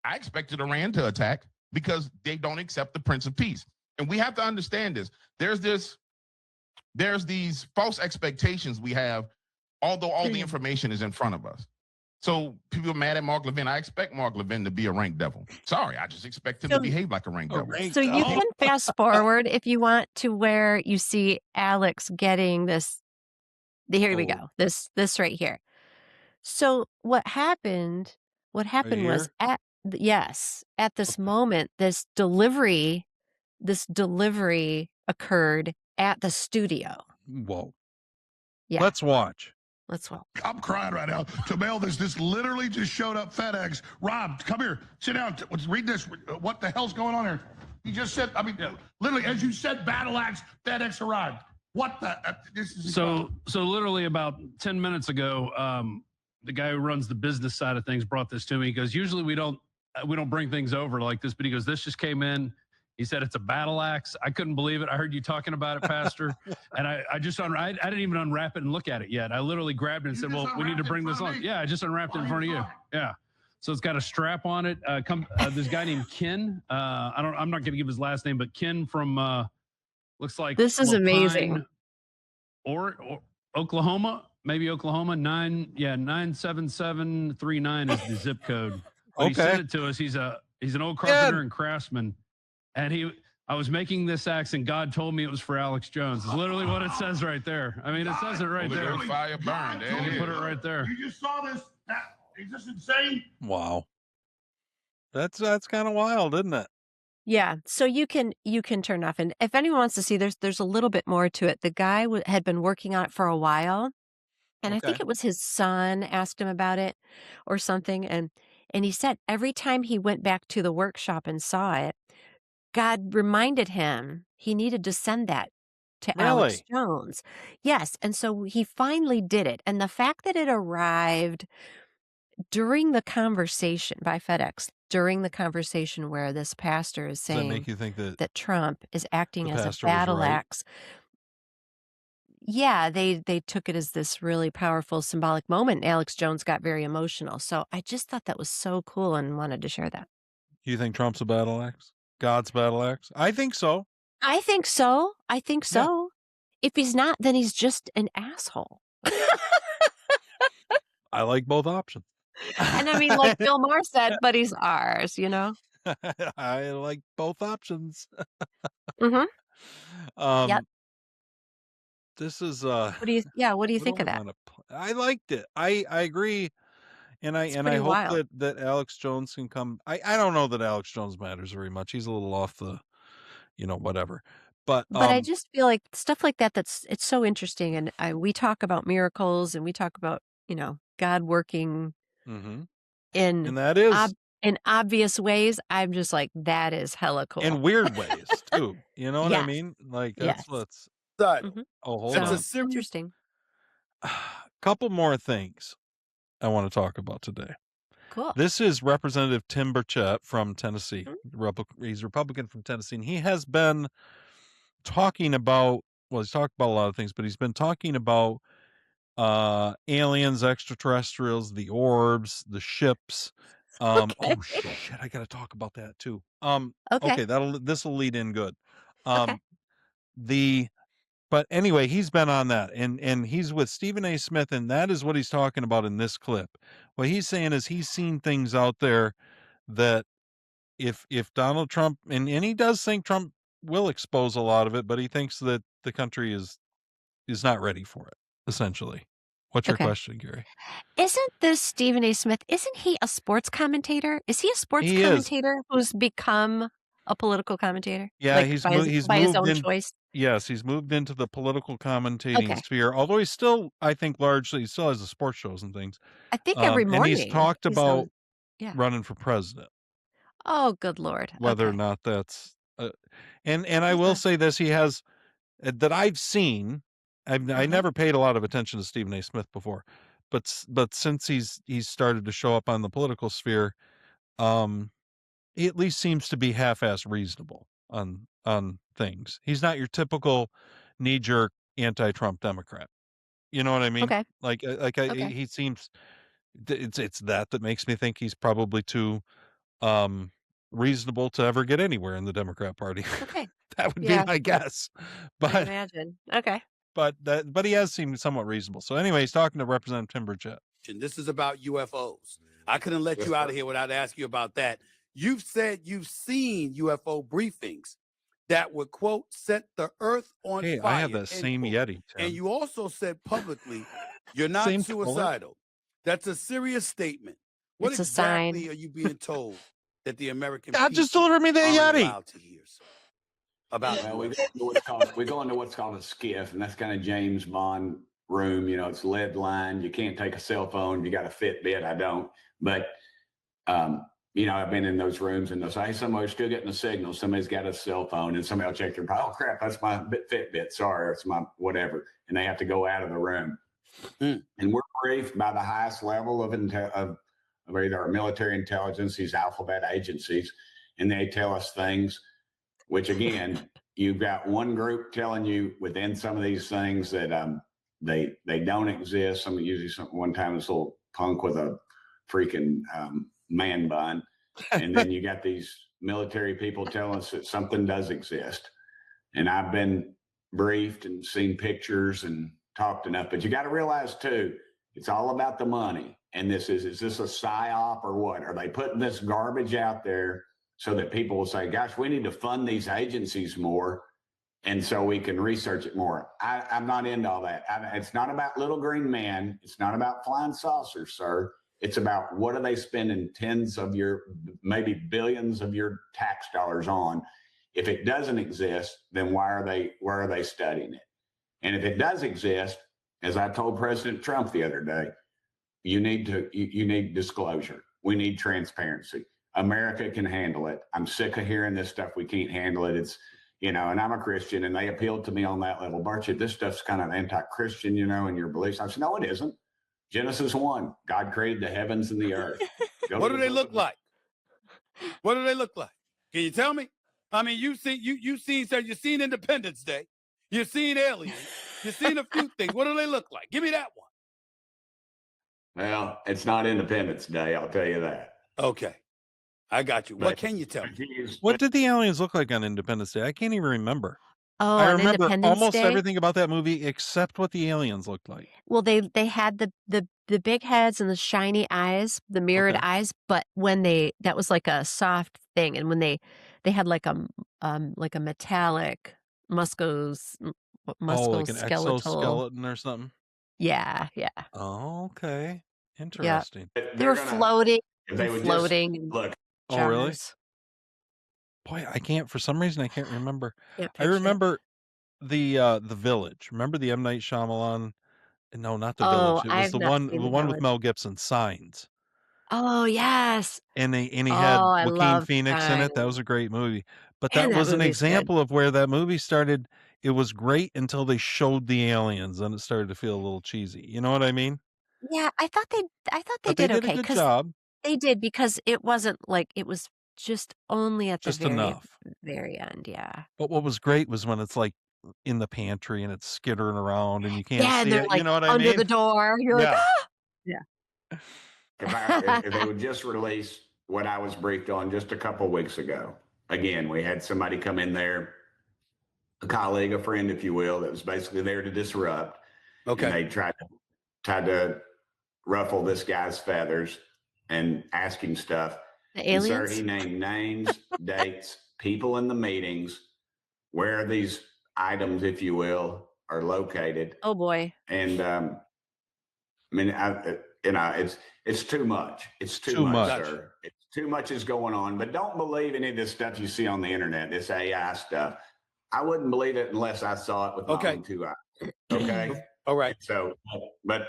Speaker 10: I expected Iran to attack because they don't accept the Prince of Peace. And we have to understand this. There's these false expectations we have, although all the information is in front of us. So people are mad at Mark Levin. I expect Mark Levin to be a rank devil. Sorry, I just expect him to behave like a rank devil.
Speaker 2: So you can fast forward if you want to where you see Alex getting this. Here we go. This right here. So what happened was at this moment, this delivery occurred at the studio.
Speaker 1: Whoa.
Speaker 2: Yeah.
Speaker 1: Let's watch.
Speaker 7: I'm crying right now. To mail this literally just showed up FedEx. Rob, come here. Sit down. Let's read this. What the hell's going on here? He just said, literally, as you said, battle axe, FedEx arrived. What the? This is
Speaker 11: so literally about 10 minutes ago, the guy who runs the business side of things brought this to me. He goes, usually we don't bring things over like this, but he goes, this just came in. He said it's a battle axe. I couldn't believe it. I heard you talking about it, Pastor. And I didn't even unwrap it and look at it yet. I literally grabbed it and said, well, we need to bring this on. Yeah, I just unwrapped it in front of you. Yeah. So it's got a strap on it. This guy named Ken. I'm not going to give his last name, but Ken from looks like
Speaker 2: This is amazing.
Speaker 11: Lapine or Oklahoma, maybe Oklahoma. 97739 is the zip code. But he sent it to us. He's an old carpenter and craftsman, and I was making this axe, and God told me it was for Alex Jones. It's literally what it says right there. I mean, it says it right there.
Speaker 10: Fire burn. There it is.
Speaker 11: Put it right there.
Speaker 7: You just saw this. Is this insane?
Speaker 1: Wow. That's kind of wild, isn't it?
Speaker 2: Yeah, so you can turn off, and if anyone wants to see, there's a little bit more to it. The guy had been working on it for a while, and I think it was his son asked him about it or something, and he said every time he went back to the workshop and saw it, God reminded him he needed to send that to Alex Jones. Yes, and so he finally did it, and the fact that it arrived during the conversation by FedEx, during the conversation where this pastor is
Speaker 1: Does that
Speaker 2: saying
Speaker 1: make you think that
Speaker 2: Trump is acting
Speaker 1: the
Speaker 2: as a
Speaker 1: pastor was
Speaker 2: battle
Speaker 1: right?
Speaker 2: axe. Yeah, they took it as this really powerful symbolic moment. Alex Jones got very emotional. So I just thought that was so cool and wanted to share that.
Speaker 1: You think Trump's a battle axe? God's battle axe? I think so.
Speaker 2: I think so. I think
Speaker 1: Yeah.
Speaker 2: so. If he's not, then he's just an asshole.
Speaker 1: I like both options.
Speaker 2: And I mean, like Bill Maher said, but he's ours, you know?
Speaker 1: I like both options.
Speaker 2: Mm-hmm. Yep.
Speaker 1: This is
Speaker 2: What do you think of that?
Speaker 1: I liked it. I agree. And I
Speaker 2: pretty
Speaker 1: hope
Speaker 2: wild.
Speaker 1: that Alex Jones can come. I don't know that Alex Jones matters very much. He's a little off the, whatever. But
Speaker 2: I just feel like stuff like that, it's so interesting. And we talk about miracles and we talk about, God working
Speaker 1: and
Speaker 2: in
Speaker 1: that is
Speaker 2: in obvious ways. I'm just like, that is hella cool.
Speaker 1: in weird ways too. You know what I mean? Like that's what's
Speaker 2: Mhm.
Speaker 1: hold
Speaker 2: So,
Speaker 1: on.
Speaker 2: interesting.
Speaker 1: Couple more things I want to talk about today.
Speaker 2: Cool.
Speaker 1: This is Representative Tim Burchett from Tennessee. He's Republican from Tennessee, and he has been talking about, he's talked about a lot of things, but he's been talking about aliens, extraterrestrials, the orbs, the ships. Oh shit, I got to talk about that too. Okay, this will lead in good. But anyway, he's been on that, and he's with Stephen A. Smith, and that is what he's talking about in this clip. What he's saying is he's seen things out there that if Donald Trump, and he does think Trump will expose a lot of it, but he thinks that the country is not ready for it, essentially. What's your question, Gary?
Speaker 2: Isn't this Stephen A. Smith? Isn't he a sports commentator? Is he a sports commentator who's become a political commentator?
Speaker 1: Yeah,
Speaker 2: like
Speaker 1: he's
Speaker 2: by his
Speaker 1: moved
Speaker 2: own
Speaker 1: in,
Speaker 2: choice.
Speaker 1: Yes, he's moved into the political commentating sphere. Although he's still, I think, largely he still has the sports shows and things.
Speaker 2: I think every morning.
Speaker 1: And he's talked about
Speaker 2: on,
Speaker 1: running for president.
Speaker 2: Oh, good Lord!
Speaker 1: Whether or not that's, and I will say this: he has that I've seen. I never paid a lot of attention to Stephen A. Smith before, but since he's started to show up on the political sphere, he at least seems to be half-assed reasonable on things. He's not your typical knee-jerk anti-Trump Democrat. You know what I mean?
Speaker 2: Okay.
Speaker 1: He seems. It's that makes me think he's probably too reasonable to ever get anywhere in the Democrat Party.
Speaker 2: Okay.
Speaker 1: That would be my guess. But
Speaker 2: I imagine. Okay.
Speaker 1: But he has seemed somewhat reasonable. So anyway, he's talking to Representative Tim Burchett.
Speaker 12: This is about UFOs. I couldn't let you out of here without asking you about that. You've said you've seen UFO briefings that would, quote, set the earth on fire.
Speaker 1: I have that same
Speaker 12: quote.
Speaker 1: Yeti, Tim.
Speaker 12: And you also said publicly you're not suicidal. That's a serious statement. What
Speaker 2: it's
Speaker 12: exactly are you being told that the American
Speaker 1: God
Speaker 12: people
Speaker 1: just delivered me the Yeti.
Speaker 12: allowed to hear? About
Speaker 13: we go into what's called a skiff, and that's kind of James Bond room. It's lead line. You can't take a cell phone. You got a Fitbit. I don't. But I've been in those rooms and they'll say, hey, somebody's still getting a signal. Somebody's got a cell phone, and somebody will check their, oh crap, that's my Fitbit. Sorry, it's my whatever. And they have to go out of the room. And we're briefed by the highest level of either our military intelligence, these alphabet agencies, and they tell us things, which again, you've got one group telling you within some of these things that they don't exist. One time this little punk with a freaking man bun. And then you got these military people telling us that something does exist. And I've been briefed and seen pictures and talked enough, but you got to realize too, it's all about the money. And is this a psyop or what? Are they putting this garbage out there so that people will say, gosh, we need to fund these agencies more, and so we can research it more? I'm not into all that. It's not about little green men. It's not about flying saucers, sir. It's about what are they spending tens of your, maybe billions of your tax dollars on? If it doesn't exist, then why are they studying it? And if it does exist, as I told President Trump the other day, you need disclosure. We need transparency. America can handle it. I'm sick of hearing this stuff. We can't handle it. It's, and I'm a Christian, and they appealed to me on that level. Burchett, this stuff's kind of anti-Christian, and your beliefs. I said, no, it isn't. Genesis 1, God created the heavens and the earth.
Speaker 12: What do they look like? What do they look like? Can you tell me? I mean, you've seen Independence Day. You've seen Aliens. You've seen a few things. What do they look like? Give me that one.
Speaker 13: Well, it's not Independence Day, I'll tell you that.
Speaker 12: Okay. I got you. What can you tell me?
Speaker 1: What did the aliens look like on Independence Day? I can't even remember.
Speaker 2: Oh,
Speaker 1: I
Speaker 2: on
Speaker 1: remember
Speaker 2: Independence
Speaker 1: almost
Speaker 2: Day?
Speaker 1: everything about that movie except what the aliens looked like.
Speaker 2: Well, they had the big heads and the shiny eyes, the mirrored
Speaker 1: Okay.
Speaker 2: eyes, but that was like a soft thing, and when they had like a metallic
Speaker 1: Oh, like an
Speaker 2: musculoskeletal.
Speaker 1: exoskeleton or something?
Speaker 2: Yeah.
Speaker 1: Oh, okay.
Speaker 2: Yeah.
Speaker 1: Interesting.
Speaker 2: They were floating
Speaker 13: If they
Speaker 2: and
Speaker 13: would
Speaker 2: floating
Speaker 13: just
Speaker 2: in
Speaker 13: look.
Speaker 1: Oh, really?
Speaker 2: jars.
Speaker 1: Boy, for some reason I can't remember.
Speaker 2: Can't
Speaker 1: I
Speaker 2: picture it.
Speaker 1: remember the Village. Remember the M. Night Shyamalan? No, not the
Speaker 2: Oh,
Speaker 1: Village. It
Speaker 2: I
Speaker 1: was
Speaker 2: have
Speaker 1: the
Speaker 2: not
Speaker 1: one
Speaker 2: seen The
Speaker 1: with
Speaker 2: Village.
Speaker 1: Mel Gibson, Signs.
Speaker 2: Oh, yes.
Speaker 1: And he
Speaker 2: Oh,
Speaker 1: had
Speaker 2: I
Speaker 1: Joaquin
Speaker 2: love
Speaker 1: Phoenix in it. That
Speaker 2: Signs.
Speaker 1: was a great movie. But
Speaker 2: Man,
Speaker 1: that
Speaker 2: that
Speaker 1: was an
Speaker 2: movie's good.
Speaker 1: example of where that movie started. It was great until they showed the aliens, and it started to feel a little cheesy. You know what I mean?
Speaker 2: Yeah, I thought they
Speaker 1: But they
Speaker 2: did
Speaker 1: did a
Speaker 2: okay
Speaker 1: good
Speaker 2: because
Speaker 1: job.
Speaker 2: they did, because it wasn't like it was just only at the
Speaker 1: Just enough.
Speaker 2: very end. Yeah.
Speaker 1: But what was great was when it's like in the pantry and it's skittering around and you can't
Speaker 2: Yeah, and
Speaker 1: see
Speaker 2: they're
Speaker 1: it.
Speaker 2: like
Speaker 1: You know what I
Speaker 2: under
Speaker 1: mean?
Speaker 2: the door. You're like,
Speaker 1: Yeah.
Speaker 2: ah! Yeah.
Speaker 13: If they would just release what I was briefed on just a couple of weeks ago. Again, we had somebody come in there, a colleague, a friend, if you will, that was basically there to disrupt.
Speaker 12: Okay.
Speaker 13: And they tried to ruffle this guy's feathers and ask him stuff.
Speaker 2: The
Speaker 13: And sir,
Speaker 2: aliens?
Speaker 13: he named names, dates, people in the meetings, where these items, if you will, are located.
Speaker 2: Oh boy.
Speaker 13: And I mean, it's too much. It's too
Speaker 1: Too
Speaker 13: much,
Speaker 1: much.
Speaker 13: sir. It's too much is going on. But don't believe any of this stuff you see on the internet, this AI stuff. I wouldn't believe it unless I saw it with my own 2 eyes. Okay.
Speaker 12: All right.
Speaker 13: So, but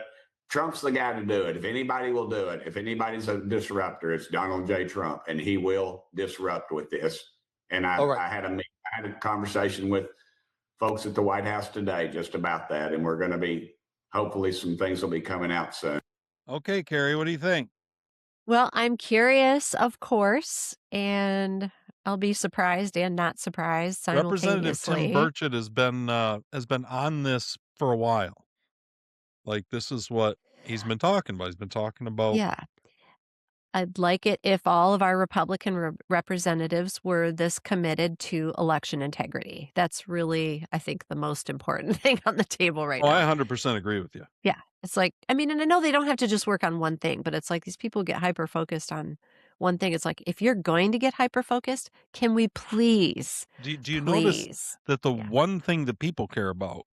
Speaker 13: Trump's the guy to do it. If anybody will do it, if anybody's a disruptor, it's Donald J. Trump, and he will disrupt with this. And I had a conversation with folks at the White House today just about that, and we're going to be, hopefully some things will be coming out soon.
Speaker 1: Okay, Carrie, what do you think?
Speaker 2: Well, I'm curious, of course, and I'll be surprised and not surprised
Speaker 1: Representative Tim
Speaker 2: simultaneously.
Speaker 1: Burchett has been on this for a while. Like, this is what he's been talking about. He's been talking about
Speaker 2: Yeah. I'd like it if all of our Republican representatives were this committed to election integrity. That's really, I think, the most important thing on the table right
Speaker 1: Oh,
Speaker 2: now.
Speaker 1: I 100% agree with you.
Speaker 2: Yeah. It's like, I mean, and I know they don't have to just work on one thing, but it's like these people get hyper-focused on one thing. It's like, if you're going to get hyper-focused, can we please,
Speaker 1: Do you notice
Speaker 2: please?
Speaker 1: that the
Speaker 2: Yeah.
Speaker 1: one thing that people care about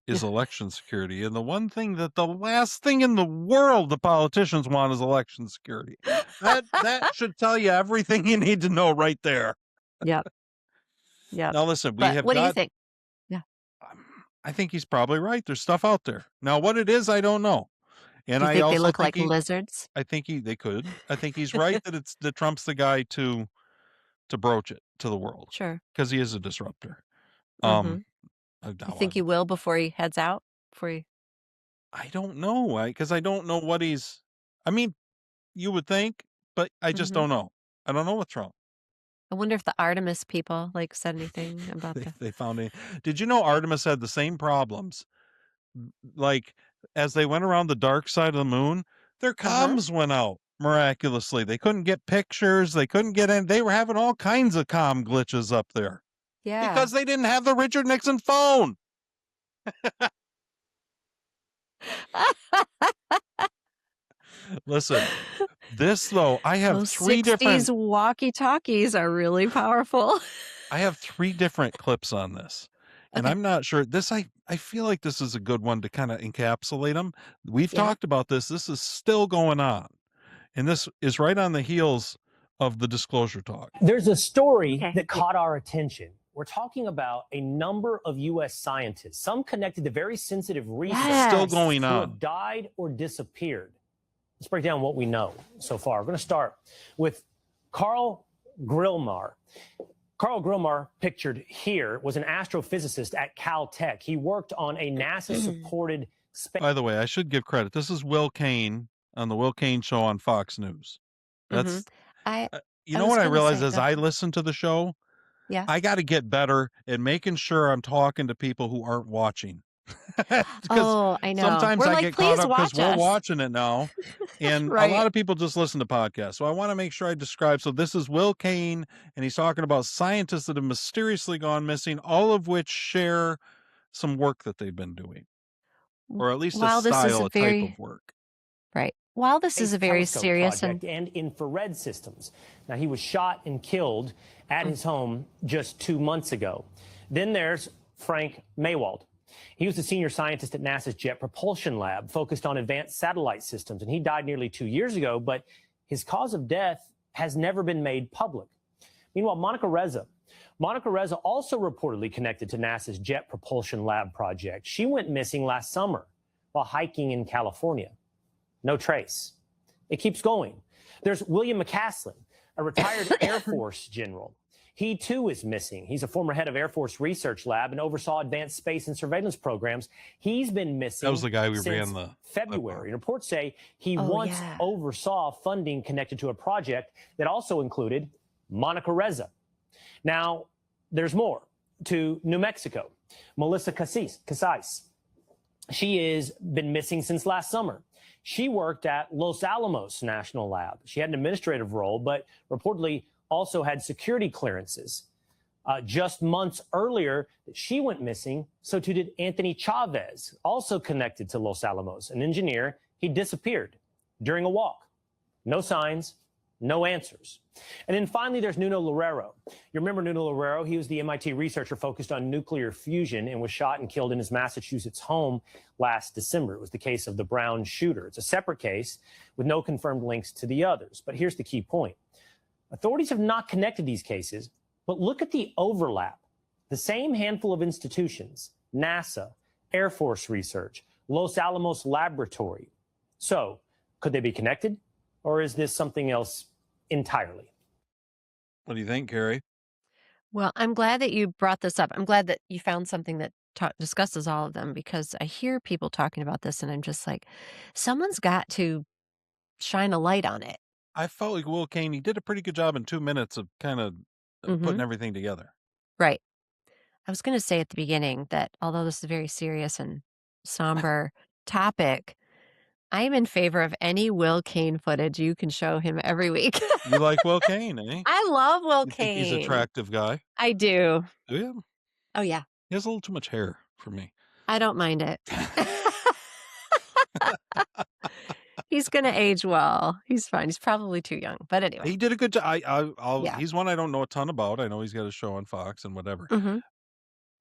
Speaker 1: is election security, and the one thing that the last thing in the world the politicians want is election security? That should tell you everything you need to know right there.
Speaker 2: Yep. Yep.
Speaker 1: Now listen, we
Speaker 2: But
Speaker 1: have
Speaker 2: what do you
Speaker 1: got.
Speaker 2: think? Yeah.
Speaker 1: I think he's probably right. There's stuff out there. Now, what it is, I don't know. And
Speaker 2: Do you
Speaker 1: I
Speaker 2: think
Speaker 1: also
Speaker 2: they look
Speaker 1: think
Speaker 2: like lizards?
Speaker 1: I think they could. I think he's right that Trump's the guy to broach it to the world
Speaker 2: Sure.
Speaker 1: because he is a disruptor.
Speaker 2: Mm-hmm. You
Speaker 1: Now
Speaker 2: think he will before he heads out?
Speaker 1: I don't know, because I don't know what he's. I mean, you would think, but I just
Speaker 2: Mhm.
Speaker 1: don't know. I don't know with Trump.
Speaker 2: I wonder if the Artemis people said anything about that.
Speaker 1: They found it. Did you know Artemis had the same problems? Like, as they went around the dark side of the moon, their comms went out. miraculously. They couldn't get pictures. They couldn't get in. They were having all kinds of comm glitches up there.
Speaker 2: Yeah.
Speaker 1: Because they didn't have the Richard Nixon phone. Listen, this though, I have
Speaker 2: Those
Speaker 1: three
Speaker 2: 60s
Speaker 1: different
Speaker 2: walkie-talkies are really powerful.
Speaker 1: I have 3 different clips on this. And
Speaker 2: Okay.
Speaker 1: I'm not sure this I feel like this is a good one to kind of encapsulate them. We've
Speaker 2: Yeah.
Speaker 1: talked about this. This is still going on. And this is right on the heels of the disclosure talk.
Speaker 14: There's a story
Speaker 2: Okay.
Speaker 14: that caught our attention. We're talking about a number of U.S. scientists, some connected to very sensitive research,
Speaker 1: Still going
Speaker 14: who
Speaker 1: on.
Speaker 14: have died or disappeared. Let's break down what we know so far. We're going to start with Carl Grillmar. Carl Grillmar, pictured here, was an astrophysicist at Caltech. He worked on a NASA-supported space.
Speaker 1: By the way, I should give credit. This is Will Cain on the Will Cain show on Fox News. That's you know
Speaker 2: was
Speaker 1: what I
Speaker 2: gonna
Speaker 1: realized
Speaker 2: say,
Speaker 1: as I listen to the show?
Speaker 2: Yeah.
Speaker 1: I got to get better at making sure I'm talking to people who aren't watching.
Speaker 2: Oh, I know.
Speaker 1: Sometimes
Speaker 2: We're
Speaker 1: I
Speaker 2: like,
Speaker 1: get caught
Speaker 2: "Please
Speaker 1: up because
Speaker 2: watch
Speaker 1: we're
Speaker 2: us."
Speaker 1: watching it now. And
Speaker 2: Right.
Speaker 1: a lot of people just listen to podcasts. So I want to make sure I describe. So this is Will Cain, and he's talking about scientists that have mysteriously gone missing, all of which share some work that they've been doing, or at least
Speaker 2: While
Speaker 1: a
Speaker 2: this is
Speaker 1: style,
Speaker 2: a
Speaker 1: a type
Speaker 2: very
Speaker 1: of work.
Speaker 2: right. While this is a very
Speaker 14: Telescope
Speaker 2: serious
Speaker 14: project and infrared systems. Now, he was shot and killed at his home just 2 months ago. Then there's Frank Maywald. He was the senior scientist at NASA's Jet Propulsion Lab, focused on advanced satellite systems, and he died nearly 2 years ago, but his cause of death has never been made public. Meanwhile, Monica Reza also reportedly connected to NASA's Jet Propulsion Lab project. She went missing last summer while hiking in California. No trace. It keeps going. There's William McCaslin, a retired Air Force general. He too is missing. He's a former head of Air Force Research Lab and oversaw advanced space and surveillance programs. He's been missing.
Speaker 1: That was the guy who
Speaker 14: since
Speaker 1: ran the
Speaker 14: February. Reports say he
Speaker 2: Oh,
Speaker 14: once
Speaker 2: yeah.
Speaker 14: oversaw funding connected to a project that also included Monica Reza. Now, there's more. To New Mexico, Melissa Casais. She has been missing since last summer. She worked at Los Alamos National Lab. She had an administrative role, but reportedly also had security clearances. Just months earlier, she went missing. So too did Anthony Chavez, also connected to Los Alamos, an engineer. He disappeared during a walk. No signs, no answers. And then finally, there's Nuno Loureiro. You remember Nuno Loureiro? He was the MIT researcher focused on nuclear fusion and was shot and killed in his Massachusetts home last December. It was the case of the Brown shooter. It's a separate case with no confirmed links to the others. But here's the key point. Authorities have not connected these cases, but look at the overlap. The same handful of institutions, NASA, Air Force Research, Los Alamos Laboratory. So could they be connected, or is this something else entirely?
Speaker 1: What do you think, Carrie?
Speaker 2: Well, I'm glad that you brought this up. I'm glad that you found something that discusses all of them, because I hear people talking about this and I'm just like, someone's got to shine a light on it.
Speaker 1: I felt like Will Cain, he did a pretty good job in 2 minutes of kind of putting everything together.
Speaker 2: Right. I was going to say at the beginning that although this is a very serious and somber topic, I am in favor of any Will Cain footage. You can show him every week.
Speaker 1: You like Will Cain, eh?
Speaker 2: I love Will
Speaker 1: You
Speaker 2: Cain.
Speaker 1: think he's an attractive guy?
Speaker 2: I do.
Speaker 1: Do you?
Speaker 2: Oh, yeah.
Speaker 1: He has a little too much hair for me.
Speaker 2: I don't mind it. He's going to age well. He's fine. He's probably too young. But anyway.
Speaker 1: He did a good job.
Speaker 2: Yeah.
Speaker 1: He's one I don't know a ton about. I know he's got a show on Fox and whatever.
Speaker 2: Mhm.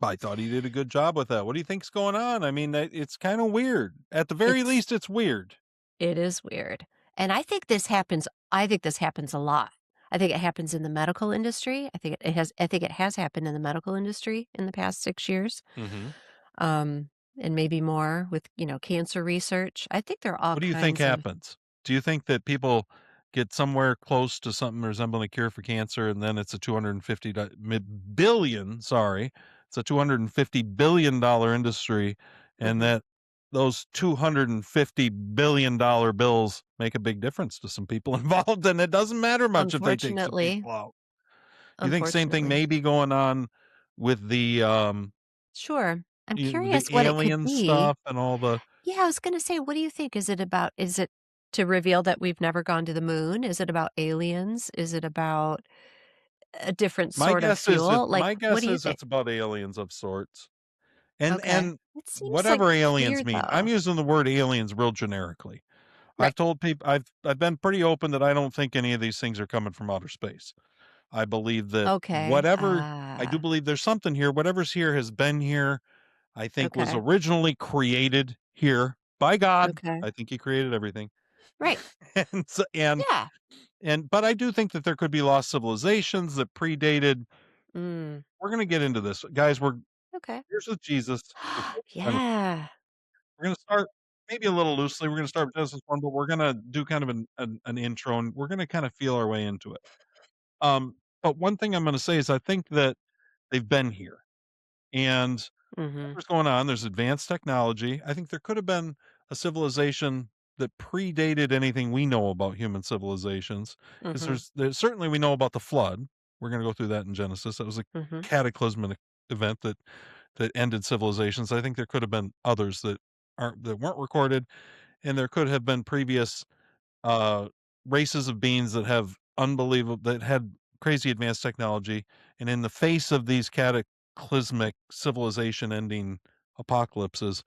Speaker 1: I thought he did a good job with that. What do you think's going on? I mean, it's kind of weird. At the very least, it's weird.
Speaker 2: It is weird. And I think this happens a lot. I think it happens in the medical industry. I think it has happened in the medical industry in the past 6 years. And maybe more with, cancer research. I think they're all
Speaker 1: What do you think happens? Do you think that people get somewhere close to something resembling a cure for cancer, and then it's a $250 billion industry, and that those $250 billion bills make a big difference to some people involved, and it doesn't matter much if they take some people out. You think same thing may be going on with the
Speaker 2: Sure. I'm
Speaker 1: the
Speaker 2: curious what it could
Speaker 1: alien
Speaker 2: be.
Speaker 1: stuff and all the
Speaker 2: Yeah, I was going to say, what do you think? Is it to reveal that we've never gone to the moon? Is it about aliens? Is it about a different
Speaker 1: My
Speaker 2: sort of
Speaker 1: guess is
Speaker 2: fuel? Like,
Speaker 1: my
Speaker 2: what
Speaker 1: guess
Speaker 2: do you
Speaker 1: is
Speaker 2: think?
Speaker 1: it's about aliens of sorts. And
Speaker 2: Okay.
Speaker 1: and
Speaker 2: It seems like
Speaker 1: whatever
Speaker 2: clear
Speaker 1: aliens mean. I'm
Speaker 2: though.
Speaker 1: using the word aliens real generically.
Speaker 2: Right.
Speaker 1: I've told people I've been pretty open that I don't think any of these things are coming from outer space. I believe that
Speaker 2: Okay.
Speaker 1: whatever I do believe there's something here. Whatever's here has been here. I think was
Speaker 2: Okay.
Speaker 1: originally created here by God.
Speaker 2: Okay.
Speaker 1: I think he created everything.
Speaker 2: Right.
Speaker 1: and so,
Speaker 2: Yeah.
Speaker 1: but I do think that there could be lost civilizations that predated.
Speaker 2: Mm.
Speaker 1: We're going to get into this, guys.
Speaker 2: Okay.
Speaker 1: Here's with Jesus.
Speaker 2: Yeah.
Speaker 1: We're going to start maybe a little loosely. We're going to start with Genesis 1, but we're going to do kind of an intro, and we're going to kind of feel our way into it. But one thing I'm going to say is I think that they've been here, and
Speaker 2: Mm-hmm.
Speaker 1: whatever's going on, there's advanced technology. I think there could have been a civilization that predated anything we know about human civilizations, because
Speaker 2: Mm-hmm.
Speaker 1: there's certainly we know about the flood. We're going to go through that in Genesis. That was a
Speaker 2: Mm-hmm.
Speaker 1: cataclysmic event that ended civilizations. I think there could have been others that weren't recorded, and there could have been previous races of beings that had crazy advanced technology, and in the face of these cataclysmic civilization ending apocalypses,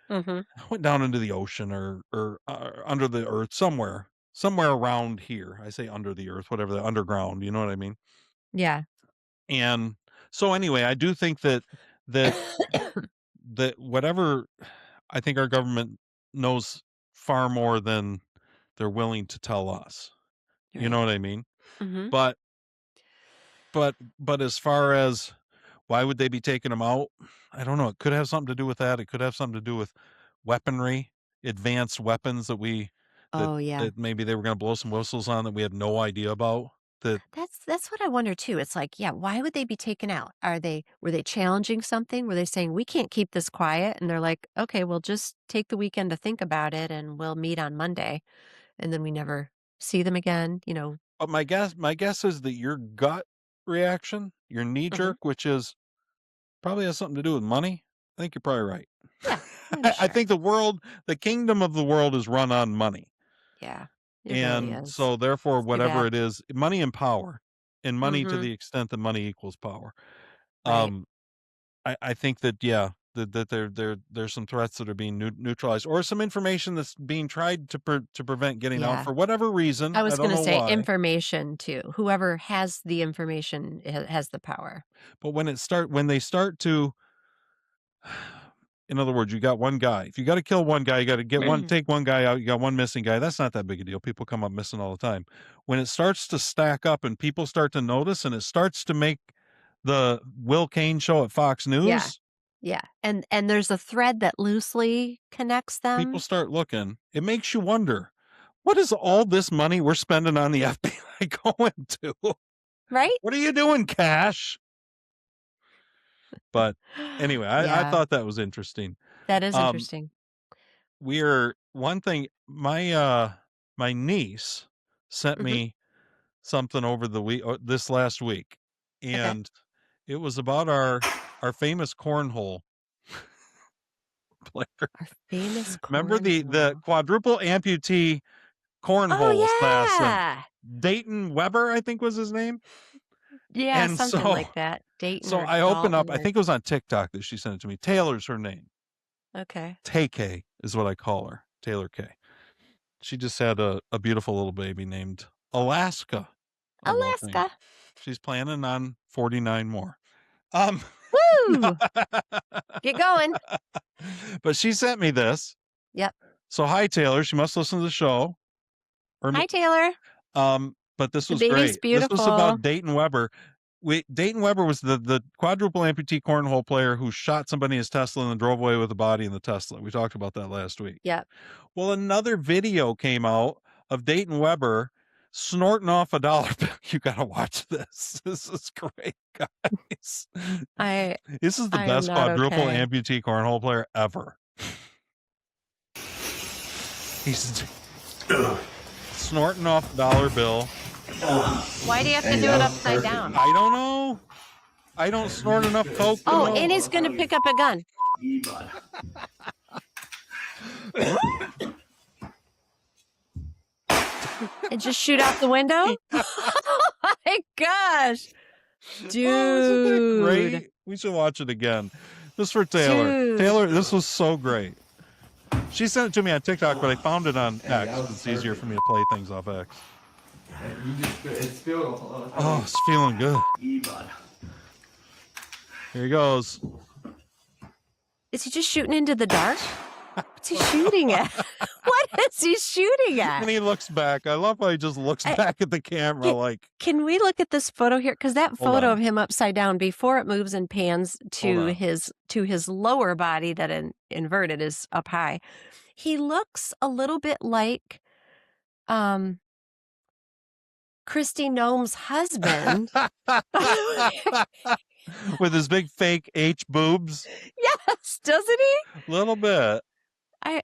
Speaker 2: Mm-hmm.
Speaker 1: went down into the ocean or under the earth somewhere around here. I say under the earth, whatever, the underground, you know what I mean?
Speaker 2: Yeah.
Speaker 1: And so anyway, I do think that that whatever, I think our government knows far more than they're willing to tell us. You
Speaker 2: Right.
Speaker 1: know what I mean?
Speaker 2: Mm-hmm.
Speaker 1: But as far as why would they be taking them out? I don't know. It could have something to do with that. It could have something to do with weaponry, advanced weapons that
Speaker 2: Oh yeah.
Speaker 1: that maybe they were going to blow some whistles on that we had no idea about.
Speaker 2: That's what I wonder too. It's like, yeah, why would they be taken out? Were they challenging something? Were they saying we can't keep this quiet? And they're like, okay, well just take the weekend to think about it and we'll meet on Monday. And then we never see them again, you know.
Speaker 1: But my guess is that your gut reaction, your knee
Speaker 2: Mhm.
Speaker 1: jerk, which is probably has something to do with money. I think you're probably right.
Speaker 2: Yeah.
Speaker 1: I think the kingdom of the world is run on money.
Speaker 2: Yeah. It really
Speaker 1: And
Speaker 2: is.
Speaker 1: so therefore,
Speaker 2: See
Speaker 1: whatever
Speaker 2: that.
Speaker 1: it is, money and power, and money to
Speaker 2: Mm-hmm.
Speaker 1: the extent that money equals power.
Speaker 2: Right.
Speaker 1: I think that, yeah, that there's some threats that are being neutralized, or some information that's being tried to prevent getting out
Speaker 2: Yeah.
Speaker 1: for whatever reason.
Speaker 2: I was
Speaker 1: don't
Speaker 2: going to
Speaker 1: know
Speaker 2: say
Speaker 1: why.
Speaker 2: information too. Whoever has the information has the power.
Speaker 1: But when they start to, in other words, you got one guy. If you got to kill one guy, you got to take one guy out. You got one missing guy. That's not that big a deal. People come up missing all the time. When it starts to stack up and people start to notice, and it starts to make the Will Cain show at Fox News.
Speaker 2: Yeah. Yeah. And there's a thread that loosely connects them.
Speaker 1: People start looking. It makes you wonder, what is all this money we're spending on the FBI going to?
Speaker 2: Right?
Speaker 1: What are you doing, Cash? But anyway, I thought that was interesting.
Speaker 2: That is interesting.
Speaker 1: One thing, my niece sent me something over the week, this last week, and it was about our famous cornhole player.
Speaker 2: Our famous cornhole.
Speaker 1: Remember the quadruple amputee cornhole assassin, Dayton Weber, I think was his name.
Speaker 2: Yeah,
Speaker 1: And
Speaker 2: something
Speaker 1: so-
Speaker 2: like that. Dayton.
Speaker 1: So
Speaker 2: or
Speaker 1: I opened up,
Speaker 2: Dalton
Speaker 1: I think it was on TikTok that she sent it to me. Taylor's her name.
Speaker 2: Okay.
Speaker 1: Tay-K is what I call her. Taylor K. She just had a beautiful little baby named Alaska. of all things.
Speaker 2: Alaska.
Speaker 1: She's planning on 49 more.
Speaker 2: Woo! Get going.
Speaker 1: But she sent me this.
Speaker 2: Yep.
Speaker 1: So hi Taylor. She must listen to the show.
Speaker 2: Hi, Taylor.
Speaker 1: But this
Speaker 2: The
Speaker 1: was
Speaker 2: baby's
Speaker 1: great. This was
Speaker 2: beautiful.
Speaker 1: about Dayton Weber. Dayton Weber was the quadruple amputee cornhole player who shot somebody in his Tesla and then drove away with the body in the Tesla. We talked about that last week.
Speaker 2: Yep.
Speaker 1: Well, another video came out of Dayton Weber snorting off a dollar bill. You got to watch this. This is great, guys. This is the
Speaker 2: I am
Speaker 1: best
Speaker 2: not
Speaker 1: quadruple
Speaker 2: okay.
Speaker 1: amputee cornhole player ever. He's snorting off a dollar bill.
Speaker 2: Why do you have to do it upside down?
Speaker 1: I don't know. I don't snort enough coke. to
Speaker 2: Oh,
Speaker 1: know.
Speaker 2: and he's going to pick up a gun. And just shoot out the window? Oh my gosh. Dude.
Speaker 1: Oh, isn't that great? We should watch it again. This for Taylor.
Speaker 2: Dude.
Speaker 1: Taylor, this was so great. She sent it to me on TikTok, but I found it on X. It's easier for me to play things off X. Oh, it's feeling good. Here he goes.
Speaker 2: Is he just shooting into the dark? What's he shooting at? What is he shooting at?
Speaker 1: And he looks back. I love how he just looks back at the camera like.
Speaker 2: Can we look at this photo here? Because that photo of him upside down before it moves and pans to his lower body that inverted is up high. He looks a little bit like Kristi Noem's husband.
Speaker 1: With his big fake H boobs.
Speaker 2: Yes, doesn't he?
Speaker 1: A little bit.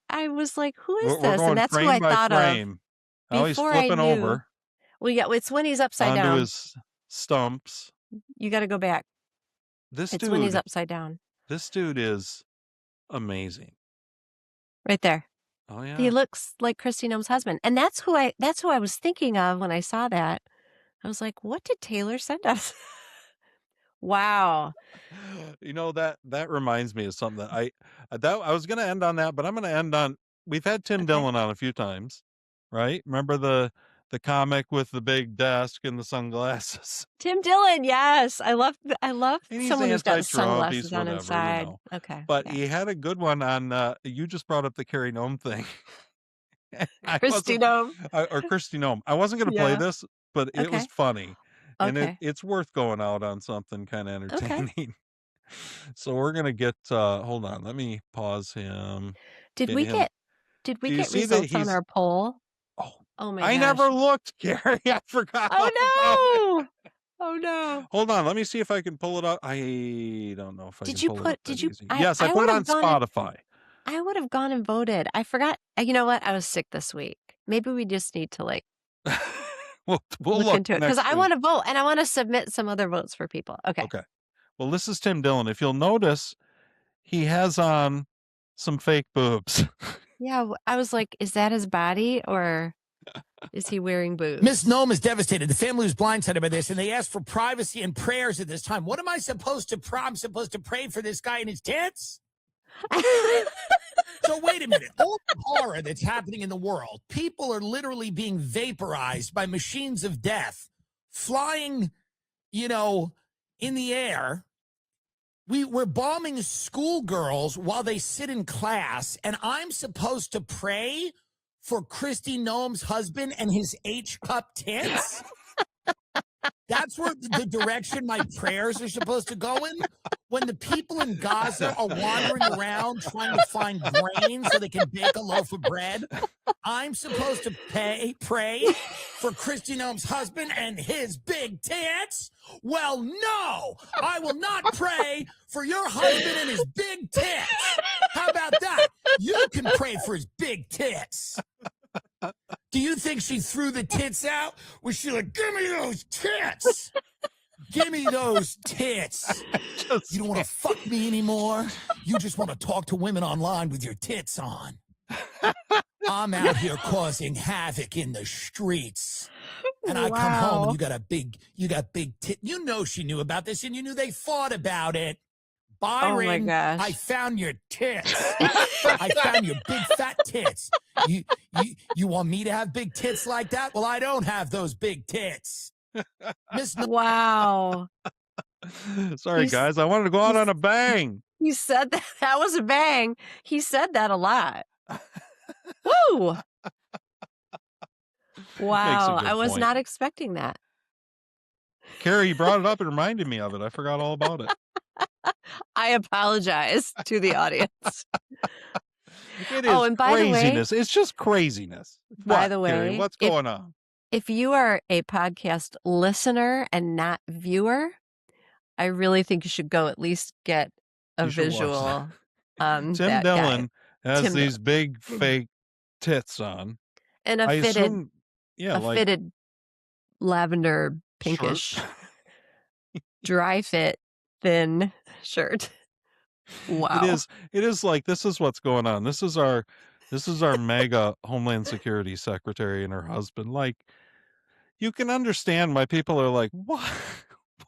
Speaker 2: I was like, who is
Speaker 1: We're
Speaker 2: this?
Speaker 1: going
Speaker 2: And that's who
Speaker 1: frame
Speaker 2: I
Speaker 1: by
Speaker 2: thought
Speaker 1: frame.
Speaker 2: of.
Speaker 1: Oh, he's
Speaker 2: Before
Speaker 1: flipping
Speaker 2: I knew.
Speaker 1: over.
Speaker 2: Well, yeah, it's when he's upside
Speaker 1: onto
Speaker 2: down.
Speaker 1: his stumps.
Speaker 2: You got to go back.
Speaker 1: It's
Speaker 2: when he's upside down.
Speaker 1: This dude is amazing.
Speaker 2: Right there.
Speaker 1: Oh yeah.
Speaker 2: He looks like Kristi Noem's husband. And that's who I was thinking of when I saw that. I was like, what did Taylor send us? Wow.
Speaker 1: You know, that reminds me of something that I was going to end on that, but I'm going to end on, we've had Tim Dillon on a few times, right? Remember the comic with the big desk and the sunglasses?
Speaker 2: Tim Dillon, yes. I love
Speaker 1: And
Speaker 2: someone who's got
Speaker 1: anti-Trump,
Speaker 2: sunglasses
Speaker 1: he's
Speaker 2: on
Speaker 1: whatever,
Speaker 2: inside.
Speaker 1: you know.
Speaker 2: Okay.
Speaker 1: But
Speaker 2: yeah.
Speaker 1: he had a good one on, you just brought up the Carrie Noem thing.
Speaker 2: Kristi Noem.
Speaker 1: Or Kristi Noem. I wasn't going to play
Speaker 2: Yeah.
Speaker 1: this, but it was
Speaker 2: Okay.
Speaker 1: funny. And
Speaker 2: Okay.
Speaker 1: it's worth going out on something kind of entertaining. So we're going to get, hold on, let me pause him.
Speaker 2: Did we get
Speaker 1: Do you see that
Speaker 2: results on our poll? Oh my gosh.
Speaker 1: I never looked, Gary. I forgot.
Speaker 2: Oh
Speaker 1: all about it.
Speaker 2: no. Oh no.
Speaker 1: Hold on, let me see if I can pull it up. I don't know if I
Speaker 2: Did
Speaker 1: can
Speaker 2: you
Speaker 1: pull it
Speaker 2: put
Speaker 1: up that
Speaker 2: did you
Speaker 1: easy. Yes, I put it
Speaker 2: would
Speaker 1: on
Speaker 2: have gone and-
Speaker 1: Spotify.
Speaker 2: I would have gone and voted. I forgot. You know what? I was sick this week. Maybe we just need to
Speaker 1: We'll
Speaker 2: look
Speaker 1: look
Speaker 2: into it
Speaker 1: next
Speaker 2: because I
Speaker 1: week.
Speaker 2: want to vote and I want to submit some other votes for people. Okay.
Speaker 1: Okay. Well, this is Tim Dillon. If you'll notice, he has on some fake boobs.
Speaker 2: Yeah, I was like, is that his body or is he wearing boobs?
Speaker 15: Miss Noem is devastated. The family was blindsided by this, and they asked for privacy and prayers at this time. What am I supposed to pray? I'm supposed to pray for this guy and his tits? So wait a minute. All the horror that's happening in the world, people are literally being vaporized by machines of death, flying, in the air. We're bombing schoolgirls while they sit in class, and I'm supposed to pray for Kristi Noem's husband and his H-cup tits? That's where the direction my prayers are supposed to go in? When the people in Gaza are wandering around trying to find grain so they can bake a loaf of bread, I'm supposed to pray for Kristi Noem's husband and his big tits? Well, no, I will not pray for your husband and his big tits. How about that? You can pray for his big tits. Do you think she threw the tits out? Was she like, give me those tits? Give me those tits. You don't want to fuck me anymore? You just want to talk to women online with your tits on. I'm out here causing havoc in the streets. And I come home and you got big tit. You know she knew about this and you knew they fought about it. Byron,
Speaker 2: Oh my gosh.
Speaker 15: I found your tits. I found your big fat tits. You want me to have big tits like that? Well, I don't have those big tits. Miss
Speaker 2: Wow.
Speaker 1: Sorry,
Speaker 2: He's-
Speaker 1: guys. I wanted to go out on a bang.
Speaker 2: He said that. That was a bang. He said that a lot. Woo. Wow.
Speaker 1: good
Speaker 2: I was
Speaker 1: point.
Speaker 2: not expecting that.
Speaker 1: Carrie, you brought it up and reminded me of it. I forgot all about it.
Speaker 2: I apologize to the audience.
Speaker 1: It is
Speaker 2: Oh, and by the way-
Speaker 1: craziness. It's just craziness.
Speaker 2: By
Speaker 1: What,
Speaker 2: the
Speaker 1: Carrie?
Speaker 2: way,
Speaker 1: What's
Speaker 2: if-
Speaker 1: going on?
Speaker 2: If you are a podcast listener and not viewer, I really think you should go at least get a
Speaker 1: You should watch
Speaker 2: visual.
Speaker 1: Tim
Speaker 2: that
Speaker 1: Dillon
Speaker 2: guy.
Speaker 1: has
Speaker 2: Tim
Speaker 1: these big fake tits on.
Speaker 2: and a
Speaker 1: I
Speaker 2: fitted,
Speaker 1: assume, yeah, like
Speaker 2: fitted lavender pinkish dry fit thin shirt. Wow.
Speaker 1: it is like this is what's going on. This is our This is our MAGA Homeland Security Secretary and her husband. Like, you can understand why people are like, what?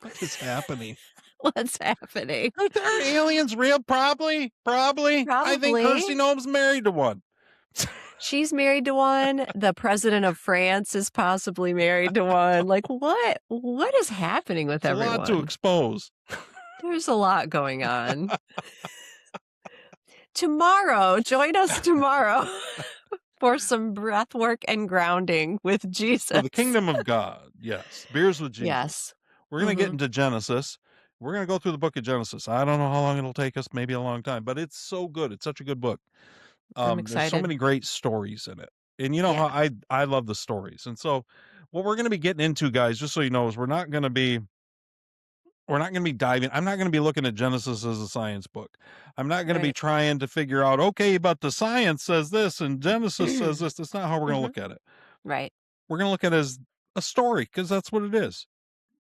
Speaker 1: What is happening?
Speaker 2: What's happening?
Speaker 1: Are there aliens real? Probably. I think Kirsty Noem's married to one.
Speaker 2: She's married to one. The president of France is possibly married to one. Like, what is happening with everyone?
Speaker 1: A lot to expose.
Speaker 2: There's a lot going on. Tomorrow, join us tomorrow for some breath work and grounding with Jesus.
Speaker 1: For the kingdom of God. Yes. Beers with Jesus.
Speaker 2: Yes.
Speaker 1: We're going to get into Genesis. We're going to go through the book of Genesis. I don't know how long it'll take us, maybe a long time, but it's so good. It's such a good book.
Speaker 2: I'm excited.
Speaker 1: There's so many great stories in it. And you know how I love the stories. And so what we're going to be getting into, guys, just so you know, is we're not going to be diving. I'm not going to be looking at Genesis as a science book. I'm not going to be trying to figure out, okay, but the science says this and Genesis says this. That's not how we're going to look at it.
Speaker 2: Right.
Speaker 1: We're going to look at it as a story because that's what it is.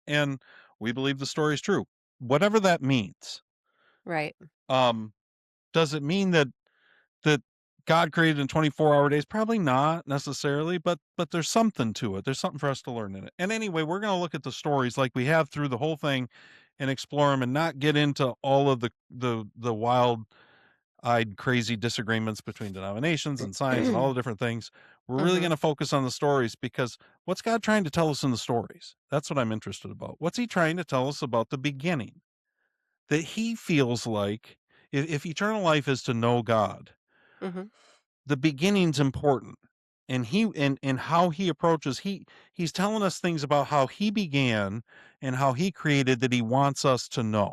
Speaker 1: And we believe the story is true. Whatever that means.
Speaker 2: Right.
Speaker 1: Does it mean that God created in 24-hour days? Probably not necessarily, but there's something to it. There's something for us to learn in it. And anyway, we're going to look at the stories like we have through the whole thing and explore them and not get into all of the wild-eyed, crazy disagreements between denominations and science and all the different things. We're really going to focus on the stories because what's God trying to tell us in the stories? That's what I'm interested about. What's he trying to tell us about the beginning? That he feels like if eternal life is to know God, the beginning's important. And and how he approaches, he's telling us things about how he began and how he created that he wants us to know.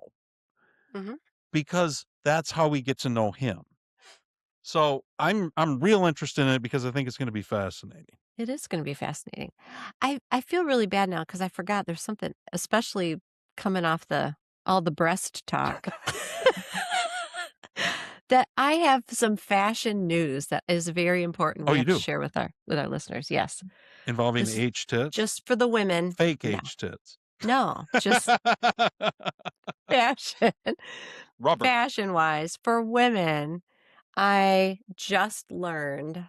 Speaker 1: Because that's how we get to know him. So I'm real interested in it because I think it's going to be fascinating.
Speaker 2: It is going to be fascinating. I feel really bad now because I forgot there's something, especially coming off all the breast talk, that I have some fashion news that is very important. We have to share with our listeners. Yes.
Speaker 1: Involving H tits?
Speaker 2: Just for the women.
Speaker 1: Fake H tits.
Speaker 2: No, just fashion.
Speaker 1: Rubber.
Speaker 2: Fashion-wise, for women, I just learned,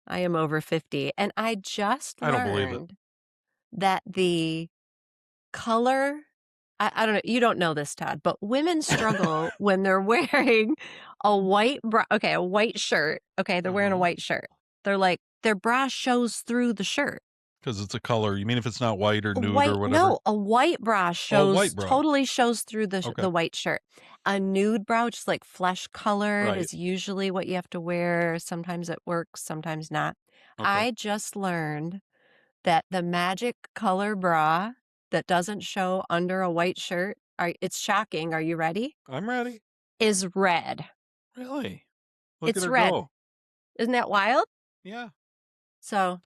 Speaker 2: I am over 50, and I just
Speaker 1: I don't believe it.
Speaker 2: learned that the color, I don't know, you don't know this, Todd, but women struggle when they're wearing a white shirt. Okay, they're wearing a white shirt. They're like, their bra shows through the shirt.
Speaker 1: Because it's a color. You mean if it's not white or nude or whatever?
Speaker 2: No, a white bra totally shows through the white shirt. A nude bra, which is like flesh colored, is usually what you have to wear. Sometimes it works, sometimes not. I just learned that the magic color bra that doesn't show under a white shirt, it's shocking. Are you ready?
Speaker 1: I'm ready.
Speaker 2: Is red.
Speaker 1: Really? Look
Speaker 2: It's
Speaker 1: at her
Speaker 2: red.
Speaker 1: go.
Speaker 2: Isn't that wild?
Speaker 1: Yeah.
Speaker 2: So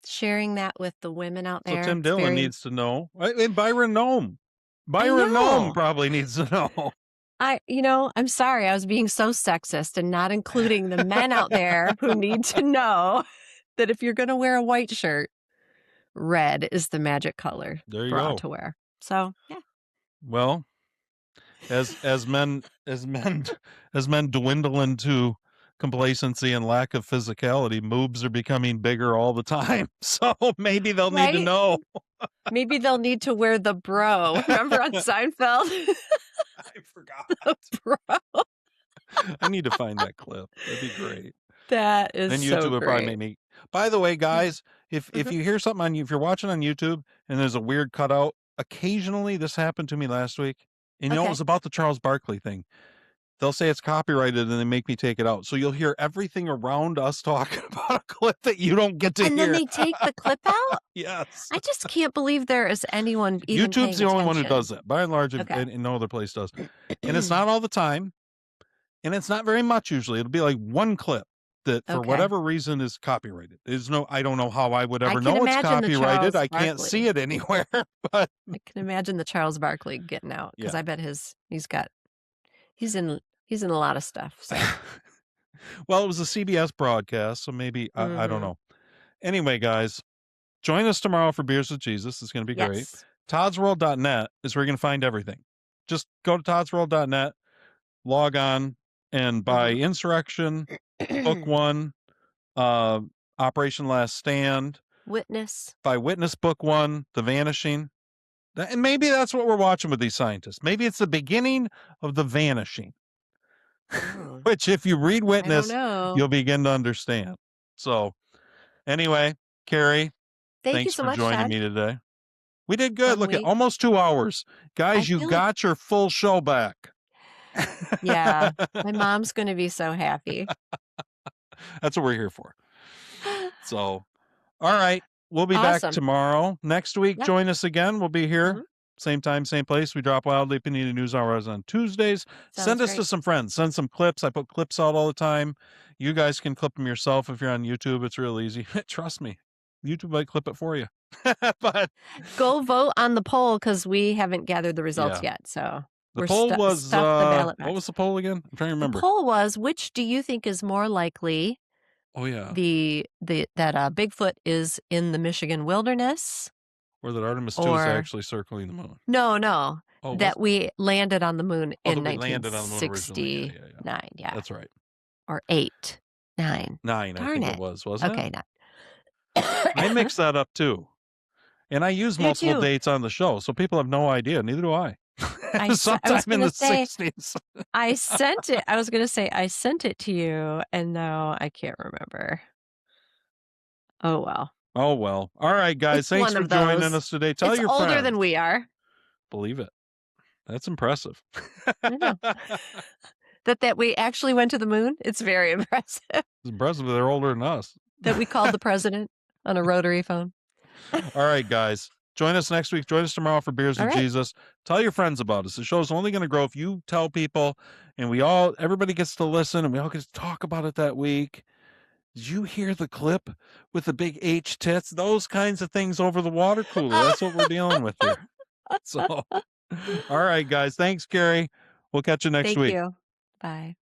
Speaker 2: sharing that with the women out there.
Speaker 1: So Tim Dillon needs to know. And Byron Nome. Byron Nome probably needs to know.
Speaker 2: I'm sorry. I was being so sexist and not including the men out there who need to know that if you're going to wear a white shirt, red is the magic color bra to wear. So, yeah.
Speaker 1: Well, as men dwindle into complacency and lack of physicality, moobs are becoming bigger all the time. So maybe they'll need to know.
Speaker 2: Maybe they'll need to wear the bro. Remember on Seinfeld?
Speaker 1: I forgot.
Speaker 2: The bro.
Speaker 1: I need to find that clip. That'd be great.
Speaker 2: That is
Speaker 1: and
Speaker 2: so
Speaker 1: YouTube would probably
Speaker 2: great.
Speaker 1: make me. By the way, guys, if you hear something if you're watching on YouTube and there's a weird cutout, occasionally this happened to me last week. And it was about the Charles Barkley thing. They'll say it's copyrighted and they make me take it out. So you'll hear everything around us talking about a clip that you don't get to hear.
Speaker 2: And then they take the clip out?
Speaker 1: Yes.
Speaker 2: I just can't believe there is anyone even
Speaker 1: YouTube's the only one who does that. By and large,
Speaker 2: Okay.
Speaker 1: and no other place does. And it's not all the time. And it's not very much usually. It'll be like one clip that for whatever reason is copyrighted. I don't know how I would ever know it's copyrighted. I can't see it anywhere. But
Speaker 2: I can imagine the Charles Barkley getting out because I bet he's in a lot of stuff. So.
Speaker 1: Well, it was a CBS broadcast, so maybe I don't know. Anyway, guys, join us tomorrow for Beers with Jesus. It's going to be great. Toddsworld.net is where you're going to find everything. Just go to toddsworld.net, log on, and by Insurrection, Book 1, Operation Last Stand,
Speaker 2: Witness.
Speaker 1: by Witness, Book 1, The Vanishing. And maybe that's what we're watching with these scientists. Maybe it's the beginning of the vanishing.
Speaker 2: Oh.
Speaker 1: Which, if you read
Speaker 2: I don't
Speaker 1: Witness,
Speaker 2: know.
Speaker 1: you'll begin to understand. So, anyway, Carrie,
Speaker 2: Thank you
Speaker 1: thanks
Speaker 2: so
Speaker 1: for
Speaker 2: much,
Speaker 1: joining
Speaker 2: Ted.
Speaker 1: me today. We did good.
Speaker 2: Fun
Speaker 1: Look at
Speaker 2: week.
Speaker 1: almost 2 hours. Guys,
Speaker 2: I
Speaker 1: you
Speaker 2: feel like-
Speaker 1: got your full show back.
Speaker 2: Yeah, my mom's going to be so happy.
Speaker 1: That's what we're here for. So, all right. We'll be back
Speaker 2: Awesome.
Speaker 1: tomorrow. Next week,
Speaker 2: Yep.
Speaker 1: join us again. We'll be here.
Speaker 2: Mhm.
Speaker 1: Same time, same place. We drop Wildly Panini News Hours on Tuesdays. Send
Speaker 2: Sounds
Speaker 1: us to
Speaker 2: great.
Speaker 1: some friends. Send some clips. I put clips out all the time. You guys can clip them yourself if you're on YouTube. It's real easy. Trust me. YouTube might clip it for you. But
Speaker 2: Go vote on the poll because we haven't gathered the results
Speaker 1: Yeah.
Speaker 2: yet. So
Speaker 1: the
Speaker 2: we're
Speaker 1: poll was
Speaker 2: stuffed the ballot
Speaker 1: what
Speaker 2: box.
Speaker 1: was the poll again? I'm trying to
Speaker 2: The
Speaker 1: remember.
Speaker 2: poll was, which do you think is more likely
Speaker 1: Oh yeah.
Speaker 2: that Bigfoot is in the Michigan wilderness?
Speaker 1: Or that Artemis 2 is
Speaker 2: Or
Speaker 1: actually circling the moon.
Speaker 2: no,
Speaker 1: Oh,
Speaker 2: that we landed on the moon
Speaker 1: Oh,
Speaker 2: in
Speaker 1: that we landed on the moon originally.
Speaker 2: 1969. Yeah.
Speaker 1: That's right.
Speaker 2: Or 8, 9.
Speaker 1: 9, I
Speaker 2: Darn
Speaker 1: think
Speaker 2: it.
Speaker 1: it was, wasn't
Speaker 2: Okay,
Speaker 1: it?
Speaker 2: 9.
Speaker 1: I mix that up too. And I use
Speaker 2: Do
Speaker 1: multiple
Speaker 2: too.
Speaker 1: dates on the show, so people have no idea. Neither do I.
Speaker 2: I was
Speaker 1: Sometime in
Speaker 2: gonna
Speaker 1: the
Speaker 2: say,
Speaker 1: 60s.
Speaker 2: I sent it. I was going to say I sent it to you, and now I can't remember. Oh well.
Speaker 1: Oh, well. All right, guys.
Speaker 2: It's
Speaker 1: Thanks
Speaker 2: one
Speaker 1: for
Speaker 2: of
Speaker 1: joining
Speaker 2: those.
Speaker 1: us today. Tell
Speaker 2: It's
Speaker 1: your
Speaker 2: older
Speaker 1: friends.
Speaker 2: than we are.
Speaker 1: Believe it. That's impressive.
Speaker 2: I know. that we actually went to the moon. It's very impressive.
Speaker 1: It's impressive that they're older than us.
Speaker 2: That we called the president on a rotary phone.
Speaker 1: All right, guys. Join us next week. Join us tomorrow for Beers
Speaker 2: All
Speaker 1: with
Speaker 2: right.
Speaker 1: Jesus. Tell your friends about us. The show's only going to grow if you tell people, and everybody gets to listen, and we all get to talk about it that week. Did you hear the clip with the big H tits? Those kinds of things over the water cooler. That's what we're dealing with here. So, all right, guys. Thanks, Carrie. We'll catch you next
Speaker 2: Thank
Speaker 1: week.
Speaker 2: you. Bye.